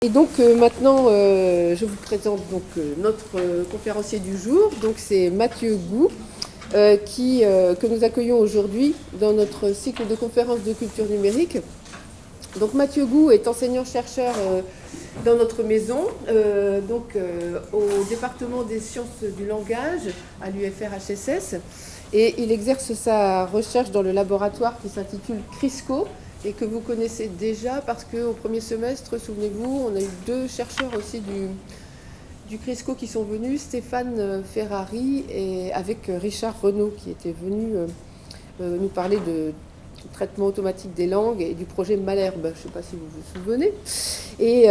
Et donc maintenant, je vous présente donc notre conférencier du jour. Donc c'est Mathieu Gou, que nous accueillons aujourd'hui dans notre cycle de conférences de culture numérique. Donc Mathieu Gou est enseignant-chercheur dans notre maison, au département des sciences du langage à l'UFR-HSS, et il exerce sa recherche dans le laboratoire qui s'intitule CRISCO, et que vous connaissez déjà parce qu'au premier semestre, souvenez-vous, on a eu 2 chercheurs aussi du CRISCO qui sont venus, Stéphane Ferrari et avec Richard Renaud, qui était venu nous parler de traitement automatique des langues et du projet Malherbe. Je ne sais pas si vous vous souvenez. Et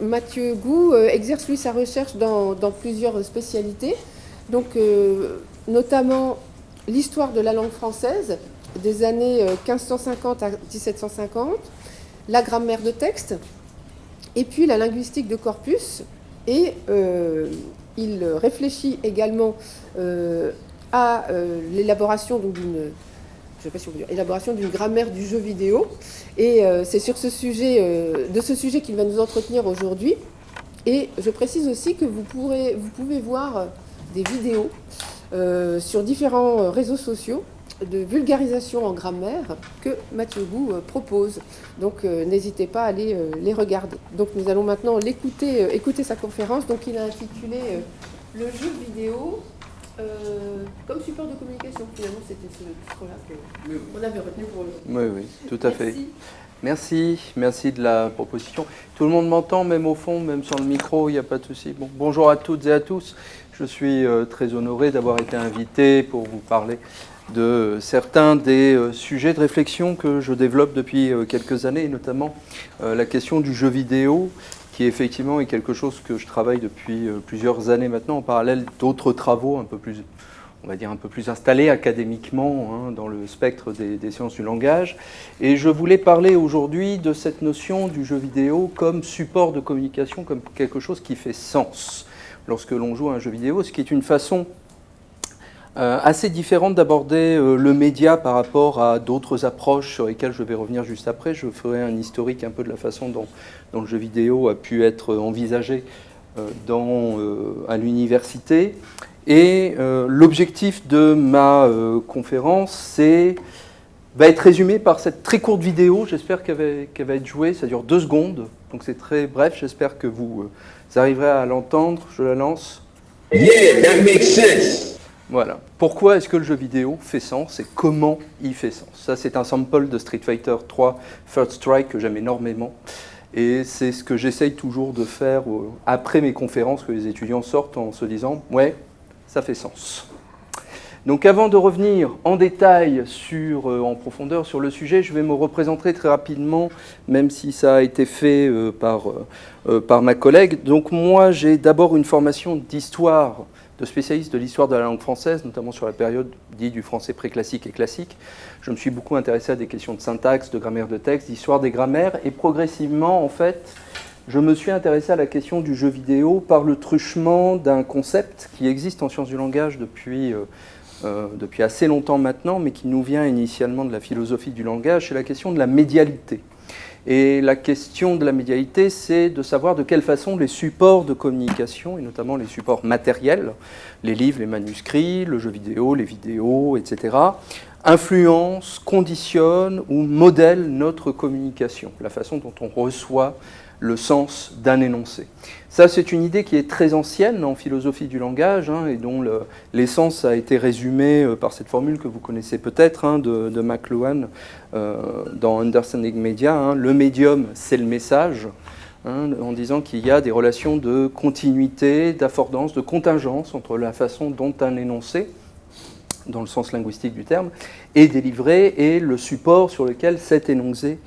Mathieu Gou exerce lui sa recherche dans plusieurs spécialités, notamment l'histoire de la langue française des années 1550 à 1750, la grammaire de texte, et puis la linguistique de corpus. Et il réfléchit également à l'élaboration d'une grammaire du jeu vidéo. Et c'est sur ce sujet, de ce sujet qu'il va nous entretenir aujourd'hui. Et je précise aussi que vous pouvez voir des vidéos sur différents réseaux sociaux de vulgarisation en grammaire que Mathieu Gou propose. Donc n'hésitez pas à aller les regarder. Donc nous allons maintenant écouter sa conférence. Donc il a intitulé le jeu vidéo comme support de communication. Finalement c'était ce titre-là qu'on avait retenu pour aujourd'hui. Oui, tout à fait. Merci de la proposition. Tout le monde m'entend, même au fond, même sans le micro, il n'y a pas de souci. Bon, bonjour à toutes et à tous. Je suis très honoré d'avoir été invité pour vous parler de certains des sujets de réflexion que je développe depuis quelques années, notamment la question du jeu vidéo, qui effectivement est quelque chose que je travaille depuis plusieurs années maintenant, en parallèle d'autres travaux un peu plus, on va dire, un peu plus installés académiquement dans le spectre des sciences du langage. Et je voulais parler aujourd'hui de cette notion du jeu vidéo comme support de communication, comme quelque chose qui fait sens lorsque l'on joue à un jeu vidéo, ce qui est une façon assez différente d'aborder le média par rapport à d'autres approches sur lesquelles je vais revenir juste après. Je ferai un historique un peu de la façon dont le jeu vidéo a pu être envisagé à l'université. Et l'objectif de ma conférence va être résumé par cette très courte vidéo. J'espère qu'elle va être jouée. Ça dure 2 secondes, donc c'est très bref. J'espère que vous arriverez à l'entendre. Je la lance. Yeah, that makes sense. Voilà. Pourquoi est-ce que le jeu vidéo fait sens et comment il fait sens? Ça, c'est un sample de Street Fighter 3 Third Strike que j'aime énormément. Et c'est ce que j'essaye toujours de faire après mes conférences, que les étudiants sortent en se disant « ouais, ça fait sens ». Donc avant de revenir en détail en profondeur sur le sujet, je vais me représenter très rapidement, même si ça a été fait par ma collègue. Donc moi, j'ai d'abord une formation d'histoire, de spécialiste de l'histoire de la langue française, notamment sur la période dite du français préclassique et classique. Je me suis beaucoup intéressé à des questions de syntaxe, de grammaire de texte, d'histoire des grammaires, et progressivement, en fait, je me suis intéressé à la question du jeu vidéo par le truchement d'un concept qui existe en sciences du langage depuis assez longtemps maintenant, mais qui nous vient initialement de la philosophie du langage, c'est la question de la médialité. Et la question de la médialité, c'est de savoir de quelle façon les supports de communication, et notamment les supports matériels, les livres, les manuscrits, le jeu vidéo, les vidéos, etc., influencent, conditionnent ou modèlent notre communication, la façon dont on reçoit le sens d'un énoncé. Ça, c'est une idée qui est très ancienne en philosophie du langage et dont l'essence a été résumée par cette formule que vous connaissez peut-être de McLuhan dans Understanding Media. Le médium, c'est le message, en disant qu'il y a des relations de continuité, d'affordance, de contingence entre la façon dont un énoncé, dans le sens linguistique du terme, est délivré et le support sur lequel cet énoncé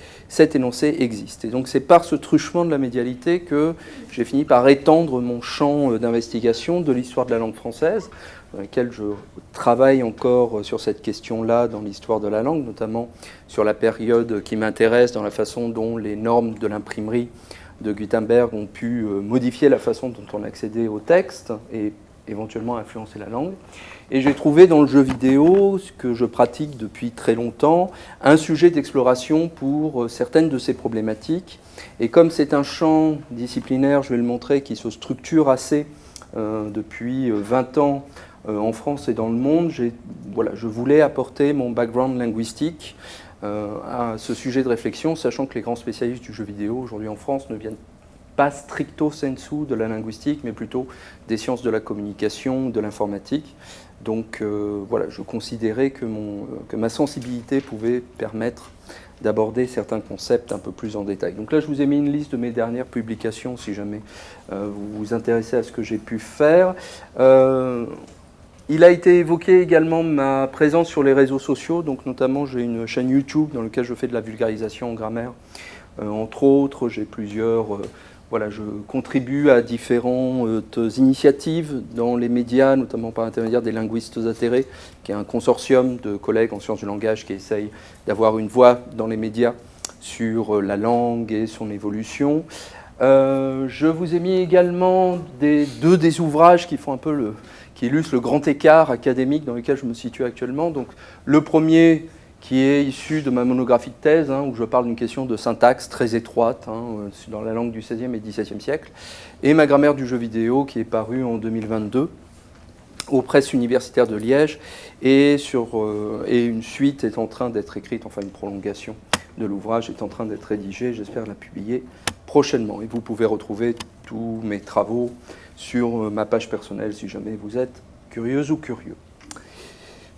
existe. Et donc c'est par ce truchement de la médialité que j'ai fini par étendre mon champ d'investigation de l'histoire de la langue française, dans lequel je travaille encore sur cette question-là dans l'histoire de la langue, notamment sur la période qui m'intéresse, dans la façon dont les normes de l'imprimerie de Gutenberg ont pu modifier la façon dont on accédait au texte et éventuellement influencer la langue. Et j'ai trouvé dans le jeu vidéo, ce que je pratique depuis très longtemps, un sujet d'exploration pour certaines de ces problématiques. Et comme c'est un champ disciplinaire, je vais le montrer, qui se structure assez depuis 20 ans en France et dans le monde, voilà, je voulais apporter mon background linguistique à ce sujet de réflexion, sachant que les grands spécialistes du jeu vidéo aujourd'hui en France ne viennent pas stricto sensu de la linguistique, mais plutôt des sciences de la communication, de l'informatique. Donc voilà, je considérais que ma sensibilité pouvait permettre d'aborder certains concepts un peu plus en détail. Donc là, je vous ai mis une liste de mes dernières publications, si jamais vous vous intéressez à ce que j'ai pu faire. Il a été évoqué également ma présence sur les réseaux sociaux, donc notamment j'ai une chaîne YouTube dans laquelle je fais de la vulgarisation en grammaire. Entre autres, j'ai plusieurs... Voilà, je contribue à différentes initiatives dans les médias, notamment par l'intermédiaire des linguistes atterrés, qui est un consortium de collègues en sciences du langage qui essayent d'avoir une voix dans les médias sur la langue et son évolution. Je vous ai mis également deux des ouvrages qui font un peu qui illustrent le grand écart académique dans lequel je me situe actuellement. Donc, le premier, qui est issu de ma monographie de thèse, où je parle d'une question de syntaxe très étroite dans la langue du XVIe et XVIIe siècle, et ma grammaire du jeu vidéo, qui est parue en 2022 aux presses universitaires de Liège, et une suite est en train d'être écrite, enfin une prolongation de l'ouvrage est en train d'être rédigée, j'espère la publier prochainement. Et vous pouvez retrouver tous mes travaux sur ma page personnelle si jamais vous êtes curieuse ou curieux.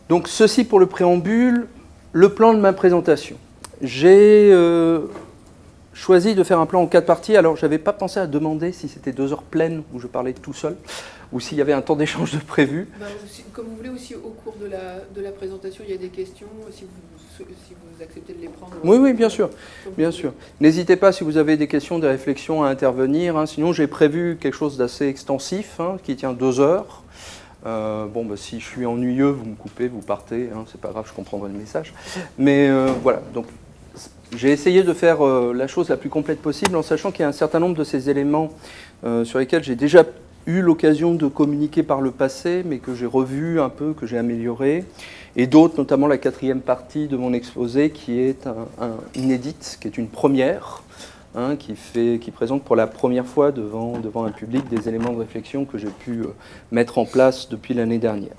Donc ceci pour le préambule. Le plan de ma présentation. J'ai choisi de faire un plan en 4 parties. Alors, je n'avais pas pensé à demander si c'était 2 heures pleines où je parlais tout seul ou s'il y avait un temps d'échange de prévu. Comme vous voulez aussi, au cours de la présentation, il y a des questions, si vous acceptez de les prendre. Oui, bien sûr. Bien sûr. N'hésitez pas si vous avez des questions, des réflexions à intervenir. Sinon, j'ai prévu quelque chose d'assez extensif qui tient 2 heures. Si je suis ennuyeux, vous me coupez, vous partez, c'est pas grave, je comprendrai le message. Mais voilà, donc j'ai essayé de faire la chose la plus complète possible en sachant qu'il y a un certain nombre de ces éléments sur lesquels j'ai déjà eu l'occasion de communiquer par le passé, mais que j'ai revu un peu, que j'ai amélioré, et d'autres, notamment la 4e partie de mon exposé qui est inédite, qui est une première. Qui présente pour la première fois devant un public des éléments de réflexion que j'ai pu mettre en place depuis l'année dernière.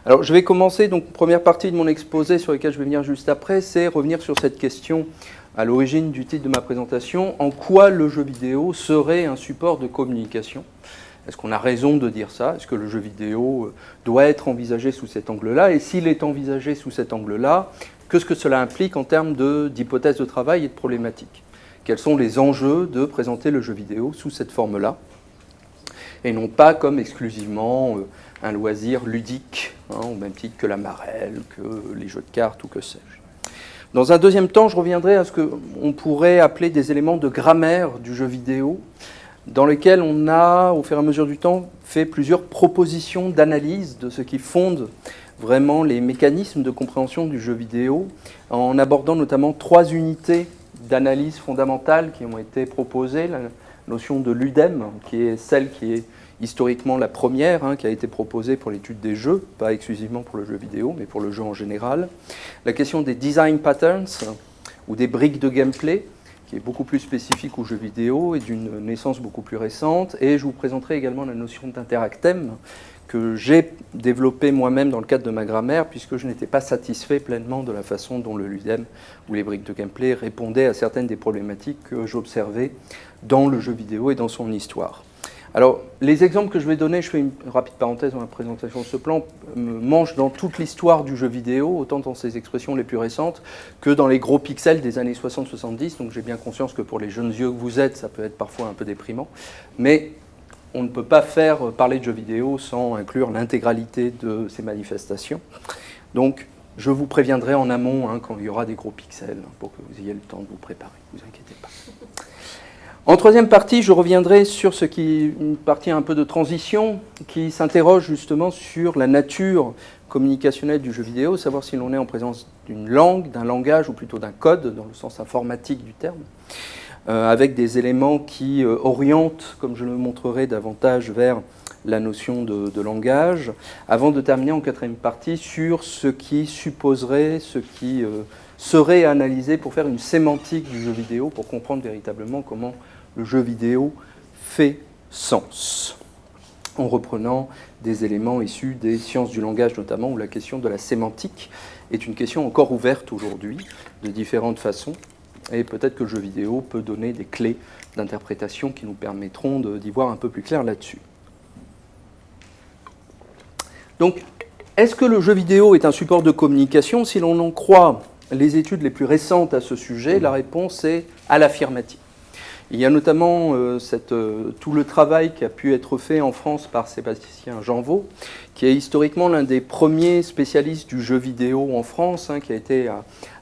Alors, je vais commencer, donc, première partie de mon exposé sur laquelle je vais venir juste après, c'est revenir sur cette question à l'origine du titre de ma présentation, en quoi le jeu vidéo serait un support de communication ? Est-ce qu'on a raison de dire ça ? Est-ce que le jeu vidéo doit être envisagé sous cet angle-là ? Et s'il est envisagé sous cet angle-là, qu'est-ce que cela implique en termes d'hypothèses de travail et de problématiques ? Quels sont les enjeux de présenter le jeu vidéo sous cette forme-là, et non pas comme exclusivement un loisir ludique, au même titre que la marelle, que les jeux de cartes ou que sais-je. Dans un deuxième temps, je reviendrai à ce qu'on pourrait appeler des éléments de grammaire du jeu vidéo, dans lesquels on a, au fur et à mesure du temps, fait plusieurs propositions d'analyse de ce qui fonde vraiment les mécanismes de compréhension du jeu vidéo, en abordant notamment 3 unités d'analyse fondamentales qui ont été proposées, la notion de l'UDEM, qui est celle qui est historiquement la première, qui a été proposée pour l'étude des jeux, pas exclusivement pour le jeu vidéo, mais pour le jeu en général. La question des design patterns, ou des briques de gameplay, qui est beaucoup plus spécifique aux jeux vidéo et d'une naissance beaucoup plus récente. Et je vous présenterai également la notion d'interactème, que j'ai développé moi-même dans le cadre de ma grammaire, puisque je n'étais pas satisfait pleinement de la façon dont le LUDEM ou les briques de gameplay répondaient à certaines des problématiques que j'observais dans le jeu vidéo et dans son histoire. Alors, les exemples que je vais donner, je fais une rapide parenthèse dans la présentation de ce plan, mangent dans toute l'histoire du jeu vidéo, autant dans ses expressions les plus récentes que dans les gros pixels des années 60-70, donc j'ai bien conscience que pour les jeunes yeux que vous êtes, ça peut être parfois un peu déprimant, mais on ne peut pas parler de jeux vidéo sans inclure l'intégralité de ces manifestations. Donc, je vous préviendrai en amont quand il y aura des gros pixels, pour que vous ayez le temps de vous préparer, ne vous inquiétez pas. En troisième partie, je reviendrai sur une partie un peu de transition, qui s'interroge justement sur la nature communicationnelle du jeu vidéo, savoir si l'on est en présence d'une langue, d'un langage, ou plutôt d'un code, dans le sens informatique du terme, avec des éléments qui orientent, comme je le montrerai, davantage vers la notion de langage, avant de terminer en quatrième partie sur ce qui supposerait, ce qui serait analysé pour faire une sémantique du jeu vidéo, pour comprendre véritablement comment le jeu vidéo fait sens, en reprenant des éléments issus des sciences du langage notamment, où la question de la sémantique est une question encore ouverte aujourd'hui, de différentes façons, et peut-être que le jeu vidéo peut donner des clés d'interprétation qui nous permettront d'y voir un peu plus clair là-dessus. Donc, est-ce que le jeu vidéo est un support de communication? Si l'on en croit les études les plus récentes à ce sujet, la réponse est à l'affirmative. Il y a notamment tout le travail qui a pu être fait en France par Sébastien Janvot, qui est historiquement l'un des premiers spécialistes du jeu vidéo en France, qui a été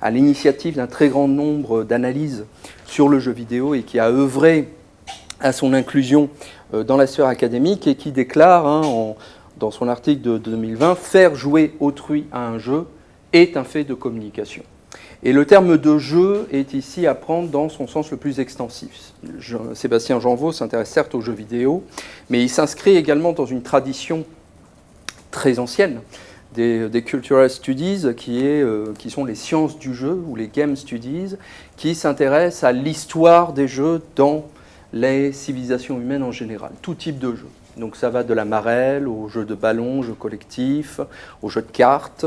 à l'initiative d'un très grand nombre d'analyses sur le jeu vidéo et qui a œuvré à son inclusion dans la sphère académique et qui déclare dans son article de 2020 « Faire jouer autrui à un jeu est un fait de communication ». Et le terme de jeu est ici à prendre dans son sens le plus extensif. Sébastien Janvot s'intéresse certes aux jeux vidéo, mais il s'inscrit également dans une tradition très ancienne des Cultural Studies, qui sont les sciences du jeu, ou les Game Studies, qui s'intéressent à l'histoire des jeux dans les civilisations humaines en général, tout type de jeu. Donc ça va de la marelle, aux jeux de ballon, aux jeux collectifs, aux jeux de cartes,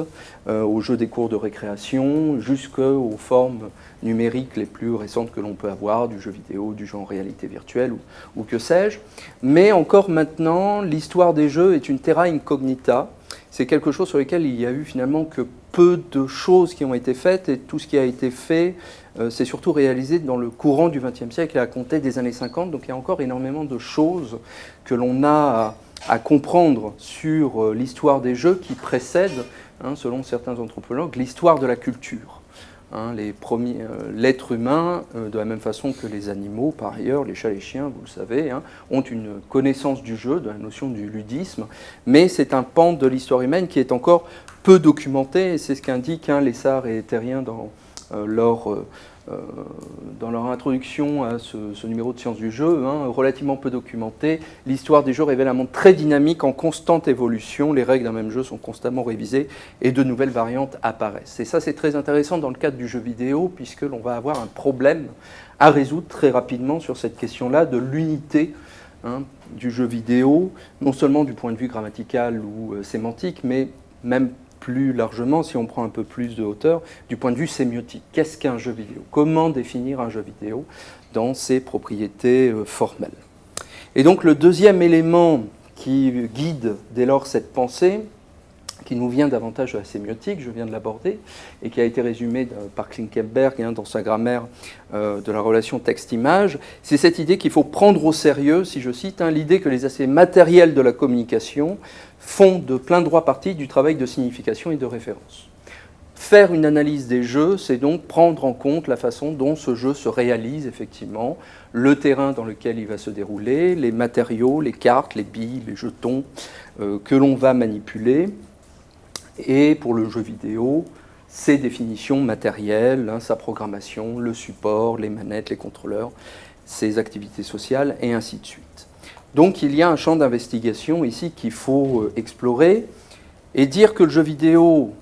aux jeux des cours de récréation, jusqu'aux formes numériques les plus récentes que l'on peut avoir, du jeu vidéo, du jeu en réalité virtuelle ou que sais-je. Mais encore maintenant, l'histoire des jeux est une terra incognita. C'est quelque chose sur lequel il y a eu finalement que peu de choses qui ont été faites, et tout ce qui a été fait, c'est surtout réalisé dans le courant du XXe siècle et à compter des années 50. Donc il y a encore énormément de choses que l'on a à comprendre sur l'histoire des jeux qui précèdent, selon certains anthropologues, l'histoire de la culture. L'être humain, de la même façon que les animaux, par ailleurs, les chats et les chiens, vous le savez, ont une connaissance du jeu, de la notion du ludisme, mais c'est un pan de l'histoire humaine qui est encore peu documenté, et c'est ce qu'indiquent Lessard et Terrien dans leur introduction à ce numéro de Sciences du jeu, relativement peu documenté. L'histoire des jeux révèle un monde très dynamique, en constante évolution. Les règles d'un même jeu sont constamment révisées et de nouvelles variantes apparaissent. Et ça, c'est très intéressant dans le cadre du jeu vidéo, puisque l'on va avoir un problème à résoudre très rapidement sur cette question-là de l'unité du jeu vidéo, non seulement du point de vue grammatical ou sémantique, mais même plus largement, si on prend un peu plus de hauteur, du point de vue sémiotique. Qu'est-ce qu'un jeu vidéo? Comment définir un jeu vidéo dans ses propriétés formelles? Et donc le deuxième élément qui guide dès lors cette pensée, qui nous vient davantage de la sémiotique, je viens de l'aborder, et qui a été résumé par Klinkenberg dans sa grammaire de la relation texte-image, c'est cette idée qu'il faut prendre au sérieux, si je cite, l'idée que les aspects matériels de la communication font de plein droit partie du travail de signification et de référence. Faire une analyse des jeux, c'est donc prendre en compte la façon dont ce jeu se réalise effectivement, le terrain dans lequel il va se dérouler, les matériaux, les cartes, les billes, les jetons que l'on va manipuler. Et pour le jeu vidéo, ses définitions matérielles, sa programmation, le support, les manettes, les contrôleurs, ses activités sociales, et ainsi de suite. Donc il y a un champ d'investigation ici qu'il faut explorer, et dire que le jeu vidéo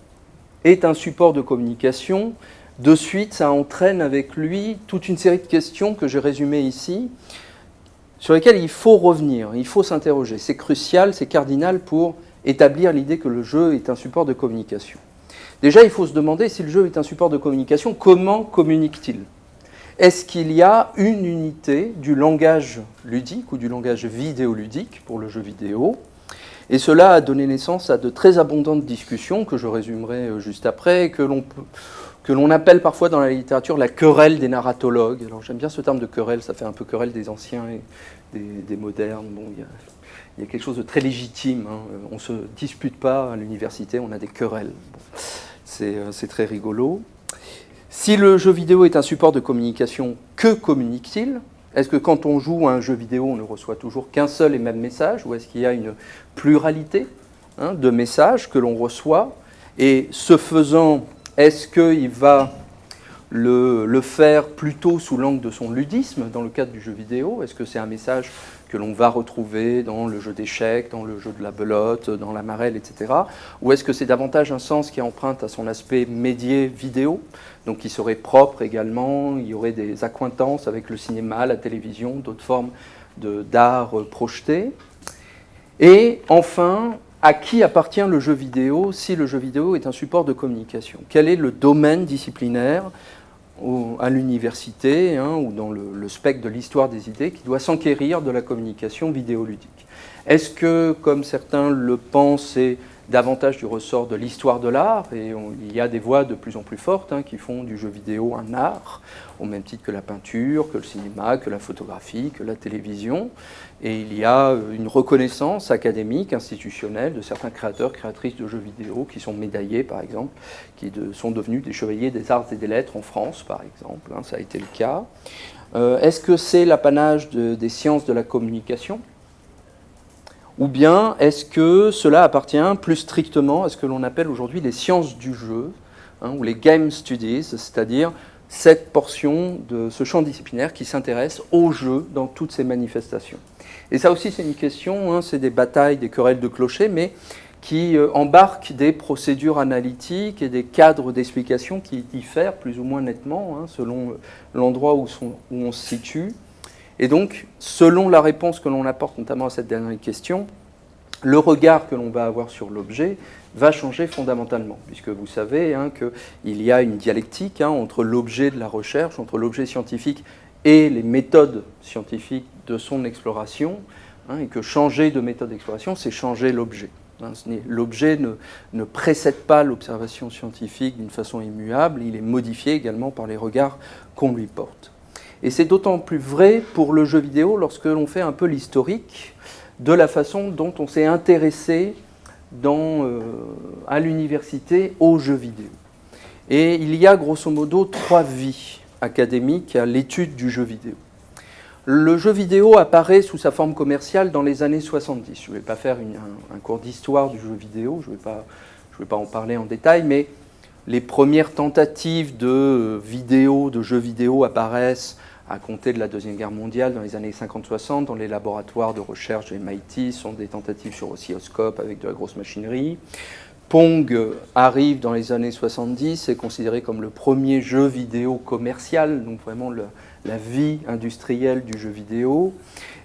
est un support de communication, de suite ça entraîne avec lui toute une série de questions que j'ai résumées ici, sur lesquelles il faut revenir, il faut s'interroger. C'est crucial, c'est cardinal pour établir l'idée que le jeu est un support de communication. Déjà, il faut se demander, si le jeu est un support de communication, comment communique-t-il? Est-ce qu'il y a une unité du langage ludique ou du langage vidéoludique pour le jeu vidéo? Et cela a donné naissance à de très abondantes discussions, que je résumerai juste après, que l'on appelle parfois dans la littérature la querelle des narratologues. Alors j'aime bien ce terme de querelle, ça fait un peu querelle des anciens et des modernes. Bon, il y a quelque chose de très légitime, on ne se dispute pas à l'université, on a des querelles. Bon, c'est très rigolo. Si le jeu vidéo est un support de communication, que communique-t-il? Est-ce que quand on joue à un jeu vidéo, on ne reçoit toujours qu'un seul et même message, ou est-ce qu'il y a une pluralité de messages que l'on reçoit? Et ce faisant, est-ce qu'il va le faire plutôt sous l'angle de son ludisme dans le cadre du jeu vidéo? Est-ce que c'est un message que l'on va retrouver dans le jeu d'échecs, dans le jeu de la belote, dans la marelle, etc. Ou est-ce que c'est davantage un sens qui emprunte à son aspect médié vidéo, donc qui serait propre également, il y aurait des accointances avec le cinéma, la télévision, d'autres formes d'art projeté. Et enfin, à qui appartient le jeu vidéo si le jeu vidéo est un support de communication? Quel est le domaine disciplinaire à l'université ou dans le spectre de l'histoire des idées qui doit s'enquérir de la communication vidéoludique? Est-ce que, comme certains le pensent, c'est davantage du ressort de l'histoire de l'art, et il y a des voix de plus en plus fortes qui font du jeu vidéo un art, au même titre que la peinture, que le cinéma, que la photographie, que la télévision, et il y a une reconnaissance académique, institutionnelle, de certains créateurs, créatrices de jeux vidéo qui sont médaillés, par exemple, qui sont devenus des chevaliers des arts et des lettres en France, par exemple, ça a été le cas. Est-ce que c'est l'apanage des sciences de la communication ? Ou bien est-ce que cela appartient plus strictement à ce que l'on appelle aujourd'hui les sciences du jeu, ou les game studies, c'est-à-dire cette portion de ce champ disciplinaire qui s'intéresse au jeu dans toutes ses manifestations. Et ça aussi c'est une question, c'est des batailles, des querelles de clochers, mais qui embarquent des procédures analytiques et des cadres d'explication qui diffèrent plus ou moins nettement selon l'endroit où on se situe. Et donc, selon la réponse que l'on apporte notamment à cette dernière question, le regard que l'on va avoir sur l'objet va changer fondamentalement, puisque vous savez qu'il y a une dialectique entre l'objet de la recherche, entre l'objet scientifique et les méthodes scientifiques de son exploration, et que changer de méthode d'exploration, c'est changer l'objet. L'objet ne précède pas l'observation scientifique d'une façon immuable, il est modifié également par les regards qu'on lui porte. Et c'est d'autant plus vrai pour le jeu vidéo lorsque l'on fait un peu l'historique de la façon dont on s'est intéressé à l'université aux jeux vidéo. Et il y a grosso modo 3 vies académiques à l'étude du jeu vidéo. Le jeu vidéo apparaît sous sa forme commerciale dans les années 70. Je ne vais pas faire un cours d'histoire du jeu vidéo, je ne vais pas en parler en détail, mais les premières tentatives de jeux vidéo apparaissent à compter de la Deuxième Guerre mondiale dans les années 50-60 dans les laboratoires de recherche de MIT, sont des tentatives sur oscilloscope avec de la grosse machinerie. Pong arrive dans les années 70, est considéré comme le premier jeu vidéo commercial, donc vraiment la vie industrielle du jeu vidéo.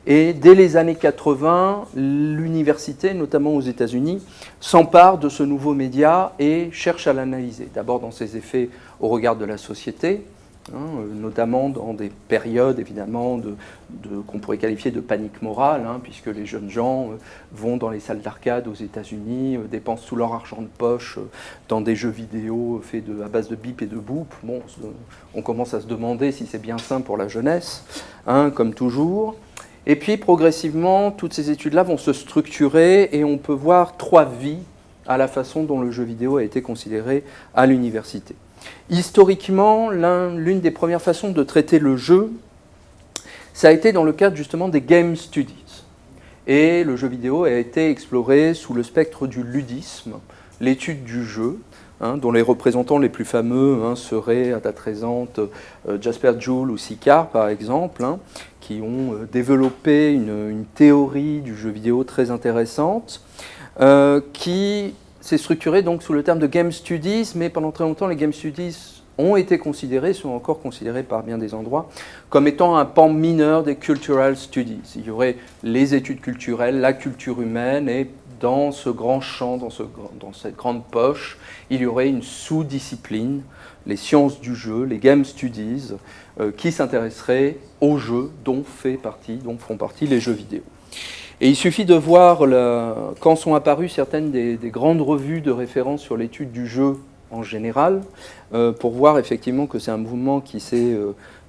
Et dès les années 80, l'université, notamment aux États-Unis, s'empare de ce nouveau média et cherche à l'analyser. D'abord dans ses effets au regard de la société, notamment dans des périodes évidemment qu'on pourrait qualifier de panique morale, puisque les jeunes gens vont dans les salles d'arcade aux États-Unis, dépensent tout leur argent de poche dans des jeux vidéo faits à base de bip et de boop. Bon, on commence à se demander si c'est bien sain pour la jeunesse, comme toujours. Et puis progressivement, toutes ces études-là vont se structurer et on peut voir 3 vies à la façon dont le jeu vidéo a été considéré à l'université. Historiquement, l'une des premières façons de traiter le jeu, ça a été dans le cadre justement des game studies. Et le jeu vidéo a été exploré sous le spectre du ludisme, l'étude du jeu, dont les représentants les plus fameux seraient, à date présente, Jasper Joule ou Sicard par exemple, qui ont développé une théorie du jeu vidéo très intéressante, qui s'est structurée donc sous le terme de game studies, mais pendant très longtemps les game studies ont été considérés, sont encore considérés par bien des endroits, comme étant un pan mineur des cultural studies. Il y aurait les études culturelles, la culture humaine, et dans ce grand champ, dans cette grande poche, il y aurait une sous-discipline, les sciences du jeu, les game studies, qui s'intéresseraient aux jeux dont font partie les jeux vidéo. Et il suffit de voir quand sont apparues certaines des grandes revues de référence sur l'étude du jeu en général, pour voir effectivement que c'est un mouvement qui s'est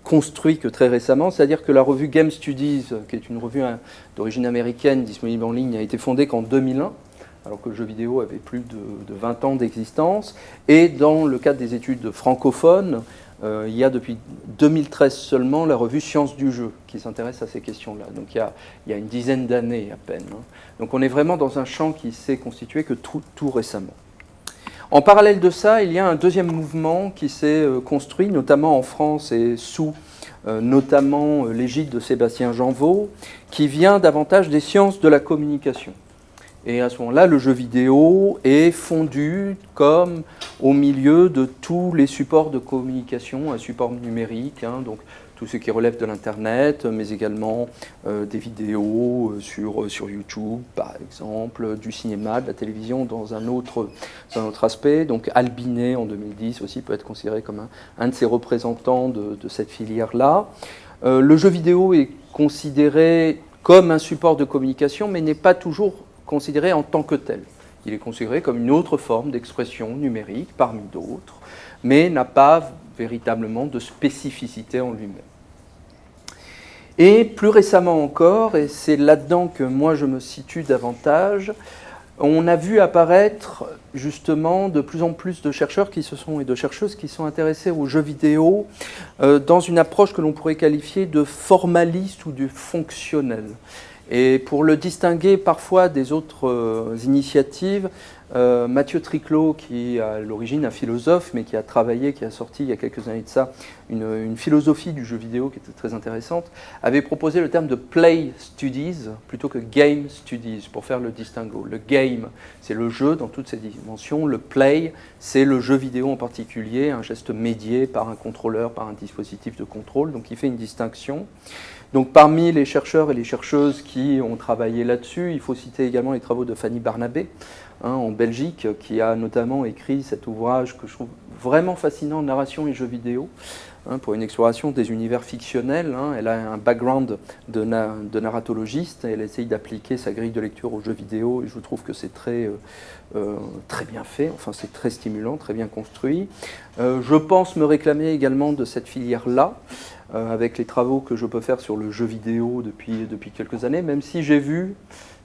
construit que très récemment, c'est-à-dire que la revue Game Studies, qui est une revue d'origine américaine disponible en ligne, a été fondée qu'en 2001, alors que le jeu vidéo avait plus de 20 ans d'existence, et dans le cadre des études francophones, il y a depuis 2013 seulement la revue Sciences du jeu qui s'intéresse à ces questions-là. Donc il y a une dizaine d'années à peine. Donc on est vraiment dans un champ qui s'est constitué que tout récemment. En parallèle de ça, il y a un deuxième mouvement qui s'est construit, notamment en France et sous notamment l'égide de Sébastien Janvaux, qui vient davantage des sciences de la communication. Et à ce moment-là, le jeu vidéo est fondu comme au milieu de tous les supports de communication, un support numérique, donc tout ce qui relève de l'Internet, mais également des vidéos sur YouTube, par exemple, du cinéma, de la télévision dans un autre aspect. Donc Albinet, en 2010, aussi peut être considéré comme un de ces représentants de cette filière-là. Le jeu vidéo est considéré comme un support de communication, mais n'est pas toujours considéré en tant que tel. Il est considéré comme une autre forme d'expression numérique parmi d'autres, mais n'a pas véritablement de spécificité en lui-même. Et plus récemment encore, et c'est là-dedans que moi je me situe davantage, on a vu apparaître justement de plus en plus de chercheurs et de chercheuses qui sont intéressés aux jeux vidéo dans une approche que l'on pourrait qualifier de formaliste ou de fonctionnelle. Et pour le distinguer parfois des autres initiatives, Mathieu Triclot, qui est à l'origine un philosophe, mais qui a travaillé, qui a sorti il y a quelques années de ça, une philosophie du jeu vidéo qui était très intéressante, avait proposé le terme de play studies plutôt que game studies, pour faire le distinguo. Le game, c'est le jeu dans toutes ses dimensions. Le play, c'est le jeu vidéo en particulier, un geste médié par un contrôleur, par un dispositif de contrôle. Donc il fait une distinction. Donc parmi les chercheurs et les chercheuses qui ont travaillé là-dessus, il faut citer également les travaux de Fanny Barnabé, en Belgique, qui a notamment écrit cet ouvrage que je trouve vraiment fascinant, Narration et jeux vidéo, pour une exploration des univers fictionnels. Elle a un background de narratologiste, et elle essaye d'appliquer sa grille de lecture aux jeux vidéo, et je trouve que c'est très bien fait, enfin c'est très stimulant, très bien construit. Je pense me réclamer également de cette filière-là, avec les travaux que je peux faire sur le jeu vidéo depuis quelques années, même si j'ai vu,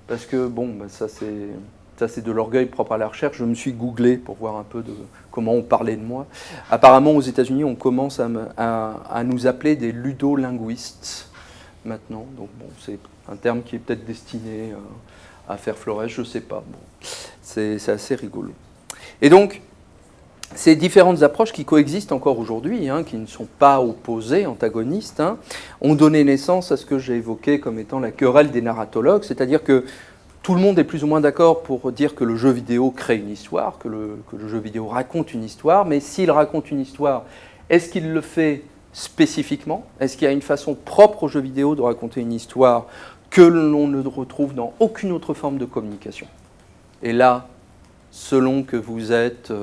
parce que bon, ça c'est de l'orgueil propre à la recherche, je me suis googlé pour voir un peu de comment on parlait de moi. Apparemment, aux États-Unis, on commence à nous appeler des ludolinguistes maintenant. Donc bon, c'est un terme qui est peut-être destiné à faire florès, je ne sais pas. Bon, c'est assez rigolo. Et donc, ces différentes approches qui coexistent encore aujourd'hui, qui ne sont pas opposées, antagonistes, ont donné naissance à ce que j'ai évoqué comme étant la querelle des narratologues, c'est-à-dire que tout le monde est plus ou moins d'accord pour dire que le jeu vidéo crée une histoire, que le jeu vidéo raconte une histoire, mais s'il raconte une histoire, est-ce qu'il le fait spécifiquement? Est-ce qu'il y a une façon propre au jeu vidéo de raconter une histoire que l'on ne retrouve dans aucune autre forme de communication? Et là, selon que vous êtes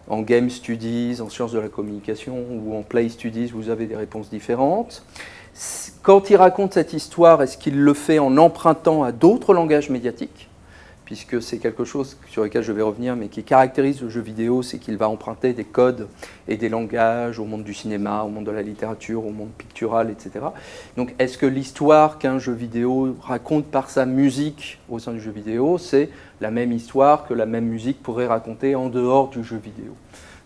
en game studies, en sciences de la communication ou en play studies, vous avez des réponses différentes. Quand il raconte cette histoire, est-ce qu'il le fait en empruntant à d'autres langages médiatiques? Puisque c'est quelque chose sur lequel je vais revenir, mais qui caractérise le jeu vidéo, c'est qu'il va emprunter des codes et des langages au monde du cinéma, au monde de la littérature, au monde pictural, etc. Donc est-ce que l'histoire qu'un jeu vidéo raconte par sa musique au sein du jeu vidéo, c'est la même histoire que la même musique pourrait raconter en dehors du jeu vidéo?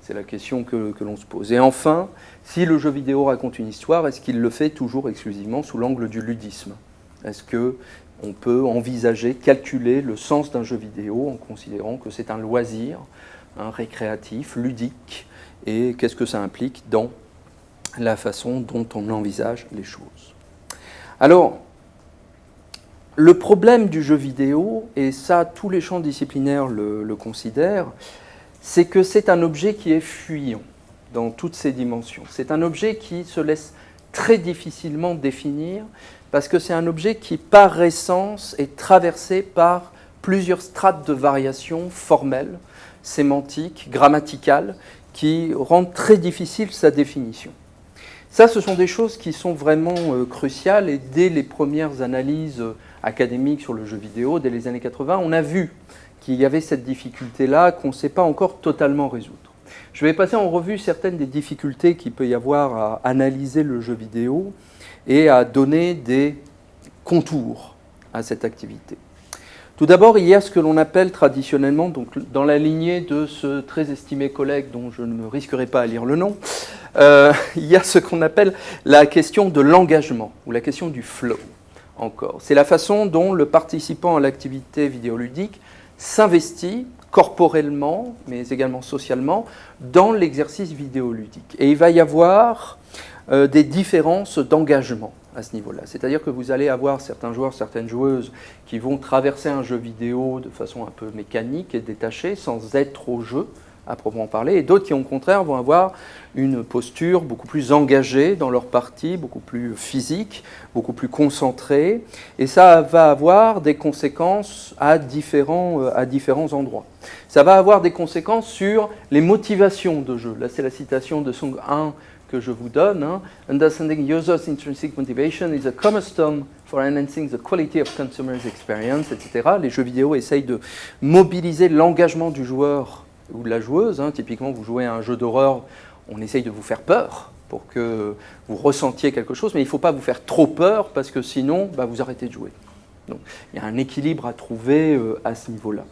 C'est la question que l'on se pose. Et enfin, si le jeu vidéo raconte une histoire, est-ce qu'il le fait toujours exclusivement sous l'angle du ludisme? Est-ce qu'on peut envisager, calculer le sens d'un jeu vidéo en considérant que c'est un loisir, récréatif, ludique, et qu'est-ce que ça implique dans la façon dont on envisage les choses? Alors, le problème du jeu vidéo, et ça tous les champs disciplinaires le considèrent, c'est que c'est un objet qui est fuyant dans toutes ses dimensions. C'est un objet qui se laisse très difficilement définir parce que c'est un objet qui, par essence, est traversé par plusieurs strates de variations formelles, sémantiques, grammaticales, qui rendent très difficile sa définition. Ça, ce sont des choses qui sont vraiment cruciales, et dès les premières analyses académiques sur le jeu vidéo, dès les années 80, on a vu qu'il y avait cette difficulté-là qu'on ne sait pas encore totalement résoudre. Je vais passer en revue certaines des difficultés qu'il peut y avoir à analyser le jeu vidéo et à donner des contours à cette activité. Tout d'abord, il y a ce que l'on appelle traditionnellement, donc dans la lignée de ce très estimé collègue dont je ne me risquerai pas à lire le nom, il y a ce qu'on appelle la question de l'engagement ou la question du flow encore. C'est la façon dont le participant à l'activité vidéoludique s'investit corporellement, mais également socialement, dans l'exercice vidéoludique. Et il va y avoir des différences d'engagement à ce niveau-là. C'est-à-dire que vous allez avoir certains joueurs, certaines joueuses qui vont traverser un jeu vidéo de façon un peu mécanique et détachée, sans être au jeu à proprement parler, et d'autres qui, au contraire, vont avoir une posture beaucoup plus engagée dans leur partie, beaucoup plus physique, beaucoup plus concentrée, et ça va avoir des conséquences à différents endroits. Ça va avoir des conséquences sur les motivations de jeu. Là, c'est la citation de Sung 1 que je vous donne. Understanding users' intrinsic motivation is a cornerstone for enhancing the quality of consumers' experience, etc. Les jeux vidéo essayent de mobiliser l'engagement du joueur ou de la joueuse. Typiquement, vous jouez à un jeu d'horreur, on essaye de vous faire peur pour que vous ressentiez quelque chose, mais il ne faut pas vous faire trop peur parce que sinon, vous arrêtez de jouer. Donc, il y a un équilibre à trouver à ce niveau-là.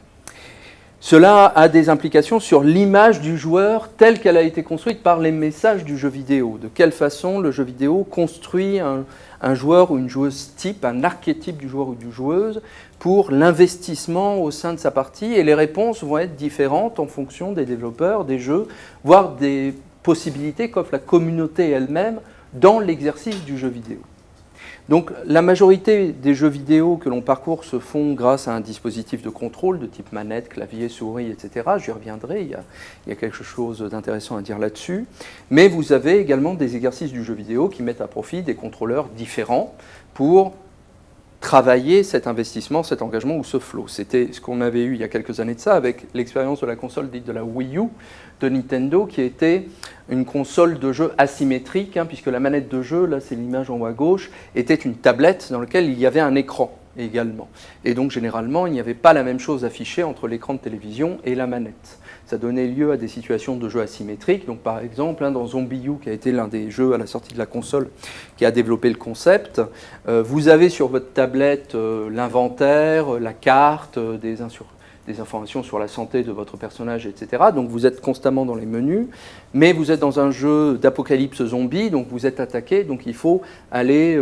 Cela a des implications sur l'image du joueur telle qu'elle a été construite par les messages du jeu vidéo. De quelle façon le jeu vidéo construit un joueur ou une joueuse type, un archétype du joueur ou du joueuse pour l'investissement au sein de sa partie, et les réponses vont être différentes en fonction des développeurs, des jeux, voire des possibilités qu'offre la communauté elle-même dans l'exercice du jeu vidéo. Donc la majorité des jeux vidéo que l'on parcourt se font grâce à un dispositif de contrôle de type manette, clavier, souris, etc. J'y reviendrai, il y a quelque chose d'intéressant à dire là-dessus. Mais vous avez également des exercices du jeu vidéo qui mettent à profit des contrôleurs différents pour travailler cet investissement, cet engagement ou ce flow. C'était ce qu'on avait eu il y a quelques années de ça avec l'expérience de la console dite de la Wii U de Nintendo, qui était une console de jeu asymétrique, puisque la manette de jeu, là c'est l'image en haut à gauche, était une tablette dans laquelle il y avait un écran également. Et donc généralement, il n'y avait pas la même chose affichée entre l'écran de télévision et la manette. Ça donnait lieu à des situations de jeu asymétriques. Donc par exemple, dans Zombie U, qui a été l'un des jeux à la sortie de la console qui a développé le concept, vous avez sur votre tablette l'inventaire, la carte, des informations sur la santé de votre personnage, etc. Donc vous êtes constamment dans les menus, mais vous êtes dans un jeu d'apocalypse zombie, donc vous êtes attaqué, donc il faut aller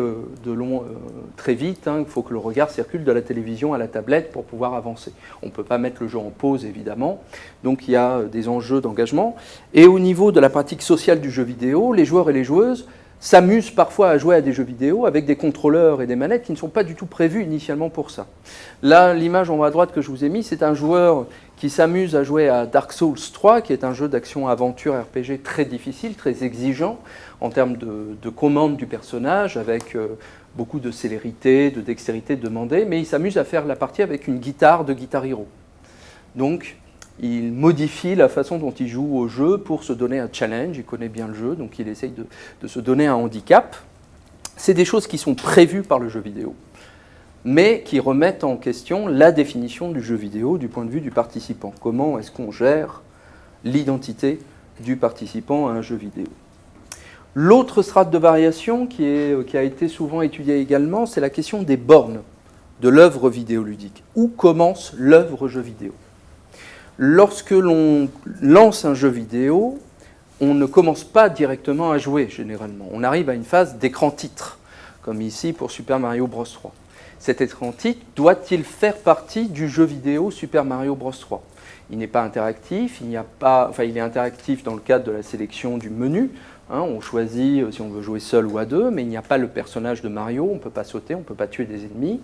très vite, il faut que le regard circule de la télévision à la tablette pour pouvoir avancer. On ne peut pas mettre le jeu en pause, évidemment, donc il y a des enjeux d'engagement. Et au niveau de la pratique sociale du jeu vidéo, les joueurs et les joueuses s'amusent parfois à jouer à des jeux vidéo avec des contrôleurs et des manettes qui ne sont pas du tout prévus initialement pour ça. Là, l'image en haut à droite que je vous ai mise, c'est un joueur qui s'amuse à jouer à Dark Souls 3, qui est un jeu d'action-aventure RPG très difficile, très exigeant en termes de commande du personnage, avec beaucoup de célérité, de dextérité demandée, mais il s'amuse à faire la partie avec une guitare de Guitar Hero. Donc, il modifie la façon dont il joue au jeu pour se donner un challenge. Il connaît bien le jeu, donc il essaye de se donner un handicap. C'est des choses qui sont prévues par le jeu vidéo, mais qui remettent en question la définition du jeu vidéo du point de vue du participant. Comment est-ce qu'on gère l'identité du participant à un jeu vidéo? L'autre strate de variation qui a été souvent étudiée également, c'est la question des bornes de l'œuvre vidéoludique. Où commence l'œuvre jeu vidéo? Lorsque l'on lance un jeu vidéo, on ne commence pas directement à jouer, généralement. On arrive à une phase d'écran-titre, comme ici pour Super Mario Bros 3. Cet écran-titre doit-il faire partie du jeu vidéo Super Mario Bros 3? Il n'est pas interactif, il est interactif dans le cadre de la sélection du menu. On choisit si on veut jouer seul ou à deux, mais il n'y a pas le personnage de Mario, on ne peut pas sauter, on ne peut pas tuer des ennemis.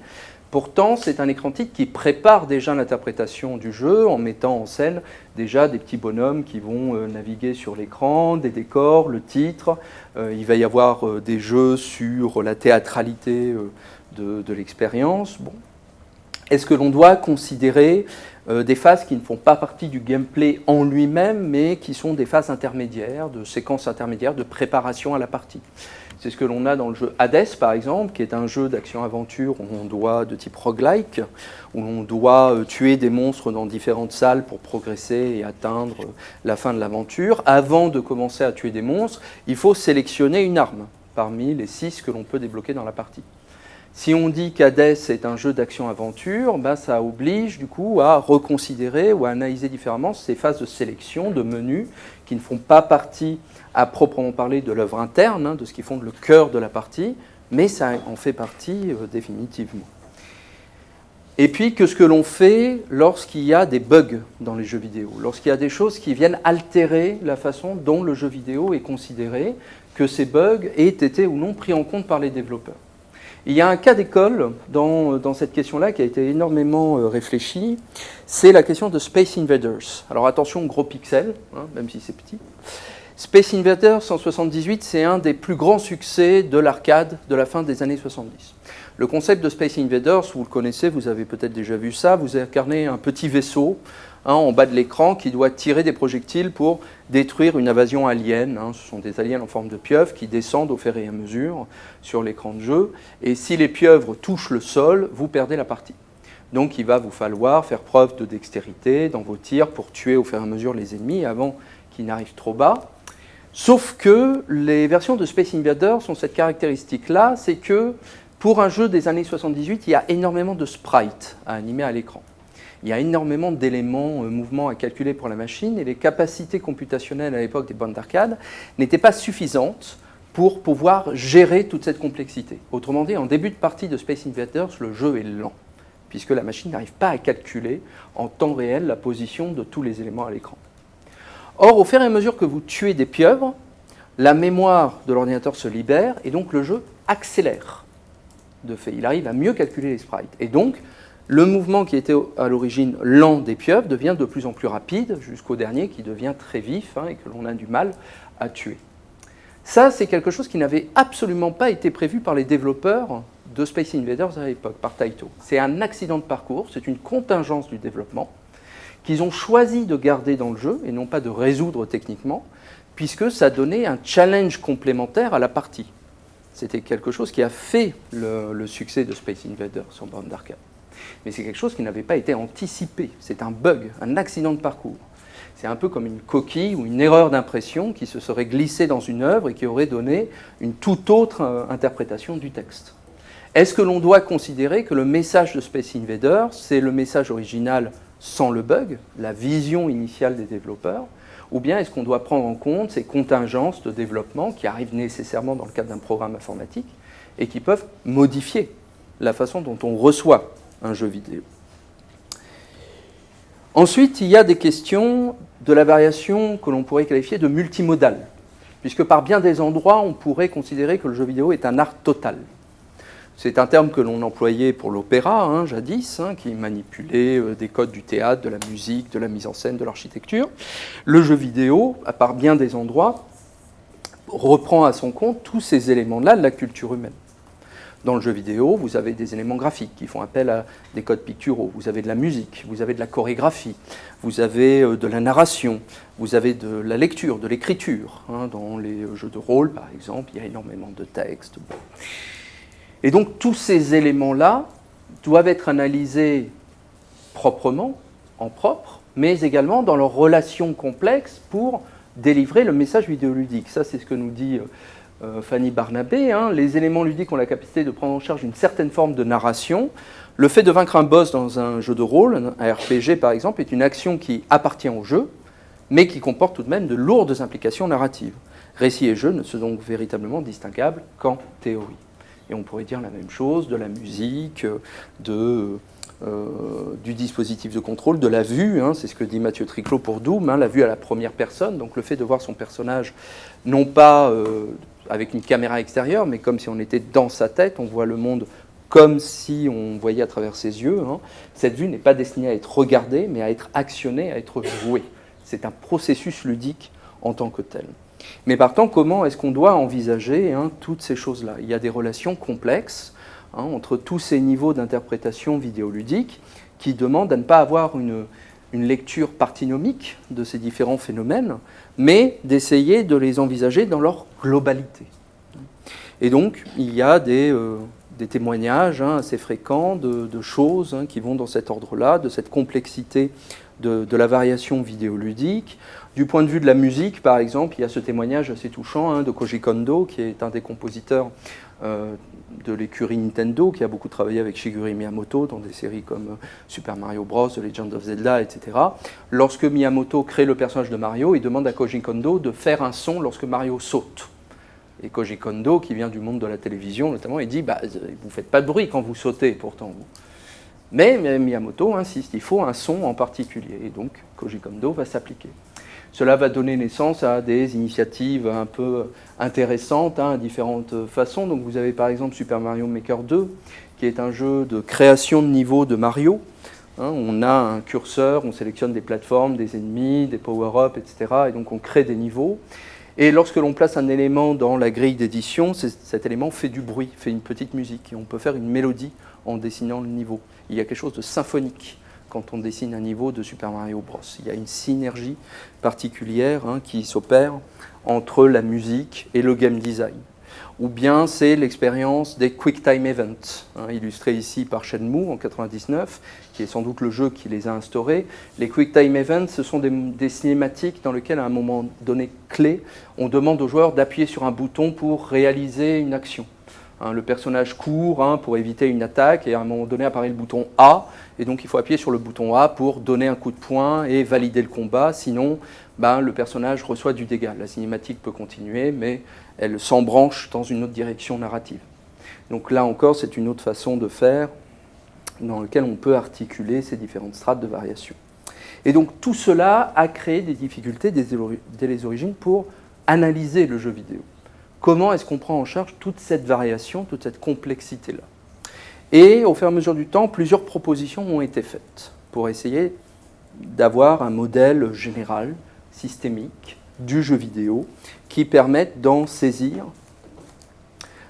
Pourtant, c'est un écran-titre qui prépare déjà l'interprétation du jeu en mettant en scène déjà des petits bonhommes qui vont naviguer sur l'écran, des décors, le titre. Il va y avoir des jeux sur la théâtralité de l'expérience. Bon. Est-ce que l'on doit considérer des phases qui ne font pas partie du gameplay en lui-même, mais qui sont des phases intermédiaires, de séquences intermédiaires, de préparation à la partie? C'est ce que l'on a dans le jeu Hades, par exemple, qui est un jeu d'action-aventure de type roguelike, où l'on doit tuer des monstres dans différentes salles pour progresser et atteindre la fin de l'aventure. Avant de commencer à tuer des monstres, il faut sélectionner une arme parmi les 6 que l'on peut débloquer dans la partie. Si on dit qu'Hades est un jeu d'action-aventure, ça oblige du coup à reconsidérer ou à analyser différemment ces phases de sélection, de menus, qui ne font pas partie à proprement parler de l'œuvre interne, de ce qui fonde le cœur de la partie, mais ça en fait partie définitivement. Et puis, que ce que l'on fait lorsqu'il y a des bugs dans les jeux vidéo, lorsqu'il y a des choses qui viennent altérer la façon dont le jeu vidéo est considéré, que ces bugs aient été ou non pris en compte par les développeurs. Il y a un cas d'école dans cette question-là qui a été énormément réfléchi, c'est la question de Space Invaders. Alors attention, gros pixels, hein, même si c'est petit. Space Invaders en 1978, c'est un des plus grands succès de l'arcade de la fin des années 70. Le concept de Space Invaders, vous le connaissez, vous avez peut-être déjà vu ça, vous incarnez un petit vaisseau en bas de l'écran qui doit tirer des projectiles pour détruire une invasion alien. Ce sont des aliens en forme de pieuvres qui descendent au fur et à mesure sur l'écran de jeu. Et si les pieuvres touchent le sol, vous perdez la partie. Donc il va vous falloir faire preuve de dextérité dans vos tirs pour tuer au fur et à mesure les ennemis avant qu'ils n'arrivent trop bas. Sauf que les versions de Space Invaders ont cette caractéristique-là, c'est que pour un jeu des années 78, il y a énormément de sprites à animer à l'écran. Il y a énormément d'éléments, mouvements à calculer pour la machine, et les capacités computationnelles à l'époque des bandes d'arcade n'étaient pas suffisantes pour pouvoir gérer toute cette complexité. Autrement dit, en début de partie de Space Invaders, le jeu est lent, puisque la machine n'arrive pas à calculer en temps réel la position de tous les éléments à l'écran. Or, au fur et à mesure que vous tuez des pieuvres, la mémoire de l'ordinateur se libère, et donc le jeu accélère. De fait, il arrive à mieux calculer les sprites. Et donc, le mouvement qui était à l'origine lent des pieuvres devient de plus en plus rapide, jusqu'au dernier qui devient très vif et que l'on a du mal à tuer. Ça, c'est quelque chose qui n'avait absolument pas été prévu par les développeurs de Space Invaders à l'époque, par Taito. C'est un accident de parcours, c'est une contingence du développement qu'ils ont choisi de garder dans le jeu et non pas de résoudre techniquement, puisque ça donnait un challenge complémentaire à la partie. C'était quelque chose qui a fait le succès de Space Invaders sur bande d'arcade. Mais c'est quelque chose qui n'avait pas été anticipé. C'est un bug, un accident de parcours. C'est un peu comme une coquille ou une erreur d'impression qui se serait glissée dans une œuvre et qui aurait donné une toute autre interprétation du texte. Est-ce que l'on doit considérer que le message de Space Invaders, c'est le message original sans le bug, la vision initiale des développeurs, ou bien est-ce qu'on doit prendre en compte ces contingences de développement qui arrivent nécessairement dans le cadre d'un programme informatique et qui peuvent modifier la façon dont on reçoit un jeu vidéo. Ensuite, il y a des questions de la variation que l'on pourrait qualifier de multimodale, puisque par bien des endroits, on pourrait considérer que le jeu vidéo est un art total. C'est un terme que l'on employait pour l'opéra, jadis, qui manipulait des codes du théâtre, de la musique, de la mise en scène, de l'architecture. Le jeu vidéo, à par bien des endroits, reprend à son compte tous ces éléments-là de la culture humaine. Dans le jeu vidéo, vous avez des éléments graphiques qui font appel à des codes picturaux, vous avez de la musique, vous avez de la chorégraphie, vous avez de la narration, vous avez de la lecture, de l'écriture. Dans les jeux de rôle, par exemple, il y a énormément de textes. Et donc, tous ces éléments-là doivent être analysés proprement, en propre, mais également dans leurs relations complexes pour délivrer le message vidéoludique. Ça, c'est ce que nous dit Fanny Barnabé, les éléments ludiques ont la capacité de prendre en charge une certaine forme de narration. Le fait de vaincre un boss dans un jeu de rôle, un RPG par exemple, est une action qui appartient au jeu, mais qui comporte tout de même de lourdes implications narratives. Récit et jeu ne sont donc véritablement distinguables qu'en théorie. Et on pourrait dire la même chose de la musique, du dispositif de contrôle, de la vue, c'est ce que dit Mathieu Triclot pour Doom, la vue à la première personne, donc le fait de voir son personnage non pas avec une caméra extérieure, mais comme si on était dans sa tête, on voit le monde comme si on voyait à travers ses yeux. Cette vue n'est pas destinée à être regardée, mais à être actionnée, à être jouée. C'est un processus ludique en tant que tel. Mais partant, comment est-ce qu'on doit envisager toutes ces choses-là ? Il y a des relations complexes entre tous ces niveaux d'interprétation vidéoludique qui demandent à ne pas avoir une lecture partinomique de ces différents phénomènes, mais d'essayer de les envisager dans leur globalité. Et donc, il y a des témoignages assez fréquents de choses qui vont dans cet ordre-là, de cette complexité de la variation vidéoludique. Du point de vue de la musique, par exemple, il y a ce témoignage assez touchant de Koji Kondo, qui est un des compositeurs de l'écurie Nintendo, qui a beaucoup travaillé avec Shigeru Miyamoto dans des séries comme Super Mario Bros, The Legend of Zelda, etc. Lorsque Miyamoto crée le personnage de Mario, il demande à Koji Kondo de faire un son lorsque Mario saute. Et Koji Kondo, qui vient du monde de la télévision notamment, il dit vous ne faites pas de bruit quand vous sautez, pourtant vous. Mais Miyamoto insiste, il faut un son en particulier. Et donc Koji Kondo va s'appliquer. Cela va donner naissance à des initiatives un peu intéressantes, à différentes façons. Donc vous avez par exemple Super Mario Maker 2, qui est un jeu de création de niveaux de Mario. On a un curseur, on sélectionne des plateformes, des ennemis, des power-ups, etc. Et donc on crée des niveaux. Et lorsque l'on place un élément dans la grille d'édition, cet élément fait du bruit, fait une petite musique. Et on peut faire une mélodie en dessinant le niveau. Il y a quelque chose de symphonique quand on dessine un niveau de Super Mario Bros. Il y a une synergie particulière qui s'opère entre la musique et le game design. Ou bien c'est l'expérience des Quick Time Events, illustrés ici par Shenmue en 1999, qui est sans doute le jeu qui les a instaurés. Les Quick Time Events, ce sont des cinématiques dans lesquelles, à un moment donné clé, on demande aux joueurs d'appuyer sur un bouton pour réaliser une action. Le personnage court pour éviter une attaque, et à un moment donné apparaît le bouton A, et donc il faut appuyer sur le bouton A pour donner un coup de poing et valider le combat, sinon le personnage reçoit du dégât. La cinématique peut continuer, mais elle s'embranche dans une autre direction narrative. Donc là encore, c'est une autre façon de faire dans laquelle on peut articuler ces différentes strates de variation. Et donc tout cela a créé des difficultés dès les origines pour analyser le jeu vidéo. Comment est-ce qu'on prend en charge toute cette variation, toute cette complexité-là? Et au fur et à mesure du temps, plusieurs propositions ont été faites pour essayer d'avoir un modèle général, systémique, du jeu vidéo qui permette d'en saisir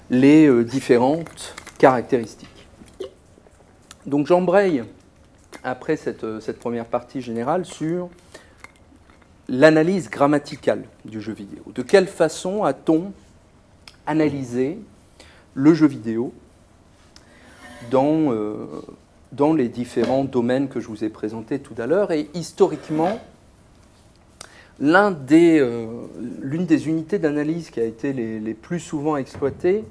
les différentes caractéristiques. Donc j'embraye, après cette première partie générale, sur l'analyse grammaticale du jeu vidéo. De quelle façon a-t-on analysé le jeu vidéo dans les différents domaines que je vous ai présentés tout à l'heure? Et historiquement, l'une des unités d'analyse qui a été les plus souvent exploitées,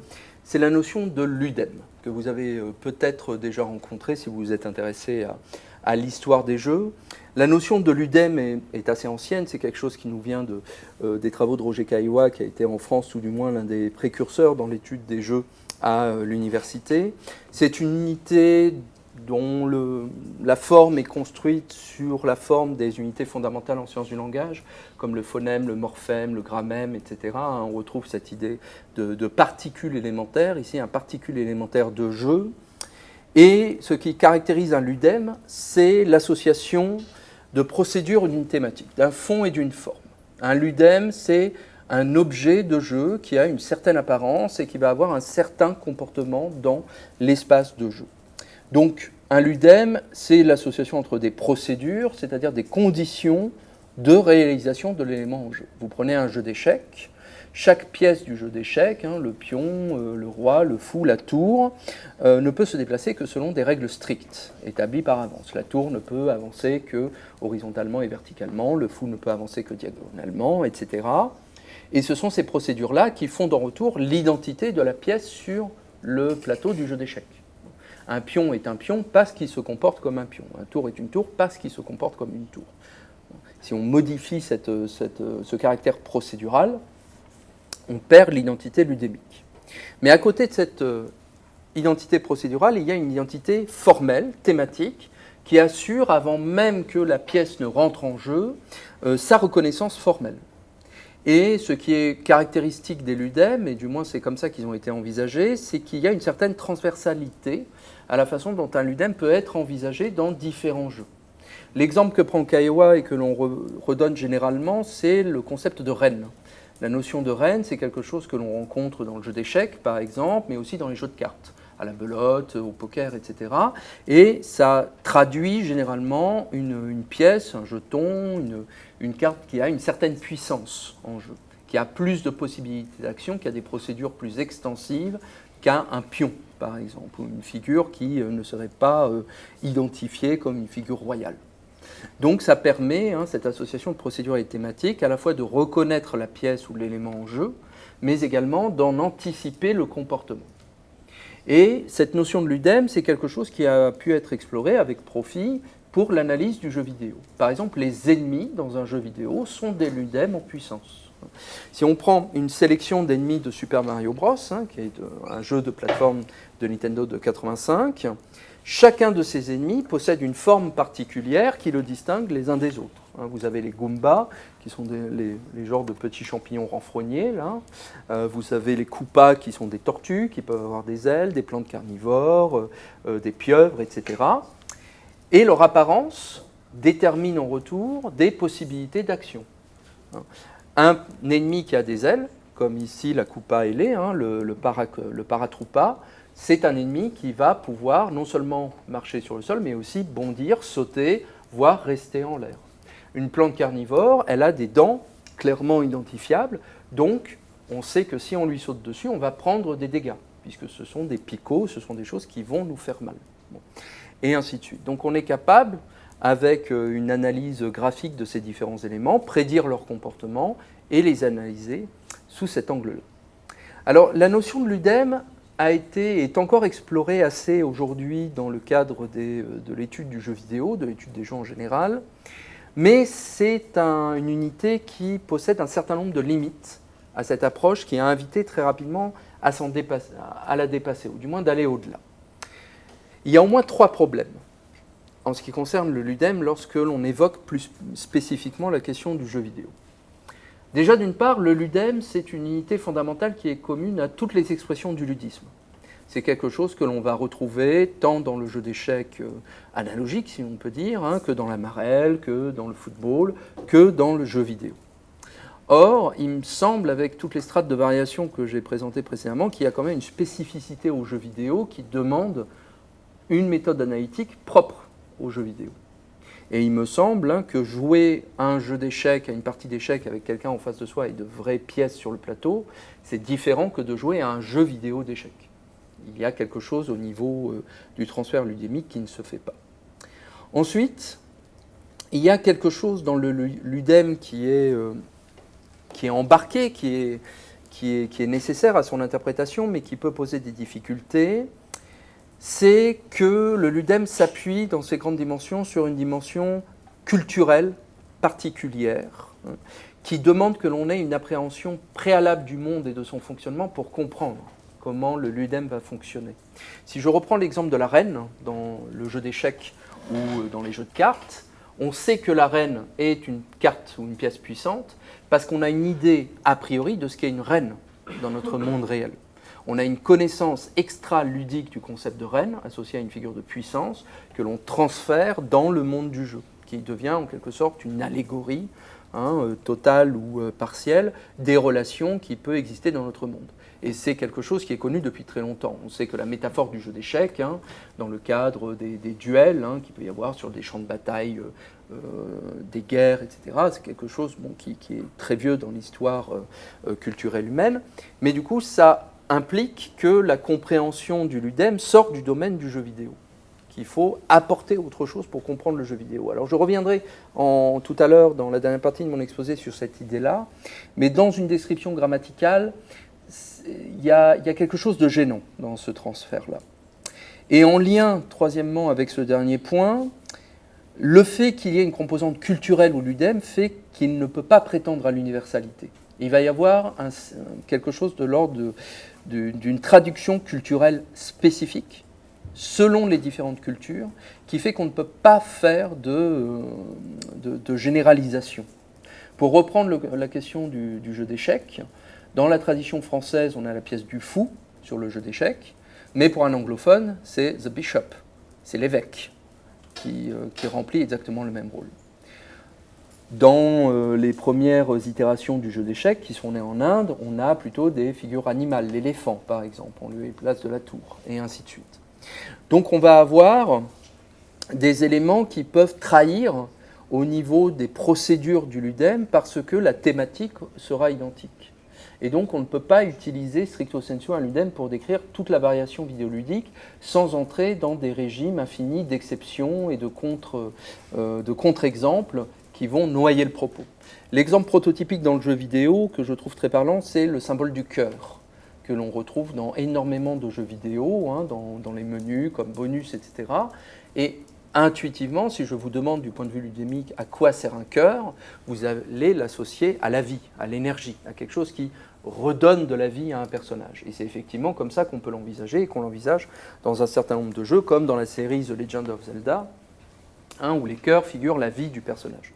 c'est la notion de ludem, que vous avez peut-être déjà rencontré si vous vous êtes intéressé à l'histoire des jeux. La notion de ludem est assez ancienne, c'est quelque chose qui nous vient des travaux de Roger Caillois, qui a été en France, ou du moins l'un des précurseurs dans l'étude des jeux à l'université. C'est une unité dont la forme est construite sur la forme des unités fondamentales en sciences du langage, comme le phonème, le morphème, le grammème, etc. On retrouve cette idée de particules élémentaires, ici un particule élémentaire de jeu. Et ce qui caractérise un ludem, c'est l'association de procédures d'une thématique, d'un fond et d'une forme. Un ludem, c'est un objet de jeu qui a une certaine apparence et qui va avoir un certain comportement dans l'espace de jeu. Donc, un ludem, c'est l'association entre des procédures, c'est-à-dire des conditions de réalisation de l'élément en jeu. Vous prenez un jeu d'échecs, chaque pièce du jeu d'échecs, le pion, le roi, le fou, la tour, ne peut se déplacer que selon des règles strictes, établies par avance. La tour ne peut avancer que horizontalement et verticalement, le fou ne peut avancer que diagonalement, etc. Et ce sont ces procédures-là qui font en retour l'identité de la pièce sur le plateau du jeu d'échecs. Un pion est un pion parce qu'il se comporte comme un pion. Un tour est une tour parce qu'il se comporte comme une tour. Si on modifie ce caractère procédural, on perd l'identité ludémique. Mais à côté de cette identité procédurale, il y a une identité formelle, thématique, qui assure, avant même que la pièce ne rentre en jeu, sa reconnaissance formelle. Et ce qui est caractéristique des ludem, et du moins c'est comme ça qu'ils ont été envisagés, c'est qu'il y a une certaine transversalité à la façon dont un ludem peut être envisagé dans différents jeux. L'exemple que prend Caillois et que l'on redonne généralement, c'est le concept de reine. La notion de reine, c'est quelque chose que l'on rencontre dans le jeu d'échecs, par exemple, mais aussi dans les jeux de cartes, à la belote, au poker, etc. Et ça traduit généralement une pièce, un jeton, une carte qui a une certaine puissance en jeu, qui a plus de possibilités d'action, qui a des procédures plus extensives qu'un pion, par exemple, ou une figure qui ne serait pas identifiée comme une figure royale. Donc ça permet, cette association de procédures et de thématiques, à la fois de reconnaître la pièce ou l'élément en jeu, mais également d'en anticiper le comportement. Et cette notion de ludem, c'est quelque chose qui a pu être exploré avec profit pour l'analyse du jeu vidéo. Par exemple, les ennemis dans un jeu vidéo sont des ludem en puissance. Si on prend une sélection d'ennemis de Super Mario Bros, qui est un jeu de plateforme de Nintendo de 1985, chacun de ces ennemis possède une forme particulière qui le distingue les uns des autres. hein. Vous avez les Goombas, qui sont les genres de petits champignons renfrognés, là. Vous avez les Koopas, qui sont des tortues, qui peuvent avoir des ailes, des plantes carnivores, des pieuvres, etc. Et leur apparence détermine en retour des possibilités d'action. Un ennemi qui a des ailes, comme ici la Koopa ailée, hein, le Paratroopa, c'est un ennemi qui va pouvoir non seulement marcher sur le sol, mais aussi bondir, sauter, voire rester en l'air. Une plante carnivore, elle a des dents clairement identifiables, donc on sait que si on lui saute dessus, on va prendre des dégâts, puisque ce sont des picots, ce sont des choses qui vont nous faire mal. Bon. Et ainsi de suite. Donc on est capable, avec une analyse graphique de ces différents éléments, prédire leur comportement et les analyser sous cet angle-là. Alors la notion de l'UDEM est encore explorée assez aujourd'hui dans le cadre de l'étude du jeu vidéo, de l'étude des jeux en général, mais c'est une unité qui possède un certain nombre de limites à cette approche qui a invité très rapidement à la dépasser, ou du moins d'aller au-delà. Il y a au moins 3 problèmes en ce qui concerne le LUDEM lorsque l'on évoque plus spécifiquement la question du jeu vidéo. Déjà, d'une part, le LUDEM, c'est une unité fondamentale qui est commune à toutes les expressions du ludisme. C'est quelque chose que l'on va retrouver tant dans le jeu d'échecs analogique, si on peut dire, hein, que dans la marelle, que dans le football, que dans le jeu vidéo. Or, il me semble, avec toutes les strates de variation que j'ai présentées précédemment, qu'il y a quand même une spécificité au jeu vidéo qui demande une méthode analytique propre au jeu vidéo. Et il me semble que jouer à un jeu d'échecs, à une partie d'échecs avec quelqu'un en face de soi et de vraies pièces sur le plateau, c'est différent que de jouer à un jeu vidéo d'échecs. Il y a quelque chose au niveau du transfert ludémique qui ne se fait pas. Ensuite, il y a quelque chose dans le LUDEM qui est embarqué, qui est nécessaire à son interprétation, mais qui peut poser des difficultés. C'est que le LUDEM s'appuie dans ses grandes dimensions sur une dimension culturelle particulière, hein, qui demande que l'on ait une appréhension préalable du monde et de son fonctionnement pour comprendre comment le LUDEM va fonctionner. Si je reprends l'exemple de la reine dans le jeu d'échecs ou dans les jeux de cartes, on sait que la reine est une carte ou une pièce puissante parce qu'on a une idée a priori de ce qu'est une reine dans notre monde réel. On a une connaissance extra-ludique du concept de reine, associé à une figure de puissance, que l'on transfère dans le monde du jeu, qui devient en quelque sorte une allégorie, totale ou partielle, des relations qui peuvent exister dans notre monde. Et c'est quelque chose qui est connu depuis très longtemps. On sait que la métaphore du jeu d'échecs, dans le cadre des duels qu'il peut y avoir sur des champs de bataille, des guerres, etc., c'est quelque chose qui est très vieux dans l'histoire culturelle humaine. Mais du coup, ça implique que la compréhension du LUDEM sort du domaine du jeu vidéo, qu'il faut apporter autre chose pour comprendre le jeu vidéo. Alors je reviendrai tout à l'heure dans la dernière partie de mon exposé sur cette idée-là, mais dans une description grammaticale, il y a quelque chose de gênant dans ce transfert-là. Et en lien, troisièmement, avec ce dernier point, le fait qu'il y ait une composante culturelle au LUDEM fait qu'il ne peut pas prétendre à l'universalité. Il va y avoir quelque chose de l'ordre d'une traduction culturelle spécifique selon les différentes cultures qui fait qu'on ne peut pas faire de généralisation. Pour reprendre la question du jeu d'échecs, dans la tradition française, on a la pièce du fou sur le jeu d'échecs, mais pour un anglophone, c'est the bishop, c'est l'évêque qui remplit exactement le même rôle. Dans les premières itérations du jeu d'échecs qui sont nées en Inde, on a plutôt des figures animales, l'éléphant par exemple, on lui place de la tour, et ainsi de suite. Donc on va avoir des éléments qui peuvent trahir au niveau des procédures du LUDEM parce que la thématique sera identique. Et donc on ne peut pas utiliser stricto sensu un LUDEM pour décrire toute la variation vidéoludique sans entrer dans des régimes infinis d'exceptions et de contre-exemples qui vont noyer le propos. L'exemple prototypique dans le jeu vidéo que je trouve très parlant, c'est le symbole du cœur, que l'on retrouve dans énormément de jeux vidéo, dans les menus comme bonus, etc. Et intuitivement, si je vous demande du point de vue ludémique à quoi sert un cœur, vous allez l'associer à la vie, à l'énergie, à quelque chose qui redonne de la vie à un personnage. Et c'est effectivement comme ça qu'on peut l'envisager et qu'on l'envisage dans un certain nombre de jeux, comme dans la série The Legend of Zelda, où les cœurs figurent la vie du personnage.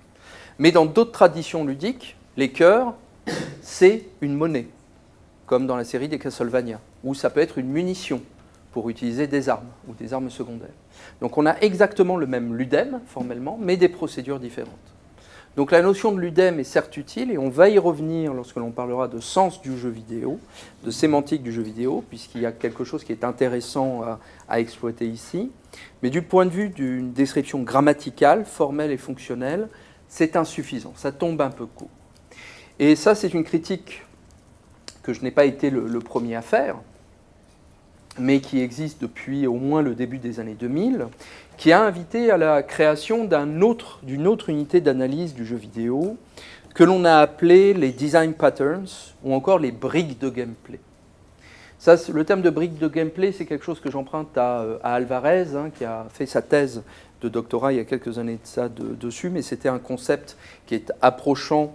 Mais dans d'autres traditions ludiques, les cœurs, c'est une monnaie, comme dans la série des Castlevania, ou ça peut être une munition pour utiliser des armes ou des armes secondaires. Donc on a exactement le même ludème, formellement, mais des procédures différentes. Donc la notion de ludème est certes utile, et on va y revenir lorsque l'on parlera de sens du jeu vidéo, de sémantique du jeu vidéo, puisqu'il y a quelque chose qui est intéressant à exploiter ici. Mais du point de vue d'une description grammaticale, formelle et fonctionnelle, c'est insuffisant, ça tombe un peu court. Et ça, c'est une critique que je n'ai pas été le premier à faire, mais qui existe depuis au moins le début des années 2000, qui a invité à la création d'une autre unité d'analyse du jeu vidéo, que l'on a appelé les design patterns, ou encore les briques de gameplay. Ça, le terme de briques de gameplay, c'est quelque chose que j'emprunte à Alvarez, qui a fait sa thèse de doctorat il y a quelques années de ça dessus, mais c'était un concept qui est approchant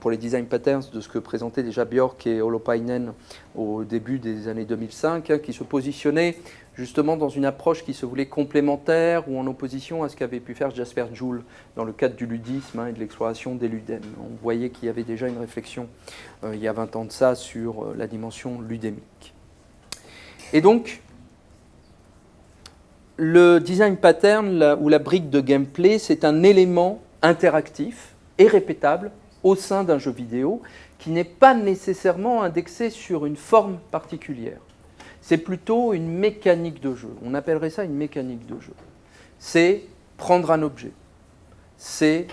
pour les design patterns de ce que présentaient déjà Björk et Holopainen au début des années 2005, qui se positionnaient justement dans une approche qui se voulait complémentaire ou en opposition à ce qu'avait pu faire Jasper Joule dans le cadre du ludisme et de l'exploration des ludèmes. On voyait qu'il y avait déjà une réflexion il y a 20 ans de ça sur la dimension ludémique. Et donc, le design pattern ou la brique de gameplay, c'est un élément interactif et répétable au sein d'un jeu vidéo qui n'est pas nécessairement indexé sur une forme particulière. C'est plutôt une mécanique de jeu. On appellerait ça une mécanique de jeu. C'est prendre un objet, c'est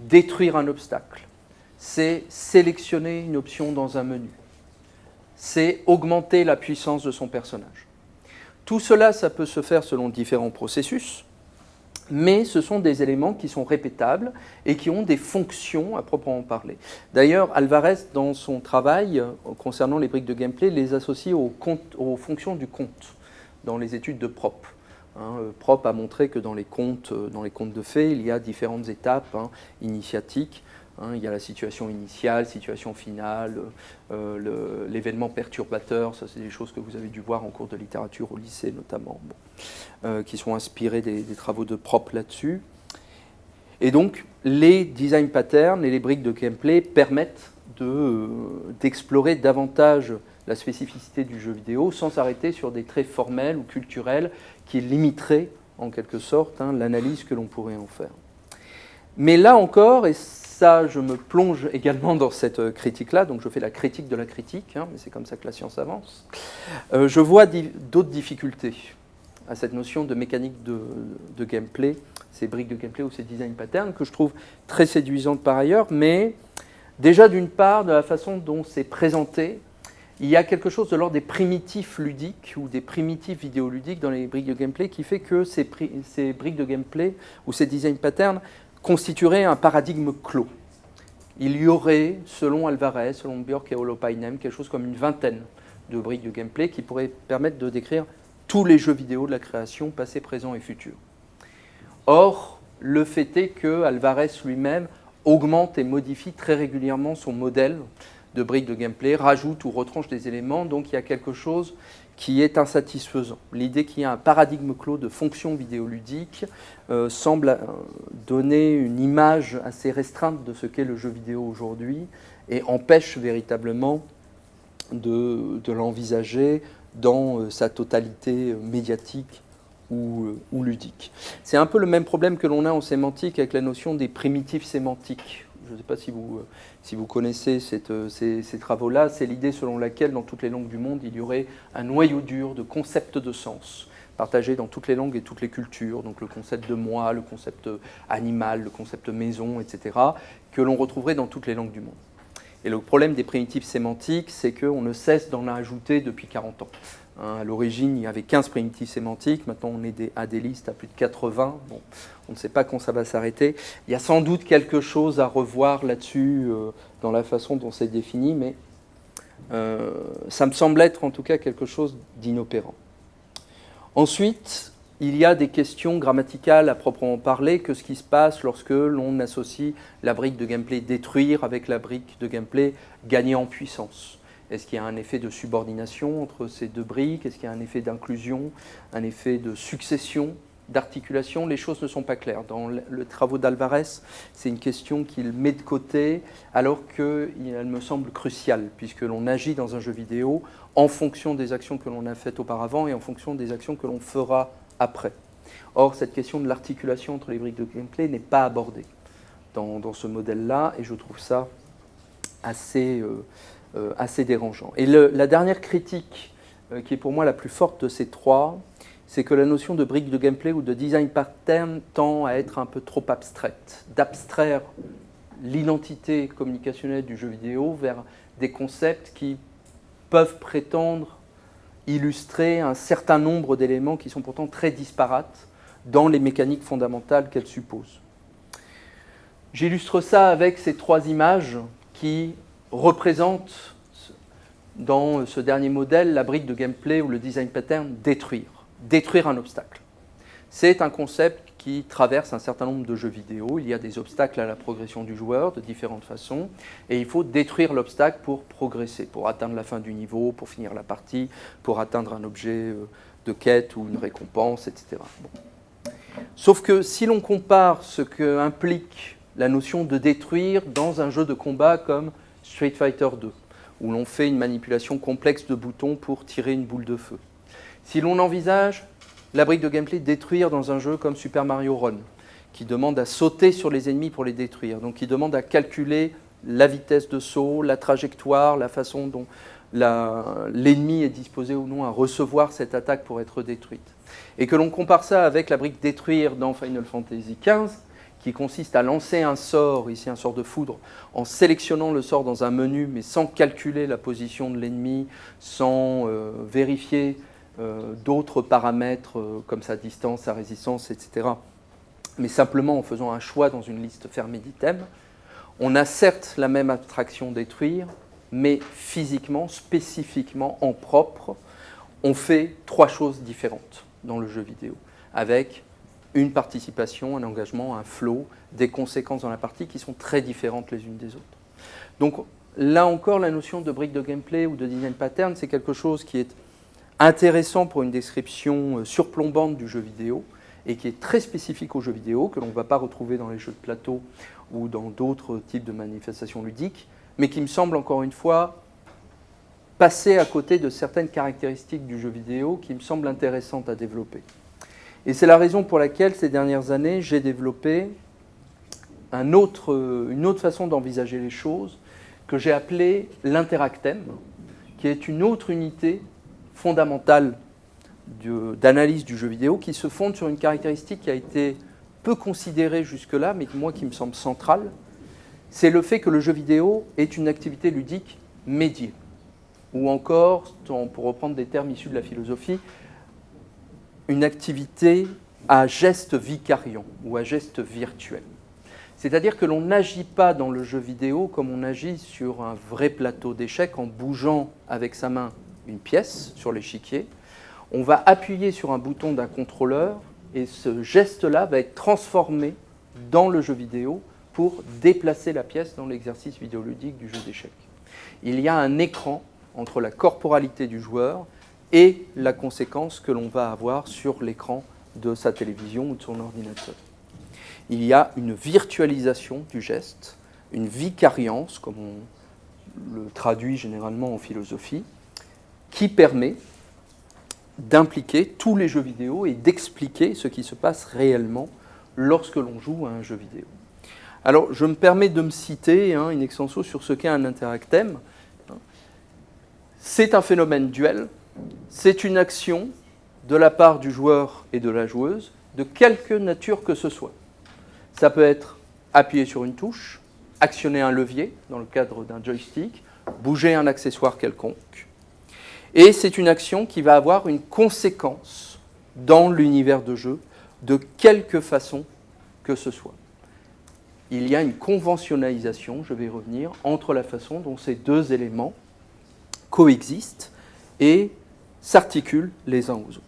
détruire un obstacle, c'est sélectionner une option dans un menu, c'est augmenter la puissance de son personnage. Tout cela, ça peut se faire selon différents processus, mais ce sont des éléments qui sont répétables et qui ont des fonctions à proprement parler. D'ailleurs, Alvarez, dans son travail concernant les briques de gameplay, les associe aux fonctions du conte dans les études de Prop. Prop a montré que dans les contes de fées, il y a différentes étapes initiatiques. Il y a la situation initiale, situation finale, l'événement perturbateur, ça c'est des choses que vous avez dû voir en cours de littérature au lycée notamment, qui sont inspirées des travaux de Prop là-dessus. Et donc les design patterns et les briques de gameplay permettent d'explorer davantage la spécificité du jeu vidéo sans s'arrêter sur des traits formels ou culturels qui limiteraient en quelque sorte l'analyse que l'on pourrait en faire. Mais là encore, et ça, je me plonge également dans cette critique-là, donc je fais la critique de la critique, mais c'est comme ça que la science avance. Je vois d'autres difficultés à cette notion de mécanique de gameplay, ces briques de gameplay ou ces design patterns, que je trouve très séduisantes par ailleurs, mais déjà d'une part, de la façon dont c'est présenté, il y a quelque chose de l'ordre des primitifs ludiques ou des primitifs vidéoludiques dans les briques de gameplay qui fait que ces briques de gameplay ou ces design patterns constituerait un paradigme clos. Il y aurait, selon Alvarez, selon Björk et Holopainen, quelque chose comme une vingtaine de briques de gameplay qui pourraient permettre de décrire tous les jeux vidéo de la création, passé, présent et futur. Or, le fait est que Alvarez lui-même augmente et modifie très régulièrement son modèle de briques de gameplay, rajoute ou retranche des éléments, donc il y a quelque chose qui est insatisfaisant. L'idée qu'il y a un paradigme clos de fonction vidéoludique semble donner une image assez restreinte de ce qu'est le jeu vidéo aujourd'hui et empêche véritablement de l'envisager dans sa totalité médiatique ou ludique. C'est un peu le même problème que l'on a en sémantique avec la notion des primitifs sémantiques. Je ne sais pas si vous connaissez ces travaux-là. C'est l'idée selon laquelle, dans toutes les langues du monde, il y aurait un noyau dur de concepts de sens partagés dans toutes les langues et toutes les cultures. Donc le concept de moi, le concept animal, le concept maison, etc., que l'on retrouverait dans toutes les langues du monde. Et le problème des primitifs sémantiques, c'est qu'on ne cesse d'en ajouter depuis 40 ans. À l'origine, il y avait 15 primitifs sémantiques. Maintenant, on est à des listes à plus de 80. Bon, on ne sait pas quand ça va s'arrêter. Il y a sans doute quelque chose à revoir là-dessus dans la façon dont c'est défini, mais ça me semble être en tout cas quelque chose d'inopérant. Ensuite, il y a des questions grammaticales à proprement parler que ce qui se passe lorsque l'on associe la brique de gameplay détruire avec la brique de gameplay gagner en puissance. Est-ce qu'il y a un effet de subordination entre ces deux briques? Est-ce qu'il y a un effet d'inclusion, un effet de succession d'articulation, les choses ne sont pas claires. Dans le travaux d'Alvarez, c'est une question qu'il met de côté, alors qu'elle me semble cruciale, puisque l'on agit dans un jeu vidéo en fonction des actions que l'on a faites auparavant et en fonction des actions que l'on fera après. Or, cette question de l'articulation entre les briques de gameplay n'est pas abordée dans ce modèle-là, et je trouve ça assez dérangeant. Et la dernière critique, qui est pour moi la plus forte de ces trois, c'est que la notion de brique de gameplay ou de design pattern tend à être un peu trop abstraite, d'abstraire l'identité communicationnelle du jeu vidéo vers des concepts qui peuvent prétendre illustrer un certain nombre d'éléments qui sont pourtant très disparates dans les mécaniques fondamentales qu'elles supposent. J'illustre ça avec ces trois images qui représentent dans ce dernier modèle la brique de gameplay ou le design pattern détruire un obstacle. C'est un concept qui traverse un certain nombre de jeux vidéo. Il y a des obstacles à la progression du joueur de différentes façons et il faut détruire l'obstacle pour progresser, pour atteindre la fin du niveau, pour finir la partie, pour atteindre un objet de quête ou une récompense, etc. Bon. Sauf que si l'on compare ce qu'implique la notion de détruire dans un jeu de combat comme Street Fighter 2, où l'on fait une manipulation complexe de boutons pour tirer une boule de feu. Si l'on envisage la brique de gameplay détruire dans un jeu comme Super Mario Run, qui demande à sauter sur les ennemis pour les détruire, donc qui demande à calculer la vitesse de saut, la trajectoire, la façon dont l'ennemi est disposé ou non à recevoir cette attaque pour être détruite. Et que l'on compare ça avec la brique détruire dans Final Fantasy XV, qui consiste à lancer un sort, ici un sort de foudre, en sélectionnant le sort dans un menu, mais sans calculer la position de l'ennemi, sans vérifier d'autres paramètres comme sa distance, sa résistance, etc., mais simplement en faisant un choix dans une liste fermée d'items. On a certes la même abstraction détruire, mais physiquement, spécifiquement, en propre, on fait trois choses différentes dans le jeu vidéo, avec une participation, un engagement, un flow, des conséquences dans la partie qui sont très différentes les unes des autres. Donc là encore, la notion de brique de gameplay ou de design pattern, c'est quelque chose qui est intéressant pour une description surplombante du jeu vidéo et qui est très spécifique au jeu vidéo, que l'on ne va pas retrouver dans les jeux de plateau ou dans d'autres types de manifestations ludiques, mais qui me semble encore une fois passer à côté de certaines caractéristiques du jeu vidéo qui me semblent intéressantes à développer. Et c'est la raison pour laquelle ces dernières années, j'ai développé une autre façon d'envisager les choses que j'ai appelée l'interactem, qui est une autre unité fondamentale d'analyse du jeu vidéo qui se fonde sur une caractéristique qui a été peu considérée jusque-là, mais moi qui me semble centrale, c'est le fait que le jeu vidéo est une activité ludique médiée, ou encore, pour reprendre des termes issus de la philosophie, une activité à geste vicariant ou à geste virtuel. C'est-à-dire que l'on n'agit pas dans le jeu vidéo comme on agit sur un vrai plateau d'échecs en bougeant avec sa main une pièce sur l'échiquier. On va appuyer sur un bouton d'un contrôleur et ce geste-là va être transformé dans le jeu vidéo pour déplacer la pièce dans l'exercice vidéoludique du jeu d'échecs. Il y a un écran entre la corporalité du joueur et la conséquence que l'on va avoir sur l'écran de sa télévision ou de son ordinateur. Il y a une virtualisation du geste, une vicariance, comme on le traduit généralement en philosophie, qui permet d'impliquer tous les jeux vidéo et d'expliquer ce qui se passe réellement lorsque l'on joue à un jeu vidéo. Alors, je me permets de me citer in extenso sur ce qu'est un interactem. C'est un phénomène duel, c'est une action de la part du joueur et de la joueuse, de quelque nature que ce soit. Ça peut être appuyer sur une touche, actionner un levier dans le cadre d'un joystick, bouger un accessoire quelconque. Et c'est une action qui va avoir une conséquence dans l'univers de jeu de quelque façon que ce soit. Il y a une conventionnalisation, je vais y revenir, entre la façon dont ces deux éléments coexistent et s'articulent les uns aux autres.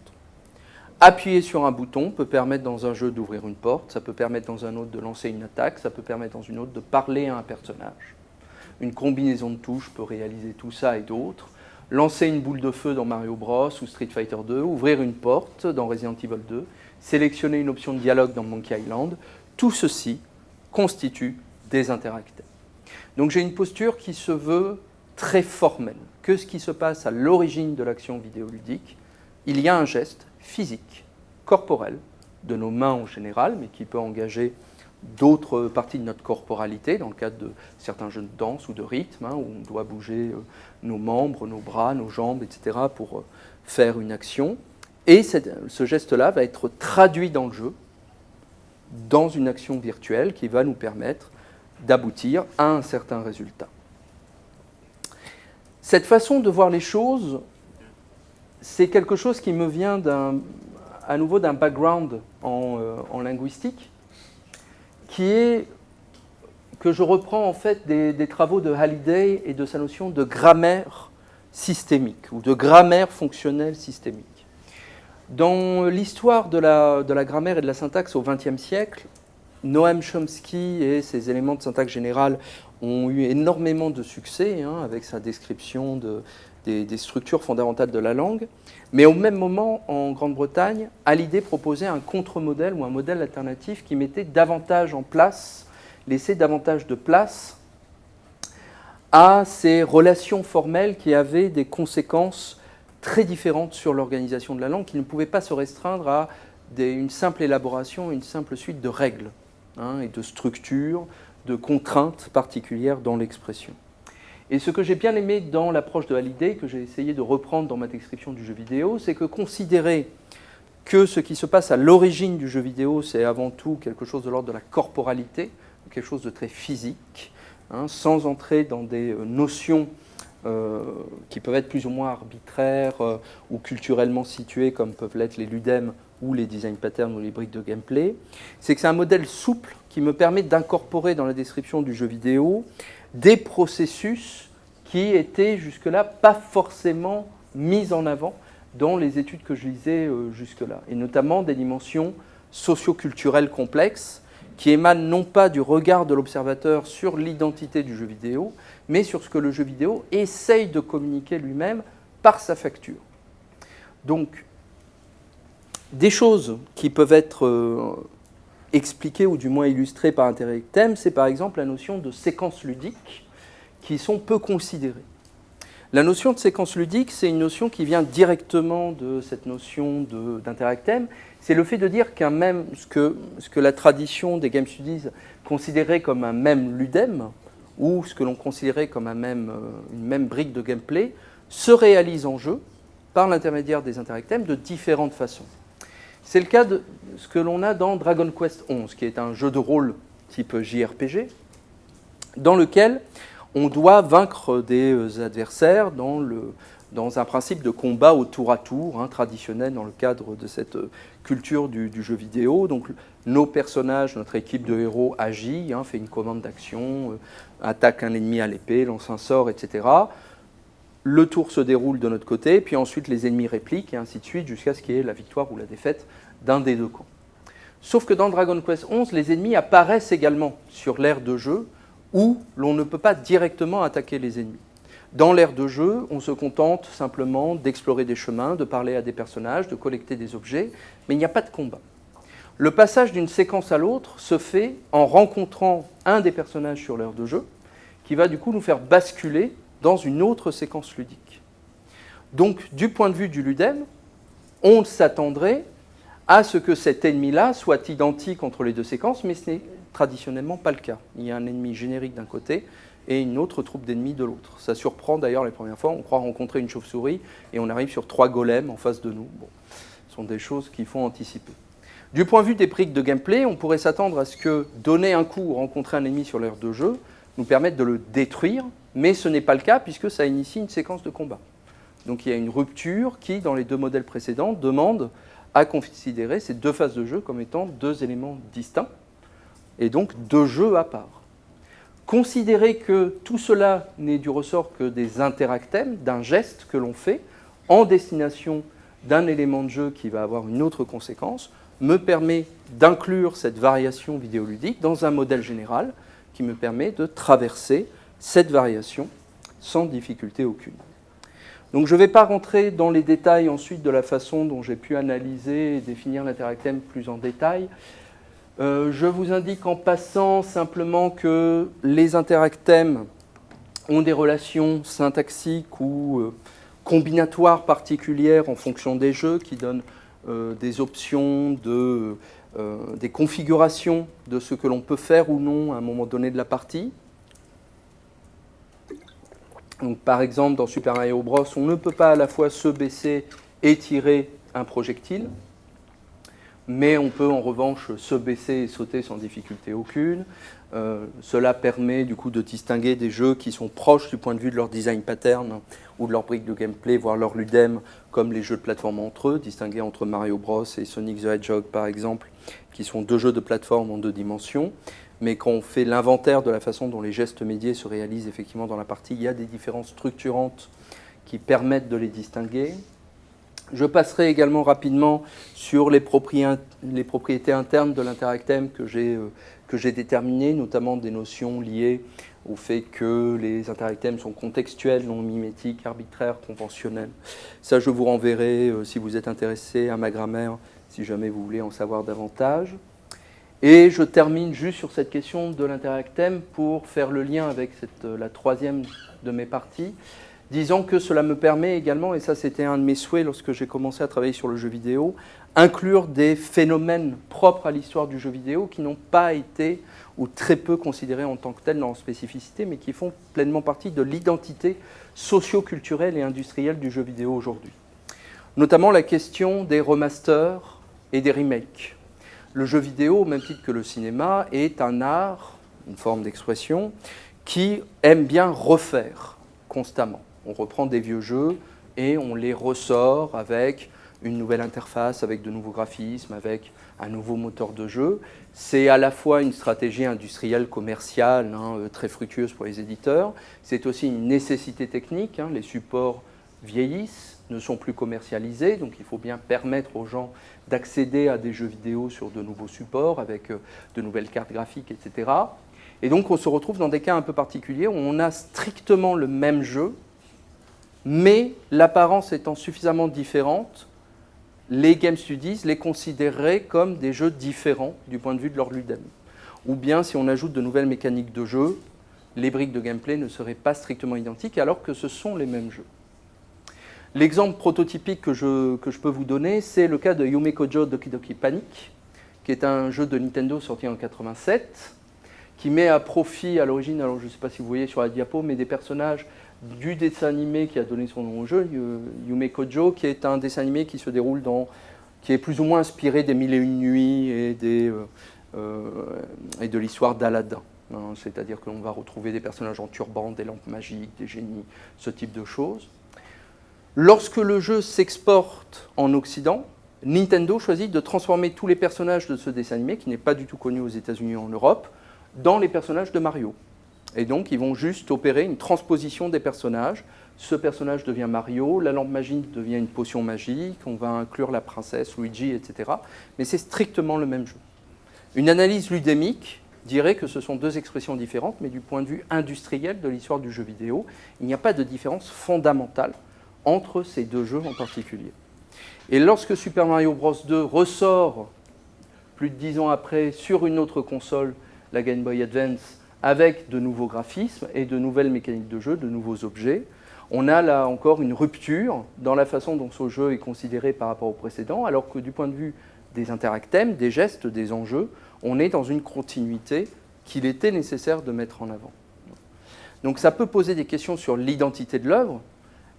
Appuyer sur un bouton peut permettre dans un jeu d'ouvrir une porte, ça peut permettre dans un autre de lancer une attaque, ça peut permettre dans une autre de parler à un personnage. Une combinaison de touches peut réaliser tout ça et d'autres. Lancer une boule de feu dans Mario Bros ou Street Fighter 2, ouvrir une porte dans Resident Evil 2, sélectionner une option de dialogue dans Monkey Island. Tout ceci constitue des interactèmes. Donc j'ai une posture qui se veut très formelle. Que ce qui se passe à l'origine de l'action vidéoludique, il y a un geste physique, corporel, de nos mains en général, mais qui peut engager d'autres parties de notre corporalité, dans le cadre de certains jeux de danse ou de rythme, où on doit bouger nos membres, nos bras, nos jambes, etc., pour faire une action. Et ce geste-là va être traduit dans le jeu, dans une action virtuelle qui va nous permettre d'aboutir à un certain résultat. Cette façon de voir les choses, c'est quelque chose qui me vient à nouveau d'un background en linguistique, qui est que je reprends en fait des travaux de Halliday et de sa notion de grammaire systémique ou de grammaire fonctionnelle systémique. Dans l'histoire de la grammaire et de la syntaxe au XXe siècle, Noam Chomsky et ses éléments de syntaxe générale ont eu énormément de succès avec sa description des structures fondamentales de la langue. Mais au même moment, en Grande-Bretagne, Halliday proposait un contre-modèle ou un modèle alternatif qui mettait davantage en place, laissait davantage de place à ces relations formelles qui avaient des conséquences très différentes sur l'organisation de la langue, qui ne pouvaient pas se restreindre à une simple élaboration, une simple suite de règles et de structures, de contraintes particulières dans l'expression. Et ce que j'ai bien aimé dans l'approche de Halliday, que j'ai essayé de reprendre dans ma description du jeu vidéo, c'est que considérer que ce qui se passe à l'origine du jeu vidéo, c'est avant tout quelque chose de l'ordre de la corporalité, quelque chose de très physique, sans entrer dans des notions qui peuvent être plus ou moins arbitraires ou culturellement situées, comme peuvent l'être les ludem ou les design patterns ou les briques de gameplay, c'est que c'est un modèle souple qui me permet d'incorporer dans la description du jeu vidéo des processus qui étaient jusque-là pas forcément mis en avant dans les études que je lisais jusque-là, et notamment des dimensions socio-culturelles complexes qui émanent non pas du regard de l'observateur sur l'identité du jeu vidéo, mais sur ce que le jeu vidéo essaye de communiquer lui-même par sa facture. Donc, des choses qui peuvent être expliquées ou du moins illustrées par interactèmes, c'est par exemple la notion de séquences ludiques qui sont peu considérées. La notion de séquence ludique, c'est une notion qui vient directement de cette notion d'interactème. C'est le fait de dire qu'un même, ce que la tradition des game studies considérait comme un même ludem, ou ce que l'on considérait comme une même brique de gameplay, se réalise en jeu par l'intermédiaire des interactèmes de différentes façons. C'est le cas de ce que l'on a dans Dragon Quest XI, qui est un jeu de rôle type JRPG, dans lequel on doit vaincre des adversaires dans un principe de combat au tour à tour, traditionnel dans le cadre de cette culture du jeu vidéo. Donc nos personnages, notre équipe de héros agit, fait une commande d'action, attaque un ennemi à l'épée, lance un sort, etc. Le tour se déroule de notre côté, puis ensuite les ennemis répliquent, et ainsi de suite, jusqu'à ce qu'il y ait la victoire ou la défaite d'un des deux camps. Sauf que dans Dragon Quest XI, les ennemis apparaissent également sur l'aire de jeu, où l'on ne peut pas directement attaquer les ennemis. Dans l'aire de jeu, on se contente simplement d'explorer des chemins, de parler à des personnages, de collecter des objets, mais il n'y a pas de combat. Le passage d'une séquence à l'autre se fait en rencontrant un des personnages sur l'aire de jeu, qui va du coup nous faire basculer dans une autre séquence ludique. Donc, du point de vue du ludem, on s'attendrait à ce que cet ennemi-là soit identique entre les deux séquences, mais ce n'est traditionnellement pas le cas. Il y a un ennemi générique d'un côté et une autre troupe d'ennemis de l'autre. Ça surprend d'ailleurs les premières fois, on croit rencontrer une chauve-souris et on arrive sur 3 golems en face de nous. Bon, ce sont des choses qu'il faut anticiper. Du point de vue des briques de gameplay, on pourrait s'attendre à ce que donner un coup ou rencontrer un ennemi sur l'aire de jeu nous permette de le détruire, mais ce n'est pas le cas puisque ça initie une séquence de combat. Donc il y a une rupture qui, dans les deux modèles précédents, demande à considérer ces deux phases de jeu comme étant deux éléments distincts et donc deux jeux à part. Considérer que tout cela n'est du ressort que des interactèmes, d'un geste que l'on fait en destination d'un élément de jeu qui va avoir une autre conséquence, me permet d'inclure cette variation vidéoludique dans un modèle général qui me permet de traverser cette variation sans difficulté aucune. Donc je ne vais pas rentrer dans les détails ensuite de la façon dont j'ai pu analyser et définir l'interactème plus en détail. Je vous indique en passant simplement que les interactèmes ont des relations syntaxiques ou combinatoires particulières en fonction des jeux qui donnent des options, des configurations de ce que l'on peut faire ou non à un moment donné de la partie. Donc, par exemple, dans Super Mario Bros, on ne peut pas à la fois se baisser et tirer un projectile, mais on peut en revanche se baisser et sauter sans difficulté aucune. Cela permet du coup de distinguer des jeux qui sont proches du point de vue de leur design pattern ou de leur brique de gameplay, voire leur ludem, comme les jeux de plateforme entre eux, distinguer entre Mario Bros et Sonic the Hedgehog par exemple, qui sont deux jeux de plateforme en 2 dimensions. Mais quand on fait l'inventaire de la façon dont les gestes médiés se réalisent effectivement dans la partie, il y a des différences structurantes qui permettent de les distinguer. Je passerai également rapidement sur les propriétés internes de l'interactème que j'ai déterminées, notamment des notions liées au fait que les interactèmes sont contextuels, non mimétiques, arbitraires, conventionnels. Ça, je vous renverrai, si vous êtes intéressé, à ma grammaire, si jamais vous voulez en savoir davantage. Et je termine juste sur cette question de l'interactème pour faire le lien avec la troisième de mes parties, disant que cela me permet également, et ça c'était un de mes souhaits lorsque j'ai commencé à travailler sur le jeu vidéo, inclure des phénomènes propres à l'histoire du jeu vidéo qui n'ont pas été ou très peu considérés en tant que tels dans leur spécificité, mais qui font pleinement partie de l'identité socio-culturelle et industrielle du jeu vidéo aujourd'hui. Notamment la question des remasters et des remakes. Le jeu vidéo, au même titre que le cinéma, est un art, une forme d'expression, qui aime bien refaire constamment. On reprend des vieux jeux et on les ressort avec une nouvelle interface, avec de nouveaux graphismes, avec un nouveau moteur de jeu. C'est à la fois une stratégie industrielle, commerciale, très fructueuse pour les éditeurs. C'est aussi une nécessité technique. Les supports vieillissent, ne sont plus commercialisés, donc il faut bien permettre aux gens d'accéder à des jeux vidéo sur de nouveaux supports, avec de nouvelles cartes graphiques, etc. Et donc on se retrouve dans des cas un peu particuliers où on a strictement le même jeu, mais l'apparence étant suffisamment différente, les game studies les considéreraient comme des jeux différents du point de vue de leur ludem. Ou bien si on ajoute de nouvelles mécaniques de jeu, les briques de gameplay ne seraient pas strictement identiques alors que ce sont les mêmes jeux. L'exemple prototypique que je peux vous donner, c'est le cas de Yume Kojo Doki Doki Panic, qui est un jeu de Nintendo sorti en 1987, qui met à profit à l'origine, alors je ne sais pas si vous voyez sur la diapo, mais des personnages du dessin animé qui a donné son nom au jeu, Yume Kojo, qui est un dessin animé qui se déroule qui est plus ou moins inspiré des Mille et Une Nuits et de l'histoire d'Aladin. C'est-à-dire que l'on va retrouver des personnages en turban, des lampes magiques, des génies, ce type de choses. Lorsque le jeu s'exporte en Occident, Nintendo choisit de transformer tous les personnages de ce dessin animé, qui n'est pas du tout connu aux États-Unis et en Europe, dans les personnages de Mario. Et donc, ils vont juste opérer une transposition des personnages. Ce personnage devient Mario, la lampe magique devient une potion magique, on va inclure la princesse, Luigi, etc. Mais c'est strictement le même jeu. Une analyse ludémique dirait que ce sont deux expressions différentes, mais du point de vue industriel de l'histoire du jeu vidéo, il n'y a pas de différence fondamentale entre ces deux jeux en particulier. Et lorsque Super Mario Bros 2 ressort, plus de 10 ans après, sur une autre console, la Game Boy Advance, avec de nouveaux graphismes et de nouvelles mécaniques de jeu, de nouveaux objets, on a là encore une rupture dans la façon dont ce jeu est considéré par rapport au précédent, alors que du point de vue des interactèmes, des gestes, des enjeux, on est dans une continuité qu'il était nécessaire de mettre en avant. Donc ça peut poser des questions sur l'identité de l'œuvre.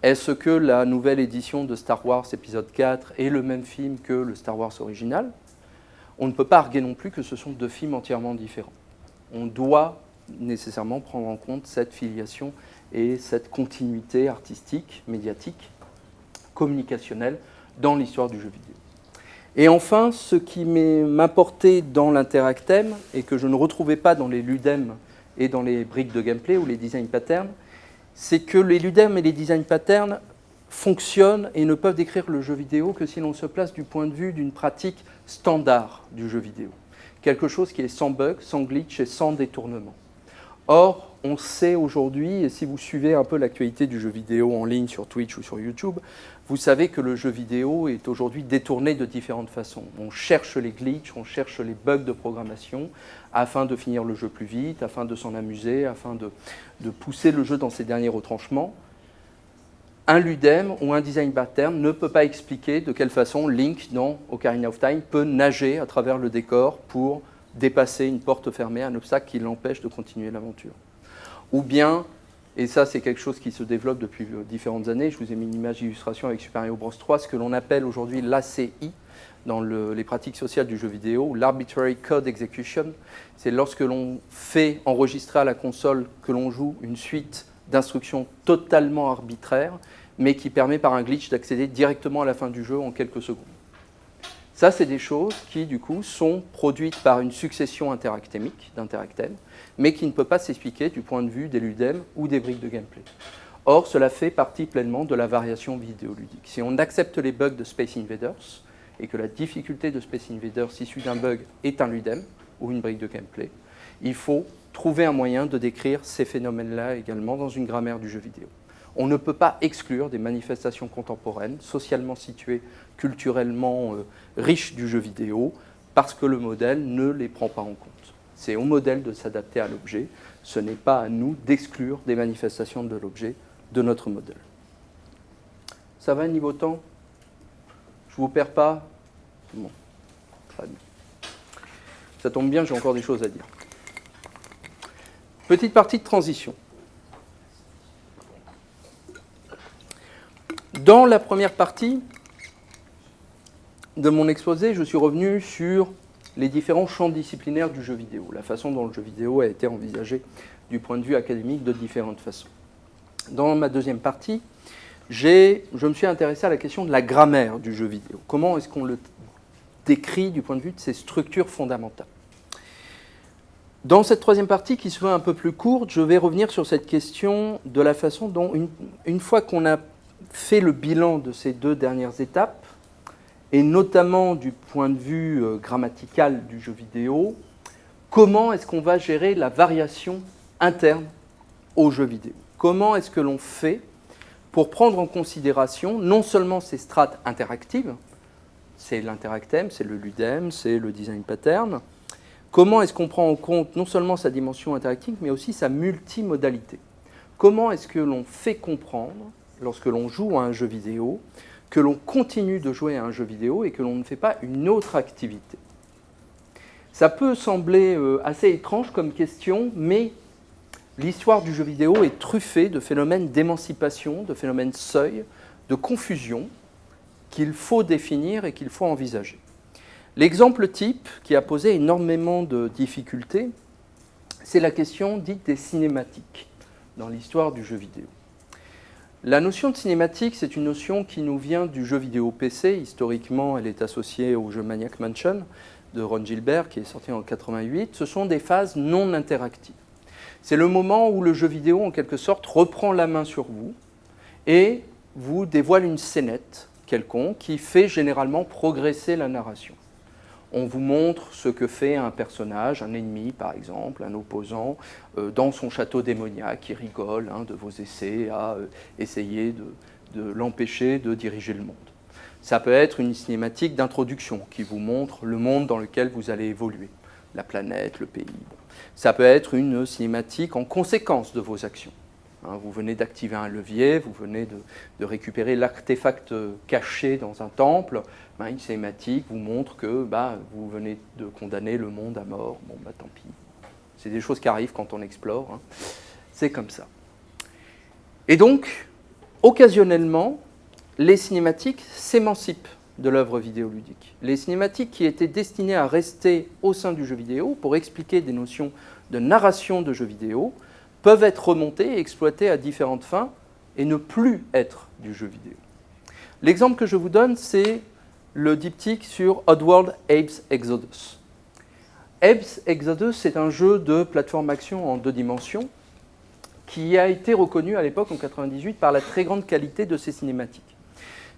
Est-ce que la nouvelle édition de Star Wars épisode 4 est le même film que le Star Wars original? On ne peut pas arguer non plus que ce sont deux films entièrement différents. On doit nécessairement prendre en compte cette filiation et cette continuité artistique, médiatique, communicationnelle dans l'histoire du jeu vidéo. Et enfin, ce qui m'importait dans l'interactème et que je ne retrouvais pas dans les ludem et dans les briques de gameplay ou les design patterns, c'est que les ludem et les design patterns fonctionnent et ne peuvent décrire le jeu vidéo que si l'on se place du point de vue d'une pratique standard du jeu vidéo. Quelque chose qui est sans bug, sans glitch et sans détournement. Or, on sait aujourd'hui, et si vous suivez un peu l'actualité du jeu vidéo en ligne sur Twitch ou sur YouTube, vous savez que le jeu vidéo est aujourd'hui détourné de différentes façons. On cherche les glitches, on cherche les bugs de programmation afin de finir le jeu plus vite, afin de s'en amuser, afin de pousser le jeu dans ses derniers retranchements. Un ludem ou un design pattern ne peut pas expliquer de quelle façon Link dans Ocarina of Time peut nager à travers le décor pour dépasser une porte fermée, un obstacle qui l'empêche de continuer l'aventure. Ou bien, et ça c'est quelque chose qui se développe depuis différentes années, je vous ai mis une image d'illustration avec Super Mario Bros 3, ce que l'on appelle aujourd'hui l'ACI dans les pratiques sociales du jeu vidéo, l'Arbitrary Code Execution. C'est lorsque l'on fait enregistrer à la console que l'on joue une suite d'instructions totalement arbitraires, mais qui permet par un glitch d'accéder directement à la fin du jeu en quelques secondes. Ça, c'est des choses qui, du coup, sont produites par une succession interactémique, d'interactèmes, mais qui ne peut pas s'expliquer du point de vue des ludems ou des briques de gameplay. Or, cela fait partie pleinement de la variation vidéoludique. Si on accepte les bugs de Space Invaders, et que la difficulté de Space Invaders issue d'un bug est un ludem ou une brique de gameplay, il faut trouver un moyen de décrire ces phénomènes-là également dans une grammaire du jeu vidéo. On ne peut pas exclure des manifestations contemporaines, socialement situées, culturellement riches du jeu vidéo, parce que le modèle ne les prend pas en compte. C'est au modèle de s'adapter à l'objet, ce n'est pas à nous d'exclure des manifestations de l'objet de notre modèle. Ça va niveau temps? Je ne vous perds pas? Bon, très bien. Ça tombe bien, j'ai encore des choses à dire. Petite partie de transition. Dans la première partie de mon exposé, je suis revenu sur les différents champs disciplinaires du jeu vidéo, la façon dont le jeu vidéo a été envisagé du point de vue académique de différentes façons. Dans ma deuxième partie, je me suis intéressé à la question de la grammaire du jeu vidéo. Comment est-ce qu'on le décrit du point de vue de ses structures fondamentales? Dans cette troisième partie, qui se veut un peu plus courte, je vais revenir sur cette question de la façon dont, une fois qu'on a fait le bilan de ces deux dernières étapes, et notamment du point de vue grammatical du jeu vidéo, comment est-ce qu'on va gérer la variation interne au jeu vidéo? Comment est-ce que l'on fait pour prendre en considération non seulement ces strates interactives, c'est l'interactème, c'est le ludem, c'est le design pattern, comment est-ce qu'on prend en compte non seulement sa dimension interactive, mais aussi sa multimodalité? Comment est-ce que l'on fait comprendre, lorsque l'on joue à un jeu vidéo, que l'on continue de jouer à un jeu vidéo et que l'on ne fait pas une autre activité? Ça peut sembler assez étrange comme question, mais l'histoire du jeu vidéo est truffée de phénomènes d'émancipation, de phénomènes seuil, de confusion qu'il faut définir et qu'il faut envisager. L'exemple type qui a posé énormément de difficultés, c'est la question dite des cinématiques dans l'histoire du jeu vidéo. La notion de cinématique, c'est une notion qui nous vient du jeu vidéo PC. Historiquement, elle est associée au jeu Maniac Mansion de Ron Gilbert, qui est sorti en 1988. Ce sont des phases non interactives. C'est le moment où le jeu vidéo, en quelque sorte, reprend la main sur vous et vous dévoile une scénette quelconque qui fait généralement progresser la narration. On vous montre ce que fait un personnage, un ennemi par exemple, un opposant, dans son château démoniaque, qui rigole de vos essais à essayer de l'empêcher de diriger le monde. Ça peut être une cinématique d'introduction qui vous montre le monde dans lequel vous allez évoluer, la planète, le pays. Ça peut être une cinématique en conséquence de vos actions. Vous venez d'activer un levier, vous venez de récupérer l'artefact caché dans un temple. Une cinématique vous montre que vous venez de condamner le monde à mort. Bon, tant pis. C'est des choses qui arrivent quand on explore. C'est comme ça. Et donc, occasionnellement, les cinématiques s'émancipent de l'œuvre vidéoludique. Les cinématiques qui étaient destinées à rester au sein du jeu vidéo pour expliquer des notions de narration de jeux vidéo peuvent être remontées et exploitées à différentes fins et ne plus être du jeu vidéo. L'exemple que je vous donne, c'est le diptyque sur Oddworld Abe's Exodus. Abe's Exodus, c'est un jeu de plateforme action en 2 dimensions qui a été reconnu à l'époque, en 1998, par la très grande qualité de ses cinématiques.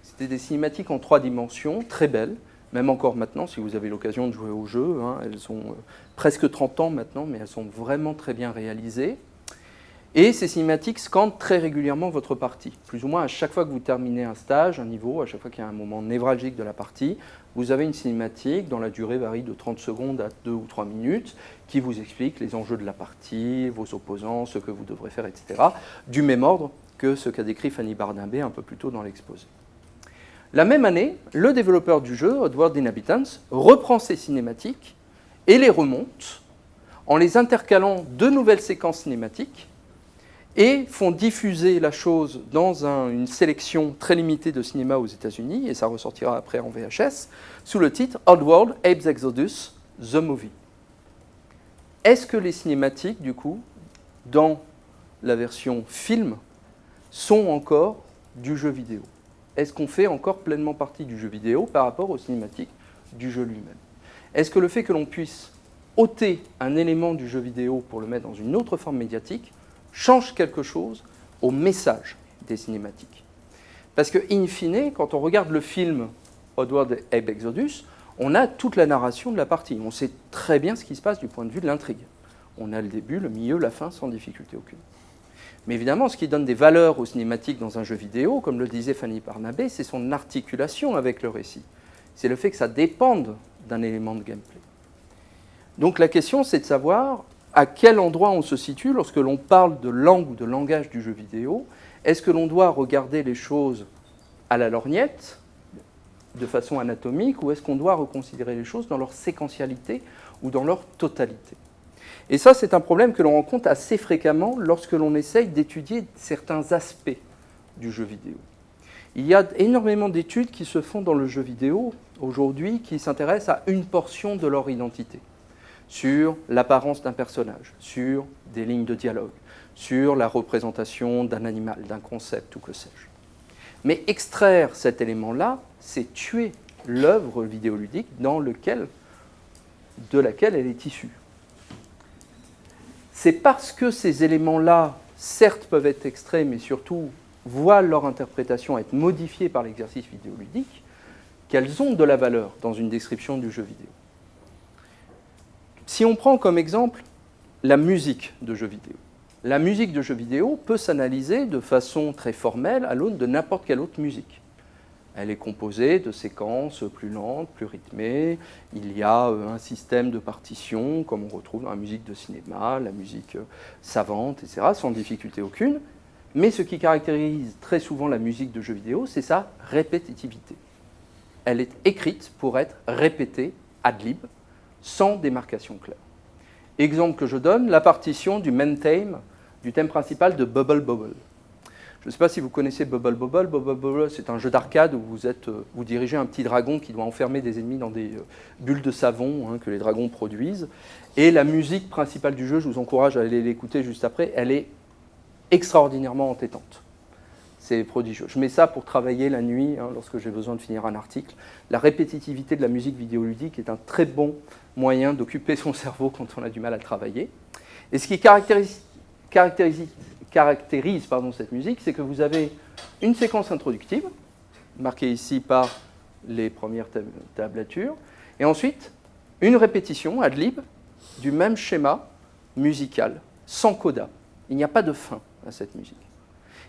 C'était des cinématiques en 3 dimensions, très belles, même encore maintenant, si vous avez l'occasion de jouer au jeu. Elles ont presque 30 ans maintenant, mais elles sont vraiment très bien réalisées. Et ces cinématiques scandent très régulièrement votre partie. Plus ou moins à chaque fois que vous terminez un stage, un niveau, à chaque fois qu'il y a un moment névralgique de la partie, vous avez une cinématique dont la durée varie de 30 secondes à 2 ou 3 minutes qui vous explique les enjeux de la partie, vos opposants, ce que vous devrez faire, etc. Du même ordre que ce qu'a décrit Fanny Barnabé un peu plus tôt dans l'exposé. La même année, le développeur du jeu, Oddworld Inhabitants, reprend ces cinématiques et les remonte en les intercalant de nouvelles séquences cinématiques et font diffuser la chose dans une sélection très limitée de cinéma aux États-Unis, et ça ressortira après en VHS, sous le titre Oddworld Abe's Exodus, The Movie. Est-ce que les cinématiques, du coup, dans la version film, sont encore du jeu vidéo? Est-ce qu'on fait encore pleinement partie du jeu vidéo par rapport aux cinématiques du jeu lui-même? Est-ce que le fait que l'on puisse ôter un élément du jeu vidéo pour le mettre dans une autre forme médiatique change quelque chose au message des cinématiques? Parce que, in fine, quand on regarde le film Oddworld Abe's Exodus, on a toute la narration de la partie. On sait très bien ce qui se passe du point de vue de l'intrigue. On a le début, le milieu, la fin, sans difficulté aucune. Mais évidemment, ce qui donne des valeurs aux cinématiques dans un jeu vidéo, comme le disait Fanny Barnabé, c'est son articulation avec le récit. C'est le fait que ça dépende d'un élément de gameplay. Donc la question, c'est de savoir à quel endroit on se situe lorsque l'on parle de langue ou de langage du jeu vidéo. Est-ce que l'on doit regarder les choses à la lorgnette, de façon anatomique, ou est-ce qu'on doit reconsidérer les choses dans leur séquentialité ou dans leur totalité? Et ça, c'est un problème que l'on rencontre assez fréquemment lorsque l'on essaye d'étudier certains aspects du jeu vidéo. Il y a énormément d'études qui se font dans le jeu vidéo aujourd'hui qui s'intéressent à une portion de leur identité, sur l'apparence d'un personnage, sur des lignes de dialogue, sur la représentation d'un animal, d'un concept ou que sais-je. Mais extraire cet élément-là, c'est tuer l'œuvre vidéoludique de laquelle elle est issue. C'est parce que ces éléments-là, certes, peuvent être extraits, mais surtout voient leur interprétation être modifiée par l'exercice vidéoludique, qu'elles ont de la valeur dans une description du jeu vidéo. Si on prend comme exemple la musique de jeux vidéo, la musique de jeux vidéo peut s'analyser de façon très formelle à l'aune de n'importe quelle autre musique. Elle est composée de séquences plus lentes, plus rythmées. Il y a un système de partition, comme on retrouve dans la musique de cinéma, la musique savante, etc., sans difficulté aucune. Mais ce qui caractérise très souvent la musique de jeux vidéo, c'est sa répétitivité. Elle est écrite pour être répétée ad lib, sans démarcation claire. Exemple que je donne, la partition du main theme, du thème principal de Bubble Bobble. Je ne sais pas si vous connaissez Bubble Bobble. Bubble Bobble, c'est un jeu d'arcade où vous dirigez un petit dragon qui doit enfermer des ennemis dans des bulles de savon que les dragons produisent. Et la musique principale du jeu, je vous encourage à aller l'écouter juste après, elle est extraordinairement entêtante. C'est prodigieux. Je mets ça pour travailler la nuit, lorsque j'ai besoin de finir un article. La répétitivité de la musique vidéoludique est un très bon moyen d'occuper son cerveau quand on a du mal à travailler. Et ce qui caractérise cette musique, c'est que vous avez une séquence introductive, marquée ici par les premières tablatures, et ensuite une répétition ad lib du même schéma musical, sans coda. Il n'y a pas de fin à cette musique.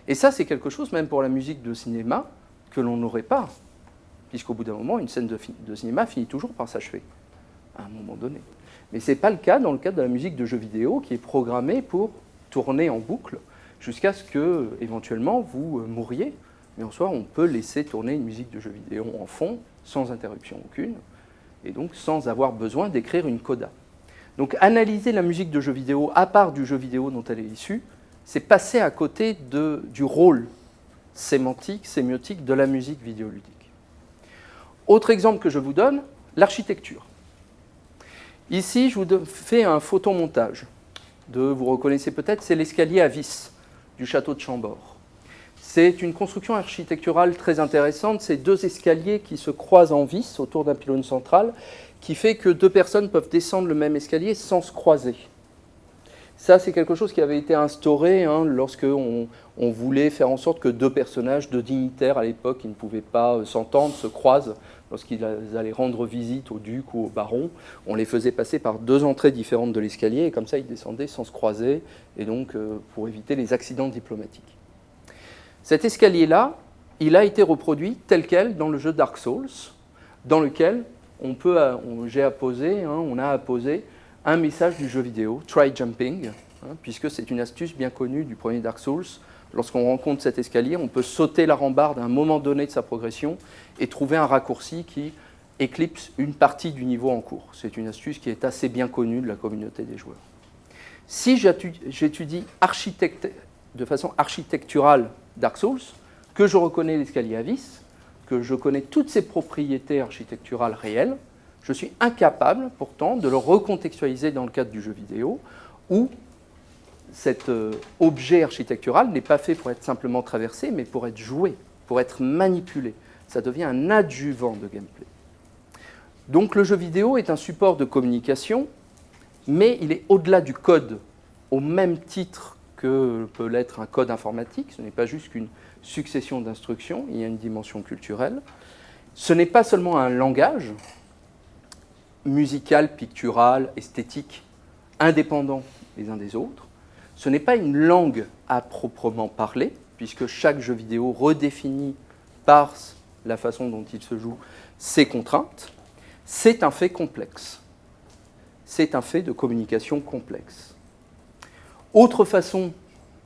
Et ça, c'est quelque chose, même pour la musique de cinéma, que l'on n'aurait pas, puisqu'au bout d'un moment, une scène de cinéma finit toujours par s'achever, à un moment donné. Mais ce n'est pas le cas dans le cadre de la musique de jeux vidéo, qui est programmée pour tourner en boucle, jusqu'à ce que, éventuellement, vous mouriez. Mais en soi, on peut laisser tourner une musique de jeu vidéo en fond, sans interruption aucune, et donc sans avoir besoin d'écrire une coda. Donc analyser la musique de jeu vidéo à part du jeu vidéo dont elle est issue, c'est passer à côté du rôle sémantique, sémiotique de la musique vidéoludique. Autre exemple que je vous donne, l'architecture. Ici, je vous fais un photomontage. Vous reconnaissez peut-être, c'est l'escalier à vis du château de Chambord. C'est une construction architecturale très intéressante. C'est deux escaliers qui se croisent en vis autour d'un pylône central, qui fait que deux personnes peuvent descendre le même escalier sans se croiser. Ça, c'est quelque chose qui avait été instauré lorsque on voulait faire en sorte que deux personnages, deux dignitaires à l'époque qui ne pouvaient pas s'entendre, se croisent lorsqu'ils allaient rendre visite au duc ou au baron. On les faisait passer par deux entrées différentes de l'escalier et comme ça, ils descendaient sans se croiser et donc pour éviter les accidents diplomatiques. Cet escalier-là, il a été reproduit tel quel dans le jeu Dark Souls, dans lequel on a apposé un message du jeu vidéo, Try Jumping, puisque c'est une astuce bien connue du premier Dark Souls. Lorsqu'on rencontre cet escalier, on peut sauter la rambarde à un moment donné de sa progression et trouver un raccourci qui éclipse une partie du niveau en cours. C'est une astuce qui est assez bien connue de la communauté des joueurs. Si j'étudie de façon architecturale Dark Souls, que je reconnais l'escalier à vis, que je connais toutes ses propriétés architecturales réelles, je suis incapable pourtant de le recontextualiser dans le cadre du jeu vidéo où cet objet architectural n'est pas fait pour être simplement traversé, mais pour être joué, pour être manipulé. Ça devient un adjuvant de gameplay. Donc le jeu vidéo est un support de communication, mais il est au-delà du code, au même titre que peut l'être un code informatique. Ce n'est pas juste qu'une succession d'instructions, il y a une dimension culturelle. Ce n'est pas seulement un langage musical, pictural, esthétique, indépendant les uns des autres. Ce n'est pas une langue à proprement parler, puisque chaque jeu vidéo redéfinit par la façon dont il se joue ses contraintes. C'est un fait complexe. C'est un fait de communication complexe. Autre façon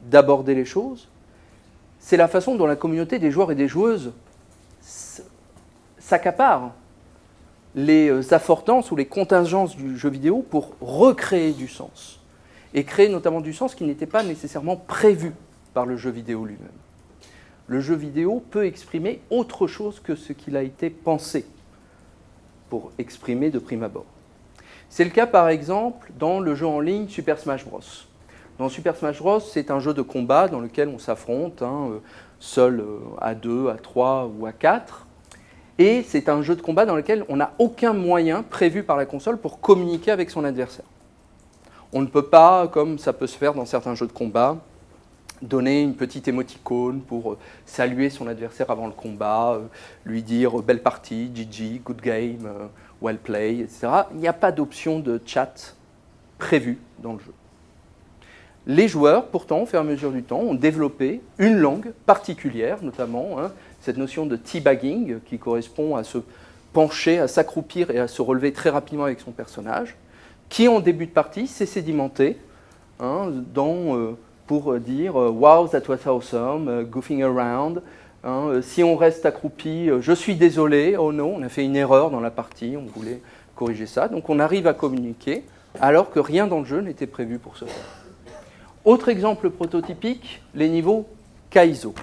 d'aborder les choses, c'est la façon dont la communauté des joueurs et des joueuses s'accapare les affordances ou les contingences du jeu vidéo pour recréer du sens. Et créer notamment du sens qui n'était pas nécessairement prévu par le jeu vidéo lui-même. Le jeu vidéo peut exprimer autre chose que ce qu'il a été pensé pour exprimer de prime abord. C'est le cas par exemple dans le jeu en ligne Super Smash Bros. Dans Super Smash Bros, c'est un jeu de combat dans lequel on s'affronte, seul à 2, à 3 ou à 4. Et c'est un jeu de combat dans lequel on n'a aucun moyen prévu par la console pour communiquer avec son adversaire. On ne peut pas, comme ça peut se faire dans certains jeux de combat, donner une petite émoticône pour saluer son adversaire avant le combat, lui dire « belle partie, GG, good game, well play », etc. Il n'y a pas d'option de chat prévue dans le jeu. Les joueurs, pourtant, au fur et à mesure du temps, ont développé une langue particulière, notamment cette notion de teabagging, qui correspond à se pencher, à s'accroupir et à se relever très rapidement avec son personnage, qui, en début de partie, s'est sédimenté pour dire « Wow, that was awesome, goofing around ». Si on reste accroupi, je suis désolé, oh non, on a fait une erreur dans la partie, on voulait corriger ça. Donc on arrive à communiquer alors que rien dans le jeu n'était prévu pour ce faire. Autre exemple prototypique, les niveaux Kaizo,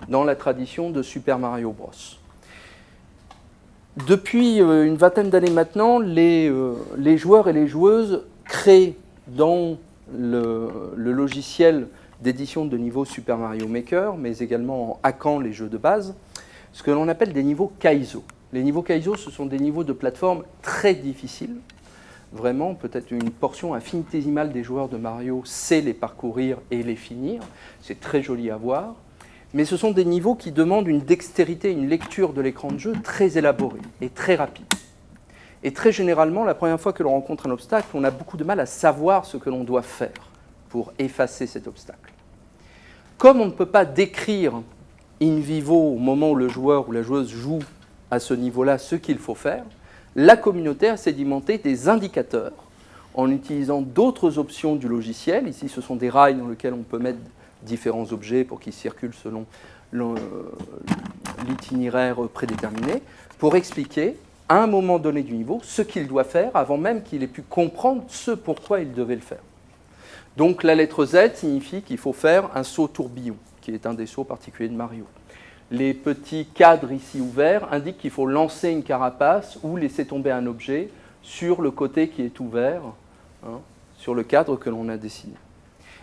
dans la tradition de Super Mario Bros. Depuis une vingtaine d'années maintenant, les joueurs et les joueuses créent dans le logiciel d'édition de niveaux Super Mario Maker, mais également en hackant les jeux de base, ce que l'on appelle des niveaux Kaizo. Les niveaux Kaizo, ce sont des niveaux de plateforme très difficiles. Vraiment, peut-être une portion infinitésimale des joueurs de Mario sait les parcourir et les finir. C'est très joli à voir. Mais ce sont des niveaux qui demandent une dextérité, une lecture de l'écran de jeu très élaborée et très rapide. Et très généralement, la première fois que l'on rencontre un obstacle, on a beaucoup de mal à savoir ce que l'on doit faire pour effacer cet obstacle. Comme on ne peut pas décrire in vivo au moment où le joueur ou la joueuse joue à ce niveau-là ce qu'il faut faire, la communauté a sédimenté des indicateurs en utilisant d'autres options du logiciel. Ici, ce sont des rails dans lesquels on peut mettre différents objets pour qu'ils circulent selon l'itinéraire prédéterminé, pour expliquer à un moment donné du niveau ce qu'il doit faire avant même qu'il ait pu comprendre ce pourquoi il devait le faire. Donc la lettre Z signifie qu'il faut faire un saut tourbillon, qui est un des sauts particuliers de Mario. Les petits cadres ici ouverts indiquent qu'il faut lancer une carapace ou laisser tomber un objet sur le côté qui est ouvert, sur le cadre que l'on a dessiné.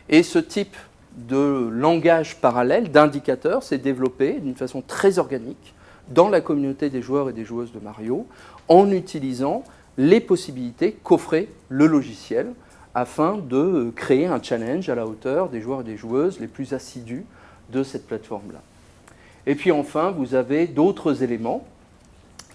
Et ce type de langage parallèle, d'indicateur, s'est développé d'une façon très organique dans la communauté des joueurs et des joueuses de Mario, en utilisant les possibilités qu'offrait le logiciel, afin de créer un challenge à la hauteur des joueurs et des joueuses les plus assidus de cette plateforme-là. Et puis enfin, vous avez d'autres éléments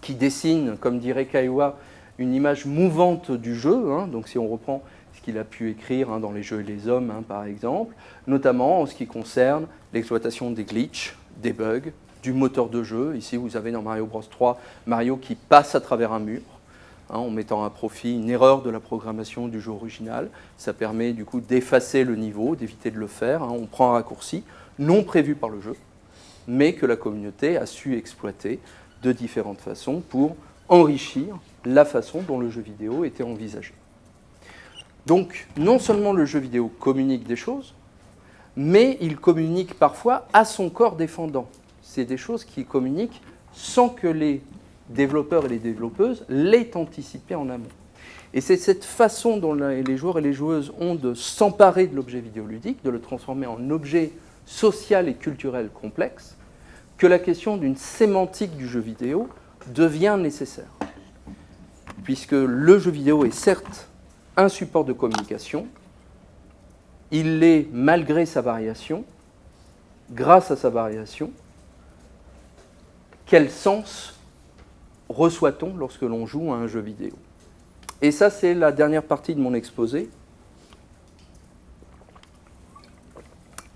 qui dessinent, comme dirait Kaiwa, une image mouvante du jeu. Donc si on reprend ce qu'il a pu écrire dans Les Jeux et les Hommes, par exemple, notamment en ce qui concerne l'exploitation des glitches, des bugs, du moteur de jeu. Ici, vous avez dans Mario Bros 3, Mario qui passe à travers un mur, en mettant à profit une erreur de la programmation du jeu original. Ça permet du coup d'effacer le niveau, d'éviter de le faire. On prend un raccourci non prévu par le jeu, mais que la communauté a su exploiter de différentes façons pour enrichir la façon dont le jeu vidéo était envisagé. Donc, non seulement le jeu vidéo communique des choses, mais il communique parfois à son corps défendant. C'est des choses qui communiquent sans que les développeurs et les développeuses l'aient anticipé en amont. Et c'est cette façon dont les joueurs et les joueuses ont de s'emparer de l'objet vidéoludique, de le transformer en objet social et culturel complexe, que la question d'une sémantique du jeu vidéo devient nécessaire. Puisque le jeu vidéo est certes un support de communication, il l'est malgré sa variation, grâce à sa variation. Quel sens reçoit-on lorsque l'on joue à un jeu vidéo? Et ça, c'est la dernière partie de mon exposé.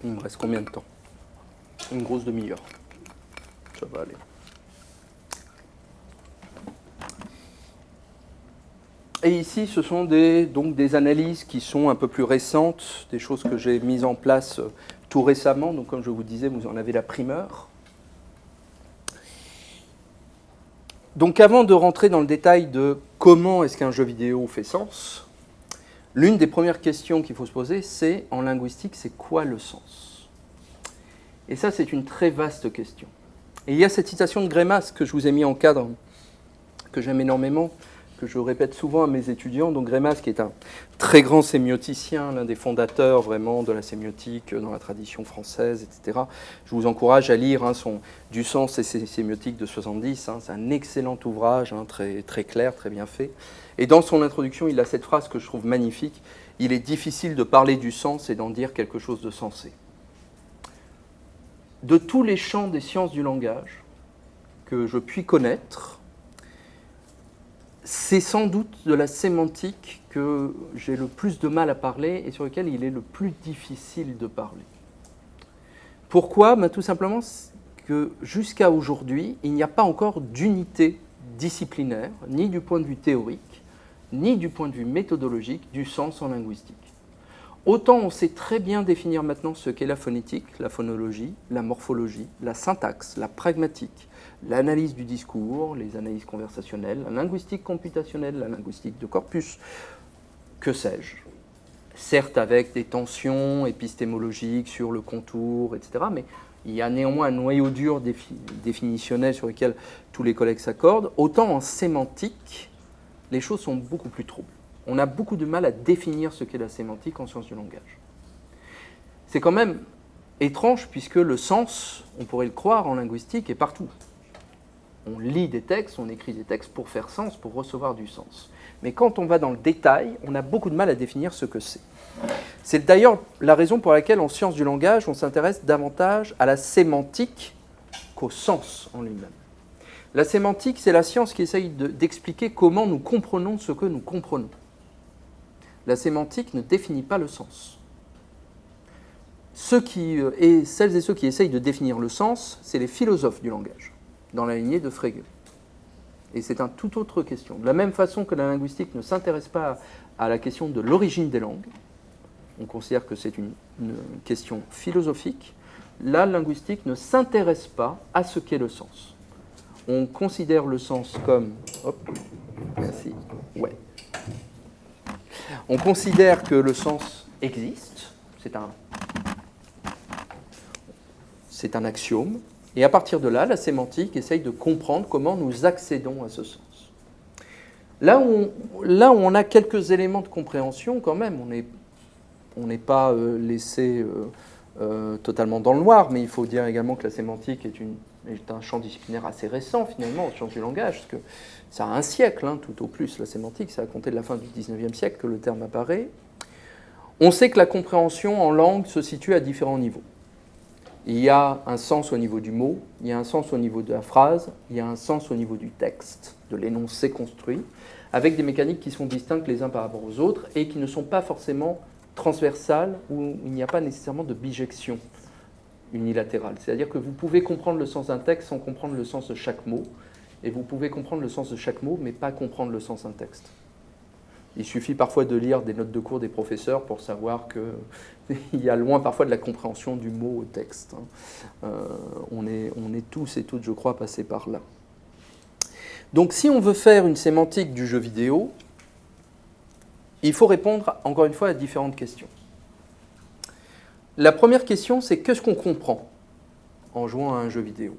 Il me reste combien de temps? Une grosse demi-heure. Ça va aller. Et ici, ce sont donc des analyses qui sont un peu plus récentes, des choses que j'ai mises en place tout récemment. Donc, comme je vous disais, vous en avez la primeur. Donc, avant de rentrer dans le détail de comment est-ce qu'un jeu vidéo fait sens, l'une des premières questions qu'il faut se poser, c'est, en linguistique, c'est quoi le sens? Et ça, c'est une très vaste question. Et il y a cette citation de Greimas que je vous ai mis en cadre, que j'aime énormément, que je répète souvent à mes étudiants. Donc Greimas, qui est un très grand sémioticien, l'un des fondateurs vraiment de la sémiotique dans la tradition française, etc. Je vous encourage à lire Du sens et ses sémiotiques de 70. C'est un excellent ouvrage, très, très clair, très bien fait. Et dans son introduction, il a cette phrase que je trouve magnifique. Il est difficile de parler du sens et d'en dire quelque chose de sensé. De tous les champs des sciences du langage que je puis connaître, c'est sans doute de la sémantique que j'ai le plus de mal à parler et sur lequel il est le plus difficile de parler. Pourquoi? Tout simplement que jusqu'à aujourd'hui, il n'y a pas encore d'unité disciplinaire, ni du point de vue théorique, ni du point de vue méthodologique, du sens en linguistique. Autant on sait très bien définir maintenant ce qu'est la phonétique, la phonologie, la morphologie, la syntaxe, la pragmatique, l'analyse du discours, les analyses conversationnelles, la linguistique computationnelle, la linguistique de corpus, que sais-je. Certes avec des tensions épistémologiques sur le contour, etc., mais il y a néanmoins un noyau dur définitionnel sur lequel tous les collègues s'accordent. Autant en sémantique, les choses sont beaucoup plus troubles. On a beaucoup de mal à définir ce qu'est la sémantique en sciences du langage. C'est quand même étrange puisque le sens, on pourrait le croire en linguistique, est partout. On lit des textes, on écrit des textes pour faire sens, pour recevoir du sens. Mais quand on va dans le détail, on a beaucoup de mal à définir ce que c'est. C'est d'ailleurs la raison pour laquelle en sciences du langage, on s'intéresse davantage à la sémantique qu'au sens en lui-même. La sémantique, c'est la science qui essaye d'expliquer comment nous comprenons ce que nous comprenons. La sémantique ne définit pas le sens. Celles et ceux qui essayent de définir le sens, c'est les philosophes du langage, dans la lignée de Frege. Et c'est une toute autre question. De la même façon que la linguistique ne s'intéresse pas à la question de l'origine des langues, on considère que c'est une question philosophique, la linguistique ne s'intéresse pas à ce qu'est le sens. On considère le sens comme... Merci. Ouais. On considère que le sens existe, c'est un axiome, et à partir de là, la sémantique essaye de comprendre comment nous accédons à ce sens. Là où on a quelques éléments de compréhension quand même, on n'est pas laissé totalement dans le noir, mais il faut dire également que la sémantique est un champ disciplinaire assez récent finalement, en sciences du langage, parce que ça a un siècle, tout au plus, la sémantique, ça a compté de la fin du 19e siècle que le terme apparaît. On sait que la compréhension en langue se situe à différents niveaux. Il y a un sens au niveau du mot, il y a un sens au niveau de la phrase, il y a un sens au niveau du texte, de l'énoncé construit, avec des mécaniques qui sont distinctes les uns par rapport aux autres et qui ne sont pas forcément transversales, où il n'y a pas nécessairement de bijection unilatérale. C'est-à-dire que vous pouvez comprendre le sens d'un texte sans comprendre le sens de chaque mot, et vous pouvez comprendre le sens de chaque mot, mais pas comprendre le sens d'un texte. Il suffit parfois de lire des notes de cours des professeurs pour savoir qu'il y a loin parfois de la compréhension du mot au texte. On est tous et toutes, je crois, passés par là. Donc si on veut faire une sémantique du jeu vidéo, il faut répondre, encore une fois, à différentes questions. La première question, c'est qu'est-ce qu'on comprend en jouant à un jeu vidéo?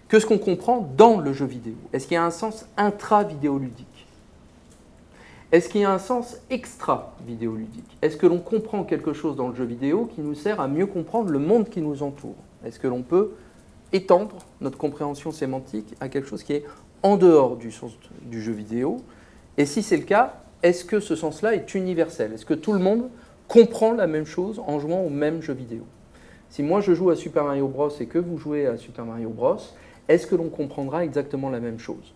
Qu'est-ce qu'on comprend dans le jeu vidéo? Est-ce qu'il y a un sens intra-vidéoludique? Est-ce qu'il y a un sens extra-vidéoludique? Est-ce que l'on comprend quelque chose dans le jeu vidéo qui nous sert à mieux comprendre le monde qui nous entoure? Est-ce que l'on peut étendre notre compréhension sémantique à quelque chose qui est en dehors du sens du jeu vidéo? Et si c'est le cas, est-ce que ce sens-là est universel? Est-ce que tout le monde comprend la même chose en jouant au même jeu vidéo? Si moi je joue à Super Mario Bros et que vous jouez à Super Mario Bros, est-ce que l'on comprendra exactement la même chose?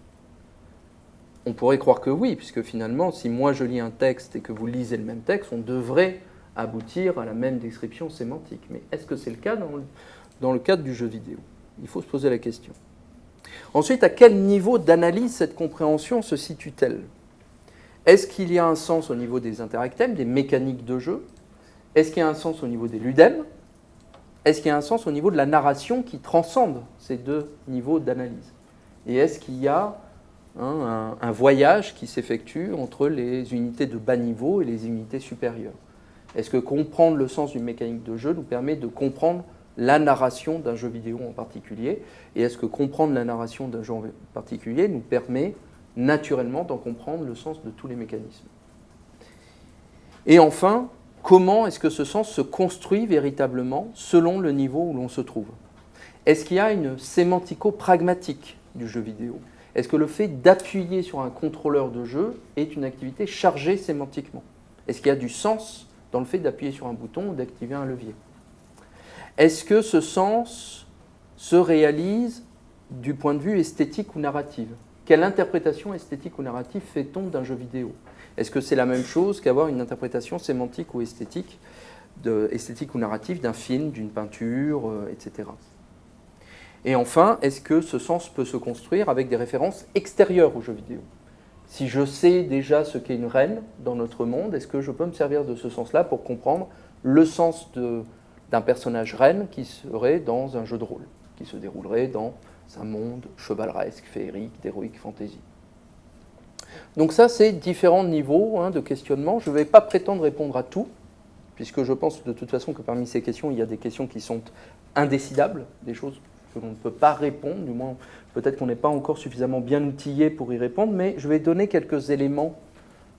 On pourrait croire que oui, puisque finalement, si moi je lis un texte et que vous lisez le même texte, on devrait aboutir à la même description sémantique. Mais est-ce que c'est le cas dans le cadre du jeu vidéo? Il faut se poser la question. Ensuite, à quel niveau d'analyse cette compréhension se situe-t-elle? Est-ce qu'il y a un sens au niveau des interactèmes, des mécaniques de jeu? Est-ce qu'il y a un sens au niveau des ludèmes? Est-ce qu'il y a un sens au niveau de la narration qui transcende ces deux niveaux d'analyse? Et est-ce qu'il y a un voyage qui s'effectue entre les unités de bas niveau et les unités supérieures? Est-ce que comprendre le sens d'une mécanique de jeu nous permet de comprendre la narration d'un jeu vidéo en particulier? Et est-ce que comprendre la narration d'un jeu en particulier nous permet naturellement d'en comprendre le sens de tous les mécanismes? Et enfin, comment est-ce que ce sens se construit véritablement selon le niveau où l'on se trouve? Est-ce qu'il y a une sémantico-pragmatique du jeu vidéo? Est-ce que le fait d'appuyer sur un contrôleur de jeu est une activité chargée sémantiquement? Est-ce qu'il y a du sens dans le fait d'appuyer sur un bouton ou d'activer un levier? Est-ce que ce sens se réalise du point de vue esthétique ou narratif? Quelle interprétation esthétique ou narrative fait-on d'un jeu vidéo? Est-ce que c'est la même chose qu'avoir une interprétation sémantique ou esthétique ou narrative d'un film, d'une peinture, etc. Et enfin, est-ce que ce sens peut se construire avec des références extérieures au jeu vidéo? Si je sais déjà ce qu'est une reine dans notre monde, est-ce que je peux me servir de ce sens-là pour comprendre le sens d'un personnage reine qui serait dans un jeu de rôle, qui se déroulerait dans un monde chevaleresque, féerique, d'heroic fantasy? Donc ça, c'est différents niveaux de questionnement. Je ne vais pas prétendre répondre à tout, puisque je pense de toute façon que parmi ces questions, il y a des questions qui sont indécidables, des choses que l'on ne peut pas répondre, du moins peut-être qu'on n'est pas encore suffisamment bien outillé pour y répondre, mais je vais donner quelques éléments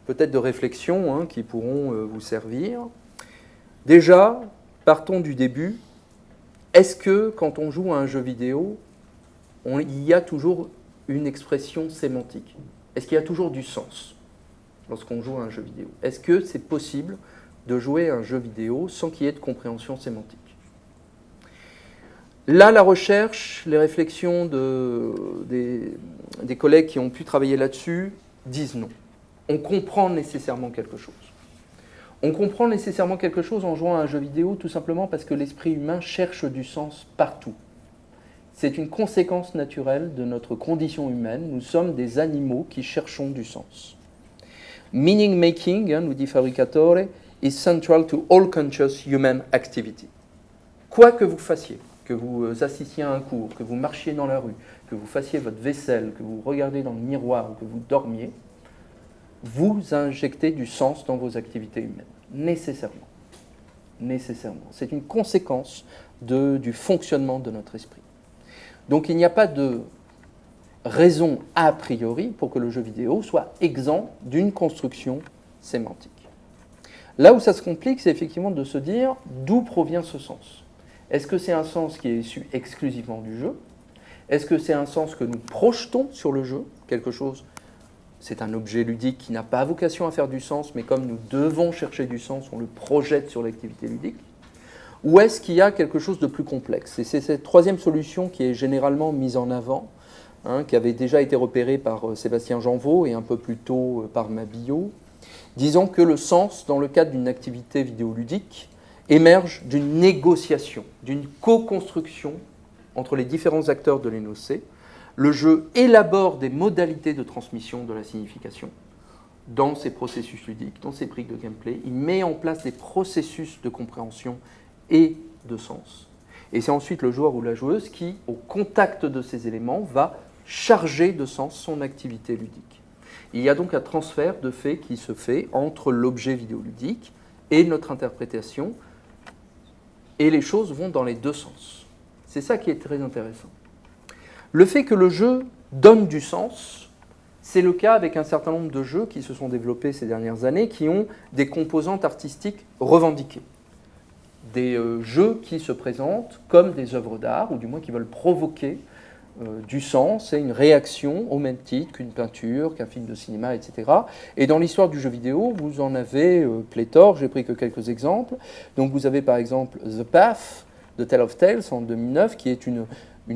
peut-être de réflexion qui pourront vous servir. Déjà, partons du début. Est-ce que quand on joue à un jeu vidéo, il y a toujours une expression sémantique? Est-ce qu'il y a toujours du sens lorsqu'on joue à un jeu vidéo? Est-ce que c'est possible de jouer à un jeu vidéo sans qu'il y ait de compréhension sémantique? Là, la recherche, les réflexions des collègues qui ont pu travailler là-dessus disent non. On comprend nécessairement quelque chose. On comprend nécessairement quelque chose en jouant à un jeu vidéo tout simplement parce que l'esprit humain cherche du sens partout. C'est une conséquence naturelle de notre condition humaine. Nous sommes des animaux qui cherchons du sens. Meaning making, nous dit Fabricatore, is central to all conscious human activity. Quoi que vous fassiez, que vous assistiez à un cours, que vous marchiez dans la rue, que vous fassiez votre vaisselle, que vous regardiez dans le miroir ou que vous dormiez, vous injectez du sens dans vos activités humaines, nécessairement. Nécessairement. C'est une conséquence du fonctionnement de notre esprit. Donc il n'y a pas de raison a priori pour que le jeu vidéo soit exempt d'une construction sémantique. Là où ça se complique, c'est effectivement de se dire d'où provient ce sens. Est-ce que c'est un sens qui est issu exclusivement du jeu? Est-ce que c'est un sens que nous projetons sur le jeu, quelque chose c'est un objet ludique qui n'a pas vocation à faire du sens, mais comme nous devons chercher du sens, on le projette sur l'activité ludique? Ou est-ce qu'il y a quelque chose de plus complexe? Et c'est cette troisième solution qui est généralement mise en avant, qui avait déjà été repérée par Sébastien Janvaux et un peu plus tôt par Mabillot, disant que le sens, dans le cadre d'une activité vidéoludique, émerge d'une négociation, d'une co-construction entre les différents acteurs de l'énoncé. Le jeu élabore des modalités de transmission de la signification dans ses processus ludiques, dans ses briques de gameplay. Il met en place des processus de compréhension et de sens. Et c'est ensuite le joueur ou la joueuse qui, au contact de ces éléments, va charger de sens son activité ludique. Il y a donc un transfert de fait qui se fait entre l'objet vidéoludique et notre interprétation, et les choses vont dans les deux sens. C'est ça qui est très intéressant. Le fait que le jeu donne du sens, c'est le cas avec un certain nombre de jeux qui se sont développés ces dernières années, qui ont des composantes artistiques revendiquées. Des jeux qui se présentent comme des œuvres d'art, ou du moins qui veulent provoquer du sens et une réaction au même titre qu'une peinture, qu'un film de cinéma, etc. Et dans l'histoire du jeu vidéo, vous en avez pléthore, j'ai pris que quelques exemples. Donc vous avez par exemple The Path de Tale of Tales en 2009, qui est une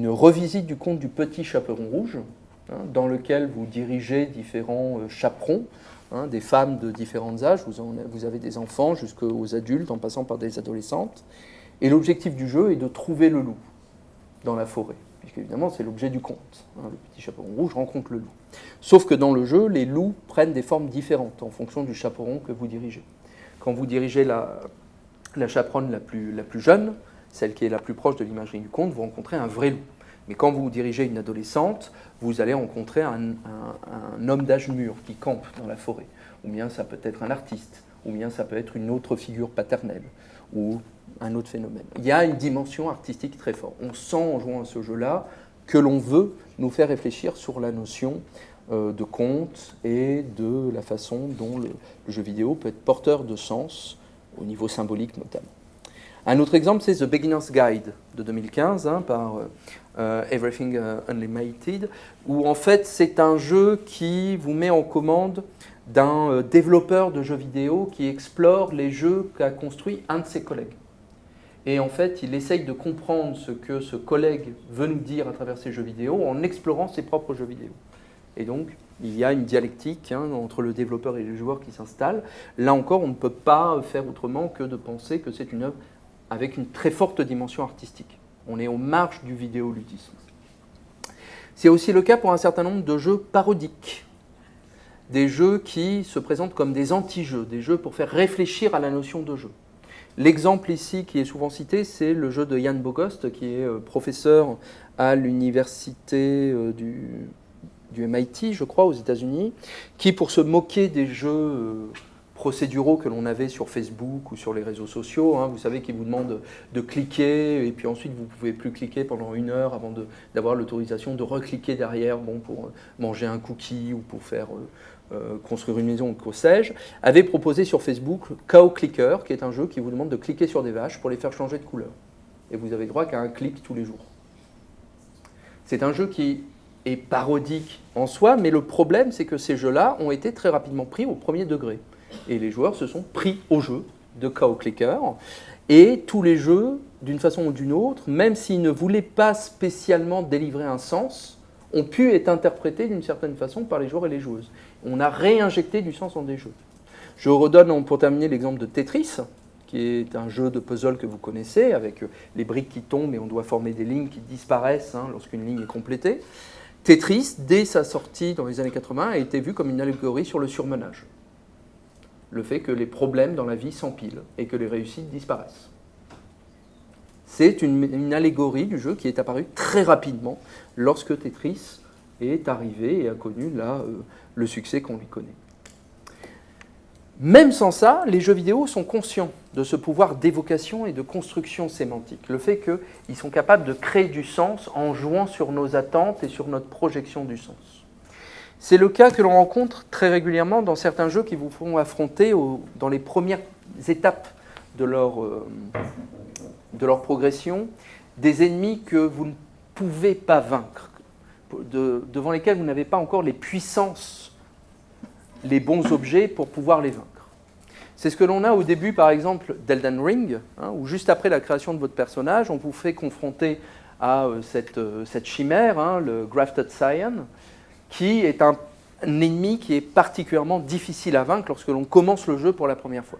revisite du conte du petit chaperon rouge, dans lequel vous dirigez différents chaperons, des femmes de différents âges, vous avez des enfants jusqu'aux adultes, en passant par des adolescentes. Et l'objectif du jeu est de trouver le loup dans la forêt, puisque évidemment c'est l'objet du conte. Le petit chaperon rouge rencontre le loup. Sauf que dans le jeu, les loups prennent des formes différentes en fonction du chaperon que vous dirigez. Quand vous dirigez la chaperonne la plus jeune, celle qui est la plus proche de l'imagerie du conte, vous rencontrez un vrai loup. Mais quand vous dirigez une adolescente, vous allez rencontrer un homme d'âge mûr qui campe dans la forêt. Ou bien ça peut être un artiste, ou bien ça peut être une autre figure paternelle, ou un autre phénomène. Il y a une dimension artistique très forte. On sent en jouant à ce jeu-là que l'on veut nous faire réfléchir sur la notion de conte et de la façon dont le jeu vidéo peut être porteur de sens, au niveau symbolique notamment. Un autre exemple, c'est The Beginner's Guide de 2015 par Everything Unlimited, où en fait c'est un jeu qui vous met en commande d'un développeur de jeux vidéo qui explore les jeux qu'a construit un de ses collègues. Et en fait, il essaye de comprendre ce que ce collègue veut nous dire à travers ses jeux vidéo en explorant ses propres jeux vidéo. Et donc, il y a une dialectique entre le développeur et les joueurs qui s'installe. Là encore, on ne peut pas faire autrement que de penser que c'est une œuvre avec une très forte dimension artistique. On est aux marges du vidéoludisme. C'est aussi le cas pour un certain nombre de jeux parodiques, des jeux qui se présentent comme des anti-jeux, des jeux pour faire réfléchir à la notion de jeu. L'exemple ici qui est souvent cité, c'est le jeu de Jan Bogost, qui est professeur à l'université du MIT, je crois, aux États-Unis, qui, pour se moquer des jeux procéduraux que l'on avait sur Facebook ou sur les réseaux sociaux, vous savez, qui vous demandent de cliquer, et puis ensuite vous ne pouvez plus cliquer pendant 1 heure avant d'avoir l'autorisation de recliquer derrière pour manger un cookie ou pour faire construire une maison ou que sais-je, avait proposé sur Facebook Cow Clicker, qui est un jeu qui vous demande de cliquer sur des vaches pour les faire changer de couleur. Et vous avez droit qu'à un clic tous les jours. C'est un jeu qui est parodique en soi, mais le problème, c'est que ces jeux-là ont été très rapidement pris au premier degré. Et les joueurs se sont pris au jeu de Cow Clicker. Et tous les jeux, d'une façon ou d'une autre, même s'ils ne voulaient pas spécialement délivrer un sens, ont pu être interprétés d'une certaine façon par les joueurs et les joueuses. On a réinjecté du sens dans des jeux. Je redonne pour terminer l'exemple de Tetris, qui est un jeu de puzzle que vous connaissez, avec les briques qui tombent et on doit former des lignes qui disparaissent lorsqu'une ligne est complétée. Tetris, dès sa sortie dans les années 80, a été vu comme une allégorie sur le surmenage. Le fait que les problèmes dans la vie s'empilent et que les réussites disparaissent. C'est une allégorie du jeu qui est apparue très rapidement lorsque Tetris est arrivé et a connu le succès qu'on lui connaît. Même sans ça, les jeux vidéo sont conscients de ce pouvoir d'évocation et de construction sémantique. Le fait qu'ils sont capables de créer du sens en jouant sur nos attentes et sur notre projection du sens. C'est le cas que l'on rencontre très régulièrement dans certains jeux qui vous font affronter dans les premières étapes de leur progression des ennemis que vous ne pouvez pas vaincre, devant lesquels vous n'avez pas encore les puissances les bons objets pour pouvoir les vaincre. C'est ce que l'on a au début, par exemple, d'Elden Ring, où juste après la création de votre personnage, on vous fait confronter à cette chimère, le Grafted Scion, qui est un ennemi qui est particulièrement difficile à vaincre lorsque l'on commence le jeu pour la première fois.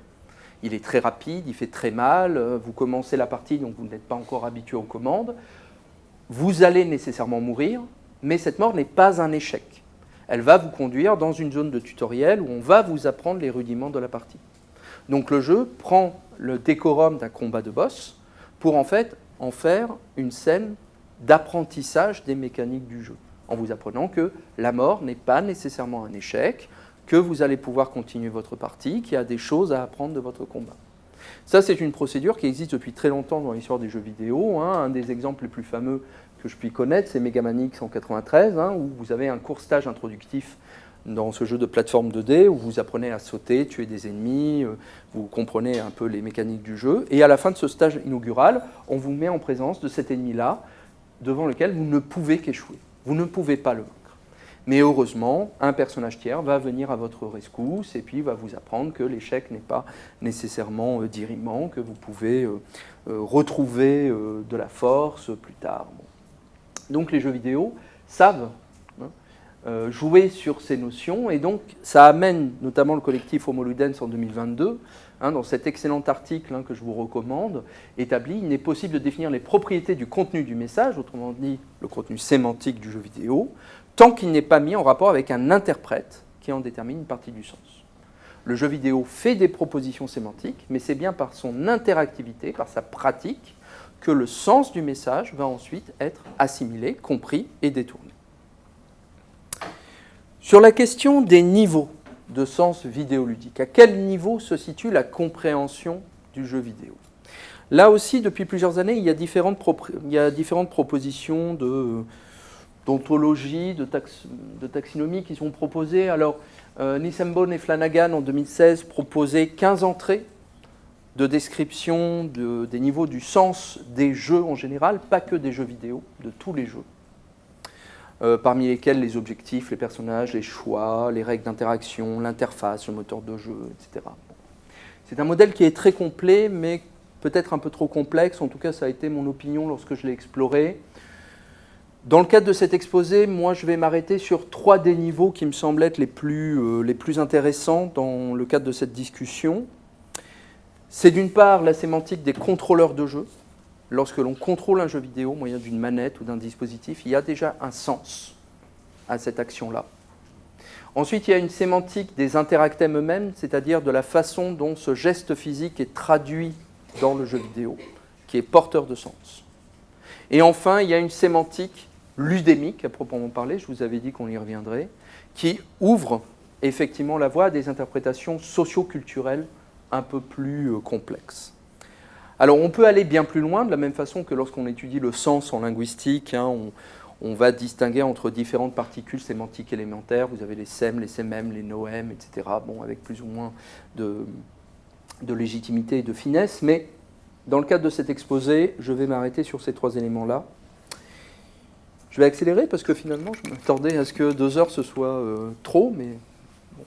Il est très rapide, il fait très mal, vous commencez la partie, donc vous n'êtes pas encore habitué aux commandes. Vous allez nécessairement mourir, mais cette mort n'est pas un échec. Elle va vous conduire dans une zone de tutoriel où on va vous apprendre les rudiments de la partie. Donc le jeu prend le décorum d'un combat de boss pour en fait en faire une scène d'apprentissage des mécaniques du jeu, en vous apprenant que la mort n'est pas nécessairement un échec, que vous allez pouvoir continuer votre partie, qu'il y a des choses à apprendre de votre combat. Ça, c'est une procédure qui existe depuis très longtemps dans l'histoire des jeux vidéo. Un des exemples les plus fameux que je puis connaître, c'est Mega Man X en 93, où vous avez un court stage introductif dans ce jeu de plateforme 2D, où vous apprenez à sauter, tuer des ennemis, vous comprenez un peu les mécaniques du jeu, et à la fin de ce stage inaugural, on vous met en présence de cet ennemi-là, devant lequel vous ne pouvez qu'échouer. Vous ne pouvez pas le vaincre. Mais heureusement, un personnage tiers va venir à votre rescousse et puis va vous apprendre que l'échec n'est pas nécessairement dirimant, que vous pouvez retrouver de la force plus tard. Bon. Donc les jeux vidéo savent jouer sur ces notions, et donc ça amène notamment le collectif Homo Ludens en 2022, dans cet excellent article que je vous recommande, établi, il n'est possible de définir les propriétés du contenu du message, autrement dit le contenu sémantique du jeu vidéo, tant qu'il n'est pas mis en rapport avec un interprète qui en détermine une partie du sens. Le jeu vidéo fait des propositions sémantiques, mais c'est bien par son interactivité, par sa pratique, que le sens du message va ensuite être assimilé, compris et détourné. Sur la question des niveaux de sens vidéoludique, à quel niveau se situe la compréhension du jeu vidéo? Là aussi, depuis plusieurs années, il y a différentes propositions d'ontologie, de taxinomie qui sont proposées. Alors, Nissenbaum et Flanagan, en 2016, proposaient 15 entrées de description des niveaux du sens des jeux en général, pas que des jeux vidéo, de tous les jeux. Parmi lesquels les objectifs, les personnages, les choix, les règles d'interaction, l'interface, le moteur de jeu, etc. C'est un modèle qui est très complet, mais peut-être un peu trop complexe. En tout cas, ça a été mon opinion lorsque je l'ai exploré. Dans le cadre de cet exposé, moi, je vais m'arrêter sur 3 des niveaux qui me semblent être les plus intéressants dans le cadre de cette discussion. C'est d'une part la sémantique des contrôleurs de jeu. Lorsque l'on contrôle un jeu vidéo au moyen d'une manette ou d'un dispositif, il y a déjà un sens à cette action-là. Ensuite, il y a une sémantique des interactèmes eux-mêmes, c'est-à-dire de la façon dont ce geste physique est traduit dans le jeu vidéo, qui est porteur de sens. Et enfin, il y a une sémantique ludémique, à proprement parler, je vous avais dit qu'on y reviendrait, qui ouvre effectivement la voie à des interprétations socio-culturelles un peu plus complexes. Alors on peut aller bien plus loin, de la même façon que lorsqu'on étudie le sens en linguistique, on va distinguer entre différentes particules sémantiques élémentaires, vous avez les sèmes, les sémèmes, les noèmes, etc., avec plus ou moins de légitimité et de finesse, mais dans le cadre de cet exposé, je vais m'arrêter sur ces 3 éléments-là. Je vais accélérer parce que finalement, je m'attendais à ce que 2 heures ce soit trop, mais bon.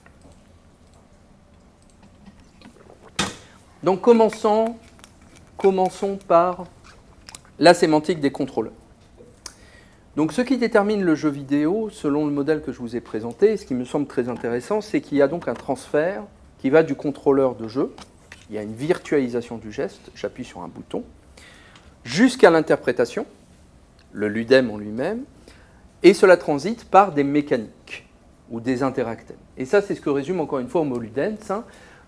Donc commençons par la sémantique des contrôleurs. Donc ce qui détermine le jeu vidéo, selon le modèle que je vous ai présenté, ce qui me semble très intéressant, c'est qu'il y a donc un transfert qui va du contrôleur de jeu, il y a une virtualisation du geste, j'appuie sur un bouton, jusqu'à l'interprétation, le ludem en lui-même, et cela transite par des mécaniques ou des interactèmes. Et ça, c'est ce que résume encore une fois Homo Ludens.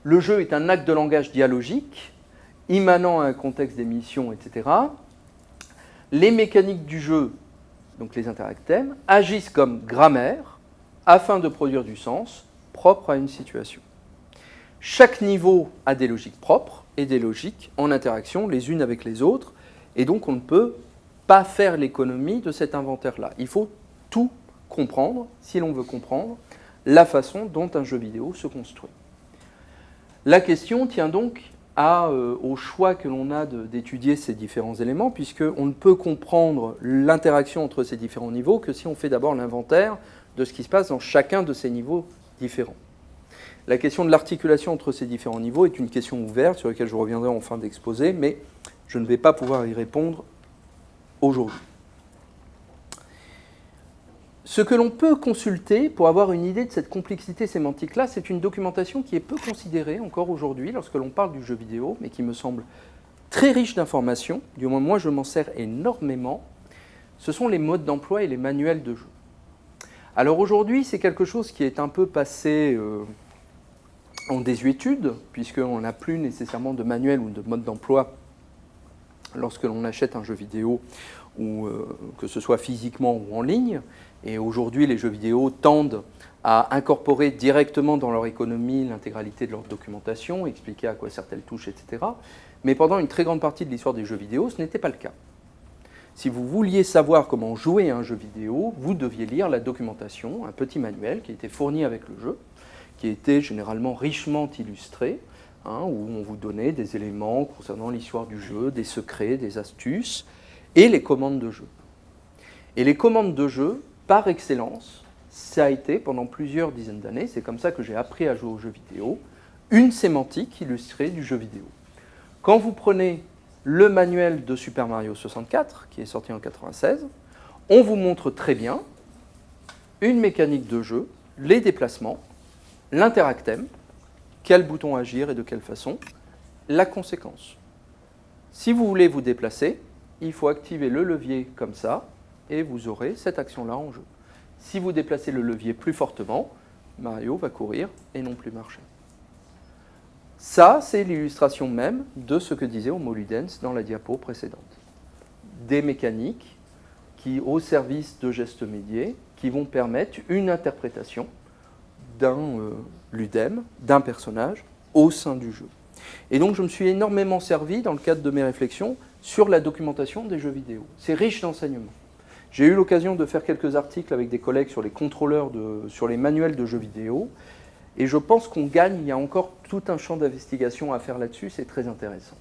Le jeu est un acte de langage dialogique, immanent à un contexte d'émission, etc. Les mécaniques du jeu, donc les interactèmes, agissent comme grammaire afin de produire du sens propre à une situation. Chaque niveau a des logiques propres et des logiques en interaction les unes avec les autres, et donc on ne peut pas faire l'économie de cet inventaire-là. Il faut tout comprendre si l'on veut comprendre la façon dont un jeu vidéo se construit. La question tient donc au choix que l'on a d'étudier ces différents éléments, puisqu'on ne peut comprendre l'interaction entre ces différents niveaux que si on fait d'abord l'inventaire de ce qui se passe dans chacun de ces niveaux différents. La question de l'articulation entre ces différents niveaux est une question ouverte sur laquelle je reviendrai en fin d'exposé, mais je ne vais pas pouvoir y répondre aujourd'hui. Ce que l'on peut consulter pour avoir une idée de cette complexité sémantique-là, c'est une documentation qui est peu considérée encore aujourd'hui lorsque l'on parle du jeu vidéo, mais qui me semble très riche d'informations, du moins moi je m'en sers énormément. Ce sont les modes d'emploi et les manuels de jeu. Alors aujourd'hui, c'est quelque chose qui est un peu passé en désuétude, puisqu'on n'a plus nécessairement de manuel ou de mode d'emploi lorsque l'on achète un jeu vidéo, ou que ce soit physiquement ou en ligne. Et aujourd'hui, les jeux vidéo tendent à incorporer directement dans leur économie l'intégralité de leur documentation, expliquer à quoi servent telles touches, etc. Mais pendant une très grande partie de l'histoire des jeux vidéo, ce n'était pas le cas. Si vous vouliez savoir comment jouer à un jeu vidéo, vous deviez lire la documentation, un petit manuel qui était fourni avec le jeu, qui était généralement richement illustré, où on vous donnait des éléments concernant l'histoire du jeu, des secrets, des astuces, et les commandes de jeu. Et les commandes de jeu, par excellence, ça a été pendant plusieurs dizaines d'années, c'est comme ça que j'ai appris à jouer aux jeux vidéo, une sémantique illustrée du jeu vidéo. Quand vous prenez le manuel de Super Mario 64, qui est sorti en 1996, on vous montre très bien une mécanique de jeu, les déplacements, l'interactem, quel bouton agir et de quelle façon, la conséquence. Si vous voulez vous déplacer, il faut activer le levier comme ça, et vous aurez cette action-là en jeu. Si vous déplacez le levier plus fortement, Mario va courir et non plus marcher. Ça, c'est l'illustration même de ce que disait Homo Ludens dans la diapo précédente. Des mécaniques qui, au service de gestes médiés, qui vont permettre une interprétation d'un ludem, d'un personnage, au sein du jeu. Et donc, je me suis énormément servi, dans le cadre de mes réflexions, sur la documentation des jeux vidéo. C'est riche d'enseignements. J'ai eu l'occasion de faire quelques articles avec des collègues sur les contrôleurs, sur les manuels de jeux vidéo, et je pense qu'on gagne, il y a encore tout un champ d'investigation à faire là-dessus, c'est très intéressant.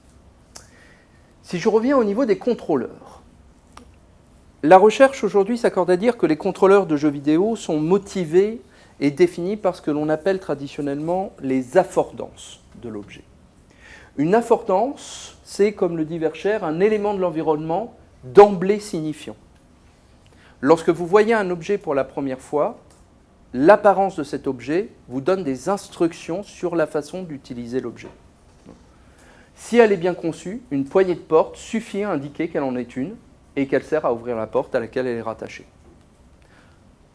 Si je reviens au niveau des contrôleurs, la recherche aujourd'hui s'accorde à dire que les contrôleurs de jeux vidéo sont motivés et définis par ce que l'on appelle traditionnellement les affordances de l'objet. Une affordance, c'est, comme le dit Verscher, un élément de l'environnement d'emblée signifiant. Lorsque vous voyez un objet pour la première fois, l'apparence de cet objet vous donne des instructions sur la façon d'utiliser l'objet. Si elle est bien conçue, une poignée de porte suffit à indiquer qu'elle en est une et qu'elle sert à ouvrir la porte à laquelle elle est rattachée.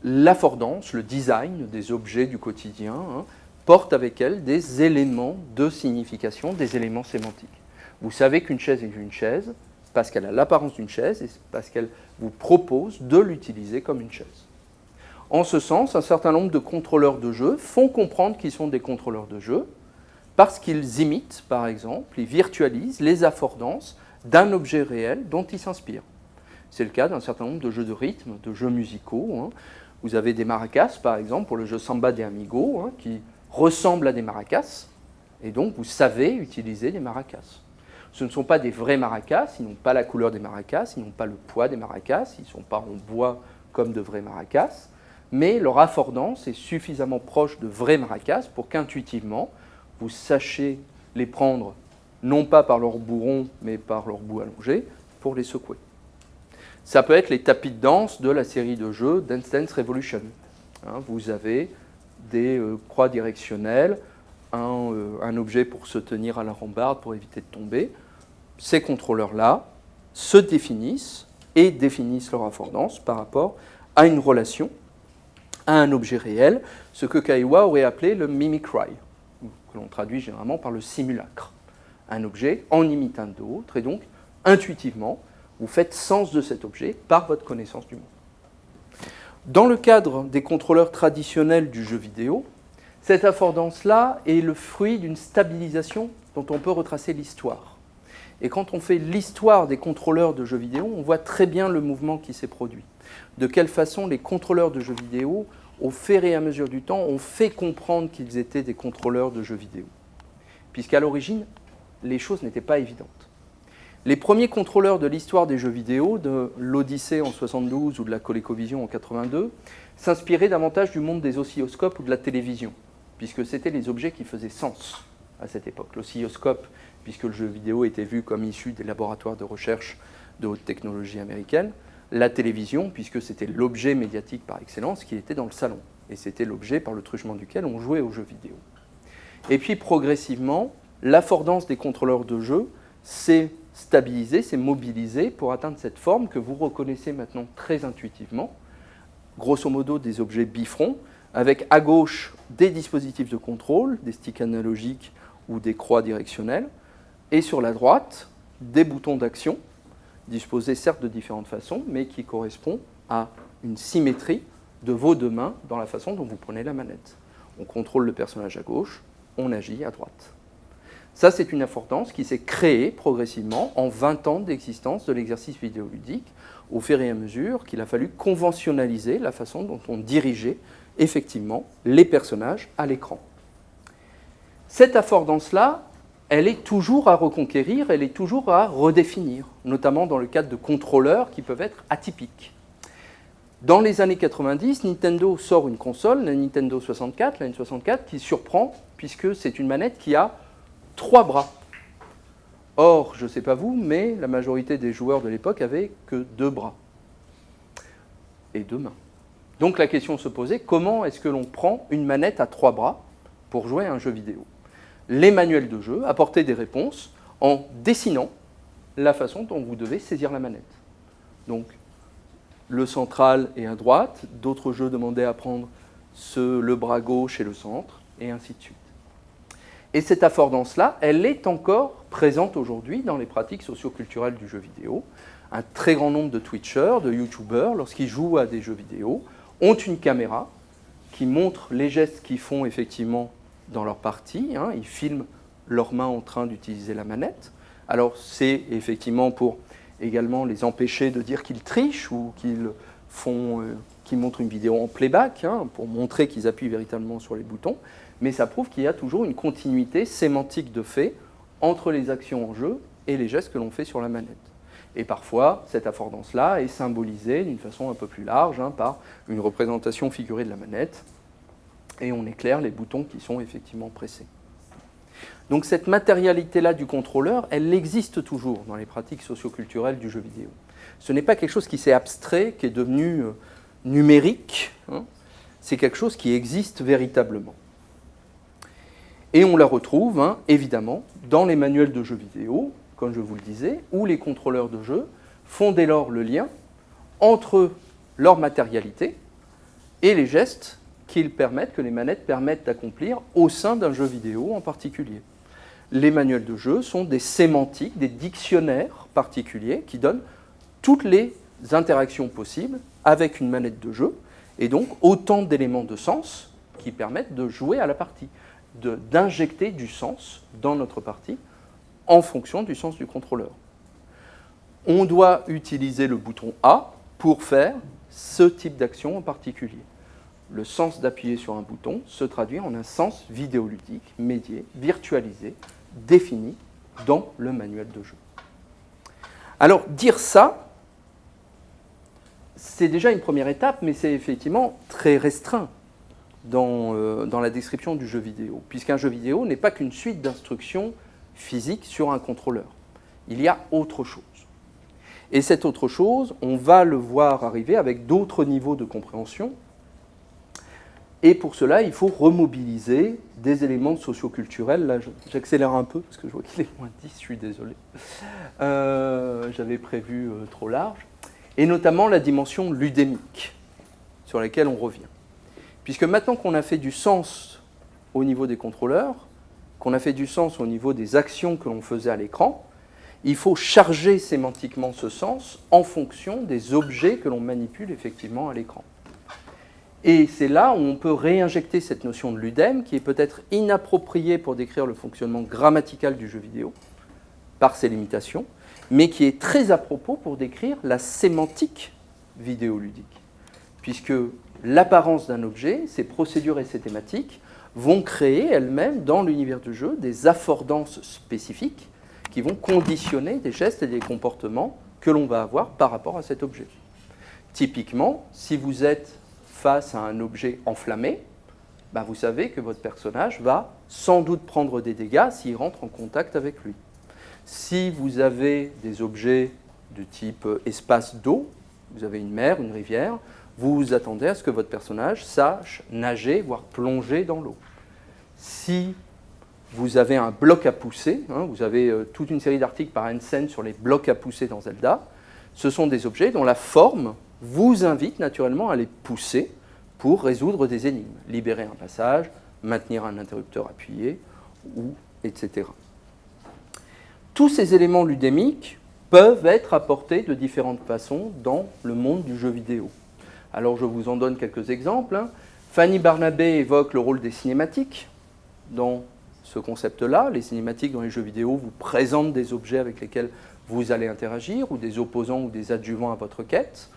L'affordance, le design des objets du quotidien, porte avec elle des éléments de signification, des éléments sémantiques. Vous savez qu'une chaise est une chaise parce qu'elle a l'apparence d'une chaise et parce qu'elle vous propose de l'utiliser comme une chaise. En ce sens, un certain nombre de contrôleurs de jeu font comprendre qu'ils sont des contrôleurs de jeu parce qu'ils imitent, par exemple, ils virtualisent les affordances d'un objet réel dont ils s'inspirent. C'est le cas d'un certain nombre de jeux de rythme, de jeux musicaux. Vous avez des maracas, par exemple, pour le jeu Samba de Amigo, qui ressemblent à des maracas, et donc vous savez utiliser des maracas. Ce ne sont pas des vrais maracas, ils n'ont pas la couleur des maracas, ils n'ont pas le poids des maracas, ils ne sont pas en bois comme de vrais maracas, mais leur affordance est suffisamment proche de vrais maracas pour qu'intuitivement, vous sachiez les prendre, non pas par leur bourron, mais par leur bout allongé, pour les secouer. Ça peut être les tapis de danse de la série de jeux Dance Dance Revolution. Vous avez des croix directionnelles, un objet pour se tenir à la rambarde pour éviter de tomber. Ces contrôleurs-là se définissent et définissent leur affordance par rapport à une relation, à un objet réel, ce que Kaiwa aurait appelé le mimicry, que l'on traduit généralement par le simulacre. Un objet en imitant d'autres, et donc, intuitivement, vous faites sens de cet objet par votre connaissance du monde. Dans le cadre des contrôleurs traditionnels du jeu vidéo, cette affordance-là est le fruit d'une stabilisation dont on peut retracer l'histoire. Et quand on fait l'histoire des contrôleurs de jeux vidéo, on voit très bien le mouvement qui s'est produit. De quelle façon les contrôleurs de jeux vidéo, au fur et à mesure du temps, ont fait comprendre qu'ils étaient des contrôleurs de jeux vidéo. Puisqu'à l'origine, les choses n'étaient pas évidentes. Les premiers contrôleurs de l'histoire des jeux vidéo, de l'Odyssée en 72 ou de la ColecoVision en 82, s'inspiraient davantage du monde des oscilloscopes ou de la télévision, puisque c'était les objets qui faisaient sens à cette époque. L'oscilloscope, puisque le jeu vidéo était vu comme issu des laboratoires de recherche de haute technologie américaine. La télévision, puisque c'était l'objet médiatique par excellence qui était dans le salon. Et c'était l'objet par le truchement duquel on jouait aux jeux vidéo. Et puis progressivement, l'affordance des contrôleurs de jeu s'est stabilisée, s'est mobilisée pour atteindre cette forme que vous reconnaissez maintenant très intuitivement, grosso modo des objets bifrons, avec à gauche des dispositifs de contrôle, des sticks analogiques ou des croix directionnelles, et sur la droite, des boutons d'action, disposés certes de différentes façons, mais qui correspondent à une symétrie de vos deux mains dans la façon dont vous prenez la manette. On contrôle le personnage à gauche, on agit à droite. Ça, c'est une affordance qui s'est créée progressivement en 20 ans d'existence de l'exercice vidéoludique, au fur et à mesure qu'il a fallu conventionnaliser la façon dont on dirigeait effectivement les personnages à l'écran. Cette affordance-là, elle est toujours à reconquérir, elle est toujours à redéfinir, notamment dans le cadre de contrôleurs qui peuvent être atypiques. Dans les années 90, Nintendo sort une console, la Nintendo 64, la N64, qui surprend, puisque c'est une manette qui a 3 bras. Or, je ne sais pas vous, mais la majorité des joueurs de l'époque avaient que 2 bras et 2 mains. Donc la question se posait, comment est-ce que l'on prend une manette à 3 bras pour jouer à un jeu vidéo ? Les manuels de jeu apportaient des réponses en dessinant la façon dont vous devez saisir la manette. Donc, le central est à droite, d'autres jeux demandaient à prendre le bras gauche et le centre, et ainsi de suite. Et cette affordance-là, elle est encore présente aujourd'hui dans les pratiques socio-culturelles du jeu vidéo. Un très grand nombre de Twitchers, de YouTubers, lorsqu'ils jouent à des jeux vidéo, ont une caméra qui montre les gestes qu'ils font effectivement dans leur partie. Ils filment leurs mains en train d'utiliser la manette. Alors c'est effectivement pour également les empêcher de dire qu'ils trichent ou qu'ils montrent une vidéo en playback, pour montrer qu'ils appuient véritablement sur les boutons. Mais ça prouve qu'il y a toujours une continuité sémantique de fait entre les actions en jeu et les gestes que l'on fait sur la manette. Et parfois, cette affordance-là est symbolisée d'une façon un peu plus large par une représentation figurée de la manette, et on éclaire les boutons qui sont effectivement pressés. Donc cette matérialité-là du contrôleur, elle existe toujours dans les pratiques socio-culturelles du jeu vidéo. Ce n'est pas quelque chose qui s'est abstrait, qui est devenu numérique, c'est quelque chose qui existe véritablement. Et on la retrouve, évidemment, dans les manuels de jeux vidéo, comme je vous le disais, où les contrôleurs de jeu font dès lors le lien entre leur matérialité et les gestes que les manettes permettent d'accomplir au sein d'un jeu vidéo en particulier. Les manuels de jeu sont des sémantiques, des dictionnaires particuliers qui donnent toutes les interactions possibles avec une manette de jeu, et donc autant d'éléments de sens qui permettent de jouer à la partie, d'injecter du sens dans notre partie en fonction du sens du contrôleur. On doit utiliser le bouton A pour faire ce type d'action en particulier. Le sens d'appuyer sur un bouton se traduit en un sens vidéoludique, médié, virtualisé, défini dans le manuel de jeu. Alors, dire ça, c'est déjà une première étape, mais c'est effectivement très restreint dans la description du jeu vidéo, puisqu'un jeu vidéo n'est pas qu'une suite d'instructions physiques sur un contrôleur. Il y a autre chose. Et cette autre chose, on va le voir arriver avec d'autres niveaux de compréhension. Et pour cela, il faut remobiliser des éléments socio-culturels. Là, j'accélère un peu, parce que je vois qu'il est moins 10, je suis désolé. J'avais prévu trop large. Et notamment la dimension ludémique, sur laquelle on revient. Puisque maintenant qu'on a fait du sens au niveau des contrôleurs, qu'on a fait du sens au niveau des actions que l'on faisait à l'écran, il faut charger sémantiquement ce sens en fonction des objets que l'on manipule effectivement à l'écran. Et c'est là où on peut réinjecter cette notion de ludème, qui est peut-être inappropriée pour décrire le fonctionnement grammatical du jeu vidéo, par ses limitations, mais qui est très à propos pour décrire la sémantique vidéoludique. Puisque l'apparence d'un objet, ses procédures et ses thématiques vont créer elles-mêmes, dans l'univers du jeu, des affordances spécifiques qui vont conditionner des gestes et des comportements que l'on va avoir par rapport à cet objet. Typiquement, si vous êtes face à un objet enflammé, bah, vous savez que votre personnage va sans doute prendre des dégâts s'il rentre en contact avec lui. Si vous avez des objets de type espace d'eau, vous avez une mer, une rivière, vous vous attendez à ce que votre personnage sache nager, voire plonger dans l'eau. Si vous avez un bloc à pousser, vous avez toute une série d'articles par Hansen sur les blocs à pousser dans Zelda, ce sont des objets dont la forme vous invite naturellement à les pousser pour résoudre des énigmes, libérer un passage, maintenir un interrupteur appuyé, etc. Tous ces éléments ludémiques peuvent être apportés de différentes façons dans le monde du jeu vidéo. Alors je vous en donne quelques exemples. Fanny Barnabé évoque le rôle des cinématiques dans ce concept-là. Les cinématiques dans les jeux vidéo vous présentent des objets avec lesquels vous allez interagir, ou des opposants ou des adjuvants à votre quête,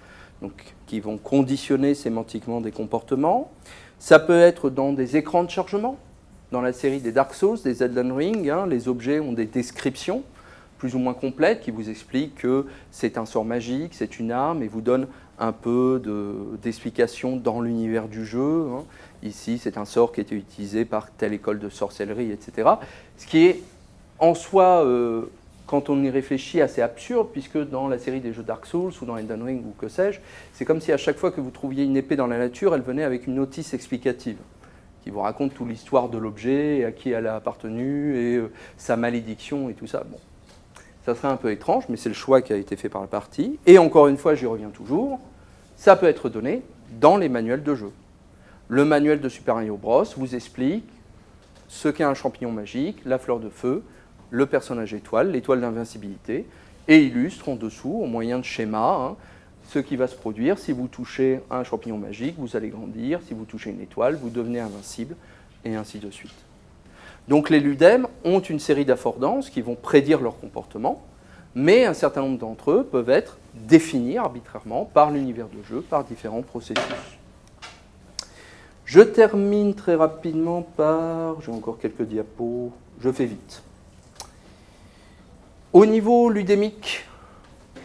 donc, qui vont conditionner sémantiquement des comportements. Ça peut être dans des écrans de chargement. Dans la série des Dark Souls, des Elden Ring, les objets ont des descriptions plus ou moins complètes qui vous expliquent que c'est un sort magique, c'est une arme, et vous donnent un peu d'explication dans l'univers du jeu. Ici, c'est un sort qui a été utilisé par telle école de sorcellerie, etc. Ce qui est en soi, quand on y réfléchit, assez absurde, puisque dans la série des jeux Dark Souls ou dans Elden Ring ou que sais-je, c'est comme si à chaque fois que vous trouviez une épée dans la nature, elle venait avec une notice explicative qui vous raconte toute l'histoire de l'objet, et à qui elle a appartenu, et sa malédiction et tout ça. Bon. Ça serait un peu étrange, mais c'est le choix qui a été fait par la partie. Et encore une fois, j'y reviens toujours, ça peut être donné dans les manuels de jeu. Le manuel de Super Mario Bros. Vous explique ce qu'est un champignon magique, la fleur de feu, le personnage étoile, l'étoile d'invincibilité, et illustre en dessous, au moyen de schémas, ce qui va se produire. Si vous touchez un champignon magique, vous allez grandir. Si vous touchez une étoile, vous devenez invincible, et ainsi de suite. Donc les ludèmes ont une série d'affordances qui vont prédire leur comportement, mais un certain nombre d'entre eux peuvent être définis arbitrairement par l'univers de jeu, par différents processus. Je termine très rapidement par... J'ai encore quelques diapos, je fais vite. Au niveau ludémique,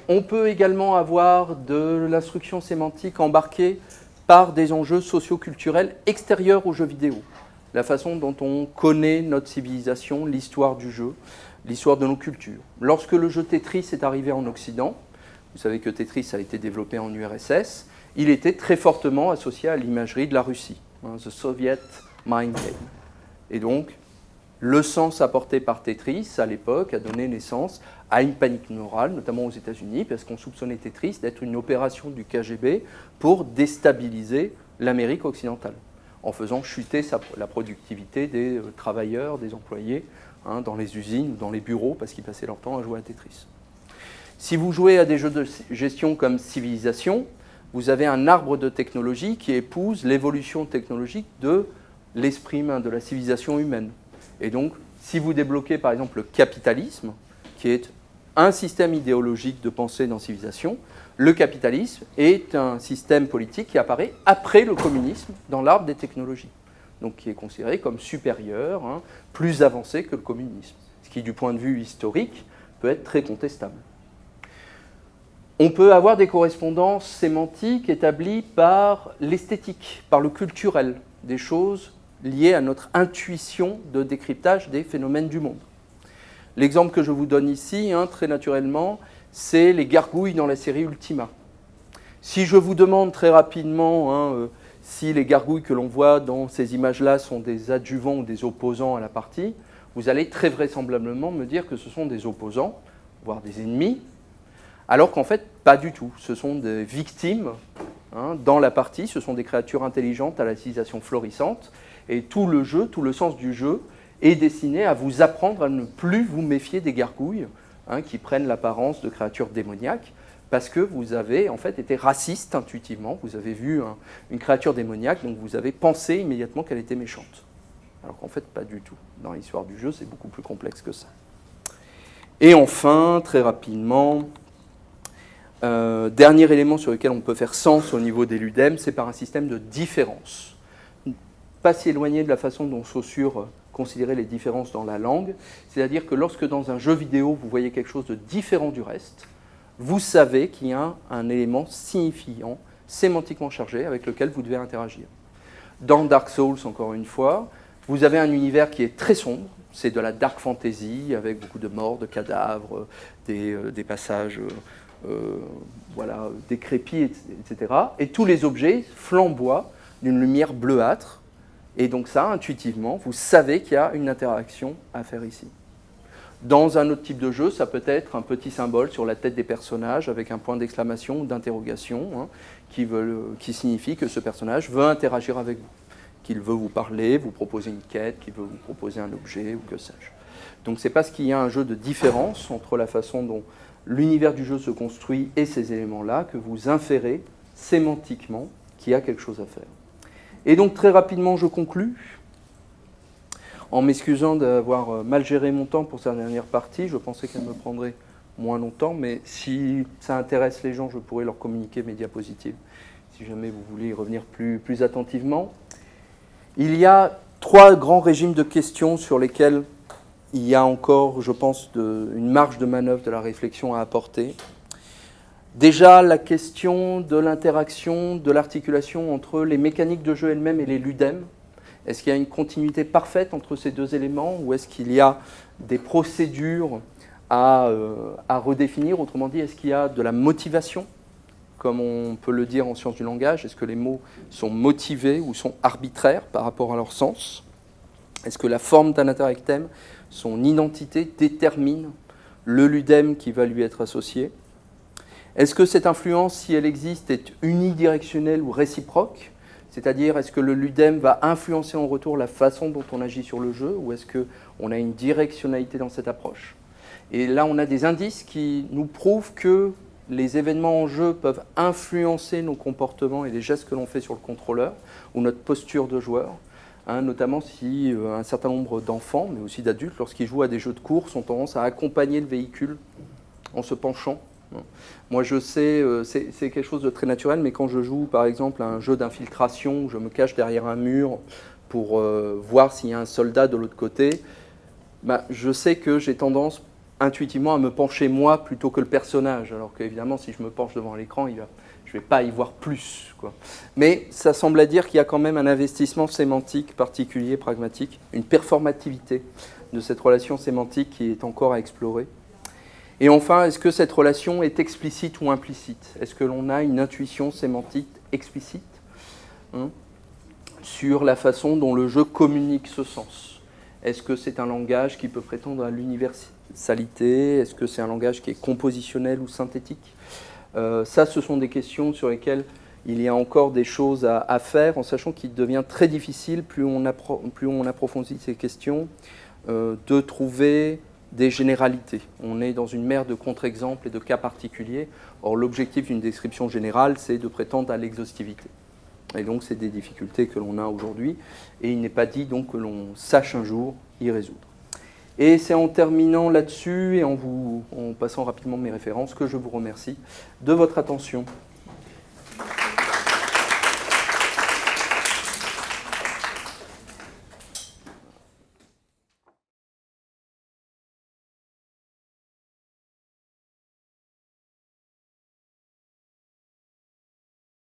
on peut également avoir de l'instruction sémantique embarquée par des enjeux socio-culturels extérieurs aux jeux vidéo. La façon dont on connaît notre civilisation, l'histoire du jeu, l'histoire de nos cultures. Lorsque le jeu Tetris est arrivé en Occident, vous savez que Tetris a été développé en URSS, il était très fortement associé à l'imagerie de la Russie, The Soviet Mind Game. Et donc, le sens apporté par Tetris, à l'époque, a donné naissance à une panique morale, notamment aux États-Unis, parce qu'on soupçonnait Tetris d'être une opération du KGB pour déstabiliser l'Amérique occidentale, en faisant chuter la productivité des travailleurs, des employés, dans les usines ou dans les bureaux, parce qu'ils passaient leur temps à jouer à Tetris. Si vous jouez à des jeux de gestion comme Civilisation, vous avez un arbre de technologie qui épouse l'évolution technologique de l'esprit humain, de la civilisation humaine. Et donc, si vous débloquez par exemple le capitalisme, qui est un système idéologique de pensée dans Civilisation, le capitalisme est un système politique qui apparaît après le communisme dans l'arbre des technologies, donc qui est considéré comme supérieur, plus avancé que le communisme, ce qui du point de vue historique peut être très contestable. On peut avoir des correspondances sémantiques établies par l'esthétique, par le culturel, des choses liées à notre intuition de décryptage des phénomènes du monde. L'exemple que je vous donne ici, très naturellement, c'est les gargouilles dans la série Ultima. Si je vous demande très rapidement si les gargouilles que l'on voit dans ces images-là sont des adjuvants ou des opposants à la partie, vous allez très vraisemblablement me dire que ce sont des opposants, voire des ennemis, alors qu'en fait, pas du tout. Ce sont des victimes dans la partie, ce sont des créatures intelligentes à la civilisation florissante, et tout le jeu, tout le sens du jeu est destiné à vous apprendre à ne plus vous méfier des gargouilles qui prennent l'apparence de créatures démoniaques, parce que vous avez en fait été raciste intuitivement, vous avez vu une créature démoniaque, donc vous avez pensé immédiatement qu'elle était méchante. Alors qu'en fait, pas du tout. Dans l'histoire du jeu, c'est beaucoup plus complexe que ça. Et enfin, très rapidement, dernier élément sur lequel on peut faire sens au niveau des ludèmes, c'est par un système de différence. Pas si éloigné de la façon dont Saussure considérait les différences dans la langue, c'est-à-dire que lorsque dans un jeu vidéo, vous voyez quelque chose de différent du reste, vous savez qu'il y a un élément signifiant, sémantiquement chargé, avec lequel vous devez interagir. Dans Dark Souls, encore une fois, vous avez un univers qui est très sombre. C'est de la dark fantasy avec beaucoup de morts, de cadavres, des passages voilà, décrépits, etc. Et tous les objets flamboient d'une lumière bleuâtre. Et donc ça, intuitivement, vous savez qu'il y a une interaction à faire ici. Dans un autre type de jeu, ça peut être un petit symbole sur la tête des personnages avec un point d'exclamation ou d'interrogation qui signifie que ce personnage veut interagir avec vous, qu'il veut vous parler, vous proposer une quête, qu'il veut vous proposer un objet ou que sais-je. Donc c'est parce qu'il y a un jeu de différence entre la façon dont l'univers du jeu se construit et ces éléments-là que vous inférez sémantiquement qu'il y a quelque chose à faire. Et donc très rapidement, je conclus. En m'excusant d'avoir mal géré mon temps pour cette dernière partie, je pensais qu'elle me prendrait moins longtemps, mais si ça intéresse les gens, je pourrais leur communiquer mes diapositives, si jamais vous voulez y revenir plus attentivement. Il y a 3 grands régimes de questions sur lesquels il y a encore, je pense, une marge de manœuvre de la réflexion à apporter. Déjà, la question de l'interaction, de l'articulation entre les mécaniques de jeu elles-mêmes et les ludèmes. Est-ce qu'il y a une continuité parfaite entre ces 2 éléments ou est-ce qu'il y a des procédures à redéfinir? Autrement dit, est-ce qu'il y a de la motivation, comme on peut le dire en sciences du langage? Est-ce que les mots sont motivés ou sont arbitraires par rapport à leur sens? Est-ce que la forme d'un interactème, son identité, détermine le ludème qui va lui être associé? Est-ce que cette influence, si elle existe, est unidirectionnelle ou réciproque? C'est-à-dire, est-ce que le ludème va influencer en retour la façon dont on agit sur le jeu ou est-ce qu'on a une directionnalité dans cette approche? Et là, on a des indices qui nous prouvent que les événements en jeu peuvent influencer nos comportements et les gestes que l'on fait sur le contrôleur ou notre posture de joueur, notamment si un certain nombre d'enfants, mais aussi d'adultes, lorsqu'ils jouent à des jeux de course, ont tendance à accompagner le véhicule en se penchant. Moi, je sais, c'est quelque chose de très naturel, mais quand je joue, par exemple, à un jeu d'infiltration où je me cache derrière un mur pour voir s'il y a un soldat de l'autre côté, je sais que j'ai tendance intuitivement à me pencher moi plutôt que le personnage, alors qu'évidemment, si je me penche devant l'écran, je ne vais pas y voir plus, quoi. Mais ça semble à dire qu'il y a quand même un investissement sémantique particulier, pragmatique, une performativité de cette relation sémantique qui est encore à explorer. Et enfin, est-ce que cette relation est explicite ou implicite? Est-ce que l'on a une intuition sémantique explicite sur la façon dont le jeu communique ce sens? Est-ce que c'est un langage qui peut prétendre à l'universalité? Est-ce que c'est un langage qui est compositionnel ou synthétique? Ça, ce sont des questions sur lesquelles il y a encore des choses à faire, en sachant qu'il devient très difficile, plus on approfondit ces questions, de trouver des généralités. On est dans une mer de contre-exemples et de cas particuliers. Or, l'objectif d'une description générale, c'est de prétendre à l'exhaustivité. Et donc, c'est des difficultés que l'on a aujourd'hui. Et il n'est pas dit donc que l'on sache un jour y résoudre. Et c'est en terminant là-dessus et en passant rapidement mes références que je vous remercie de votre attention.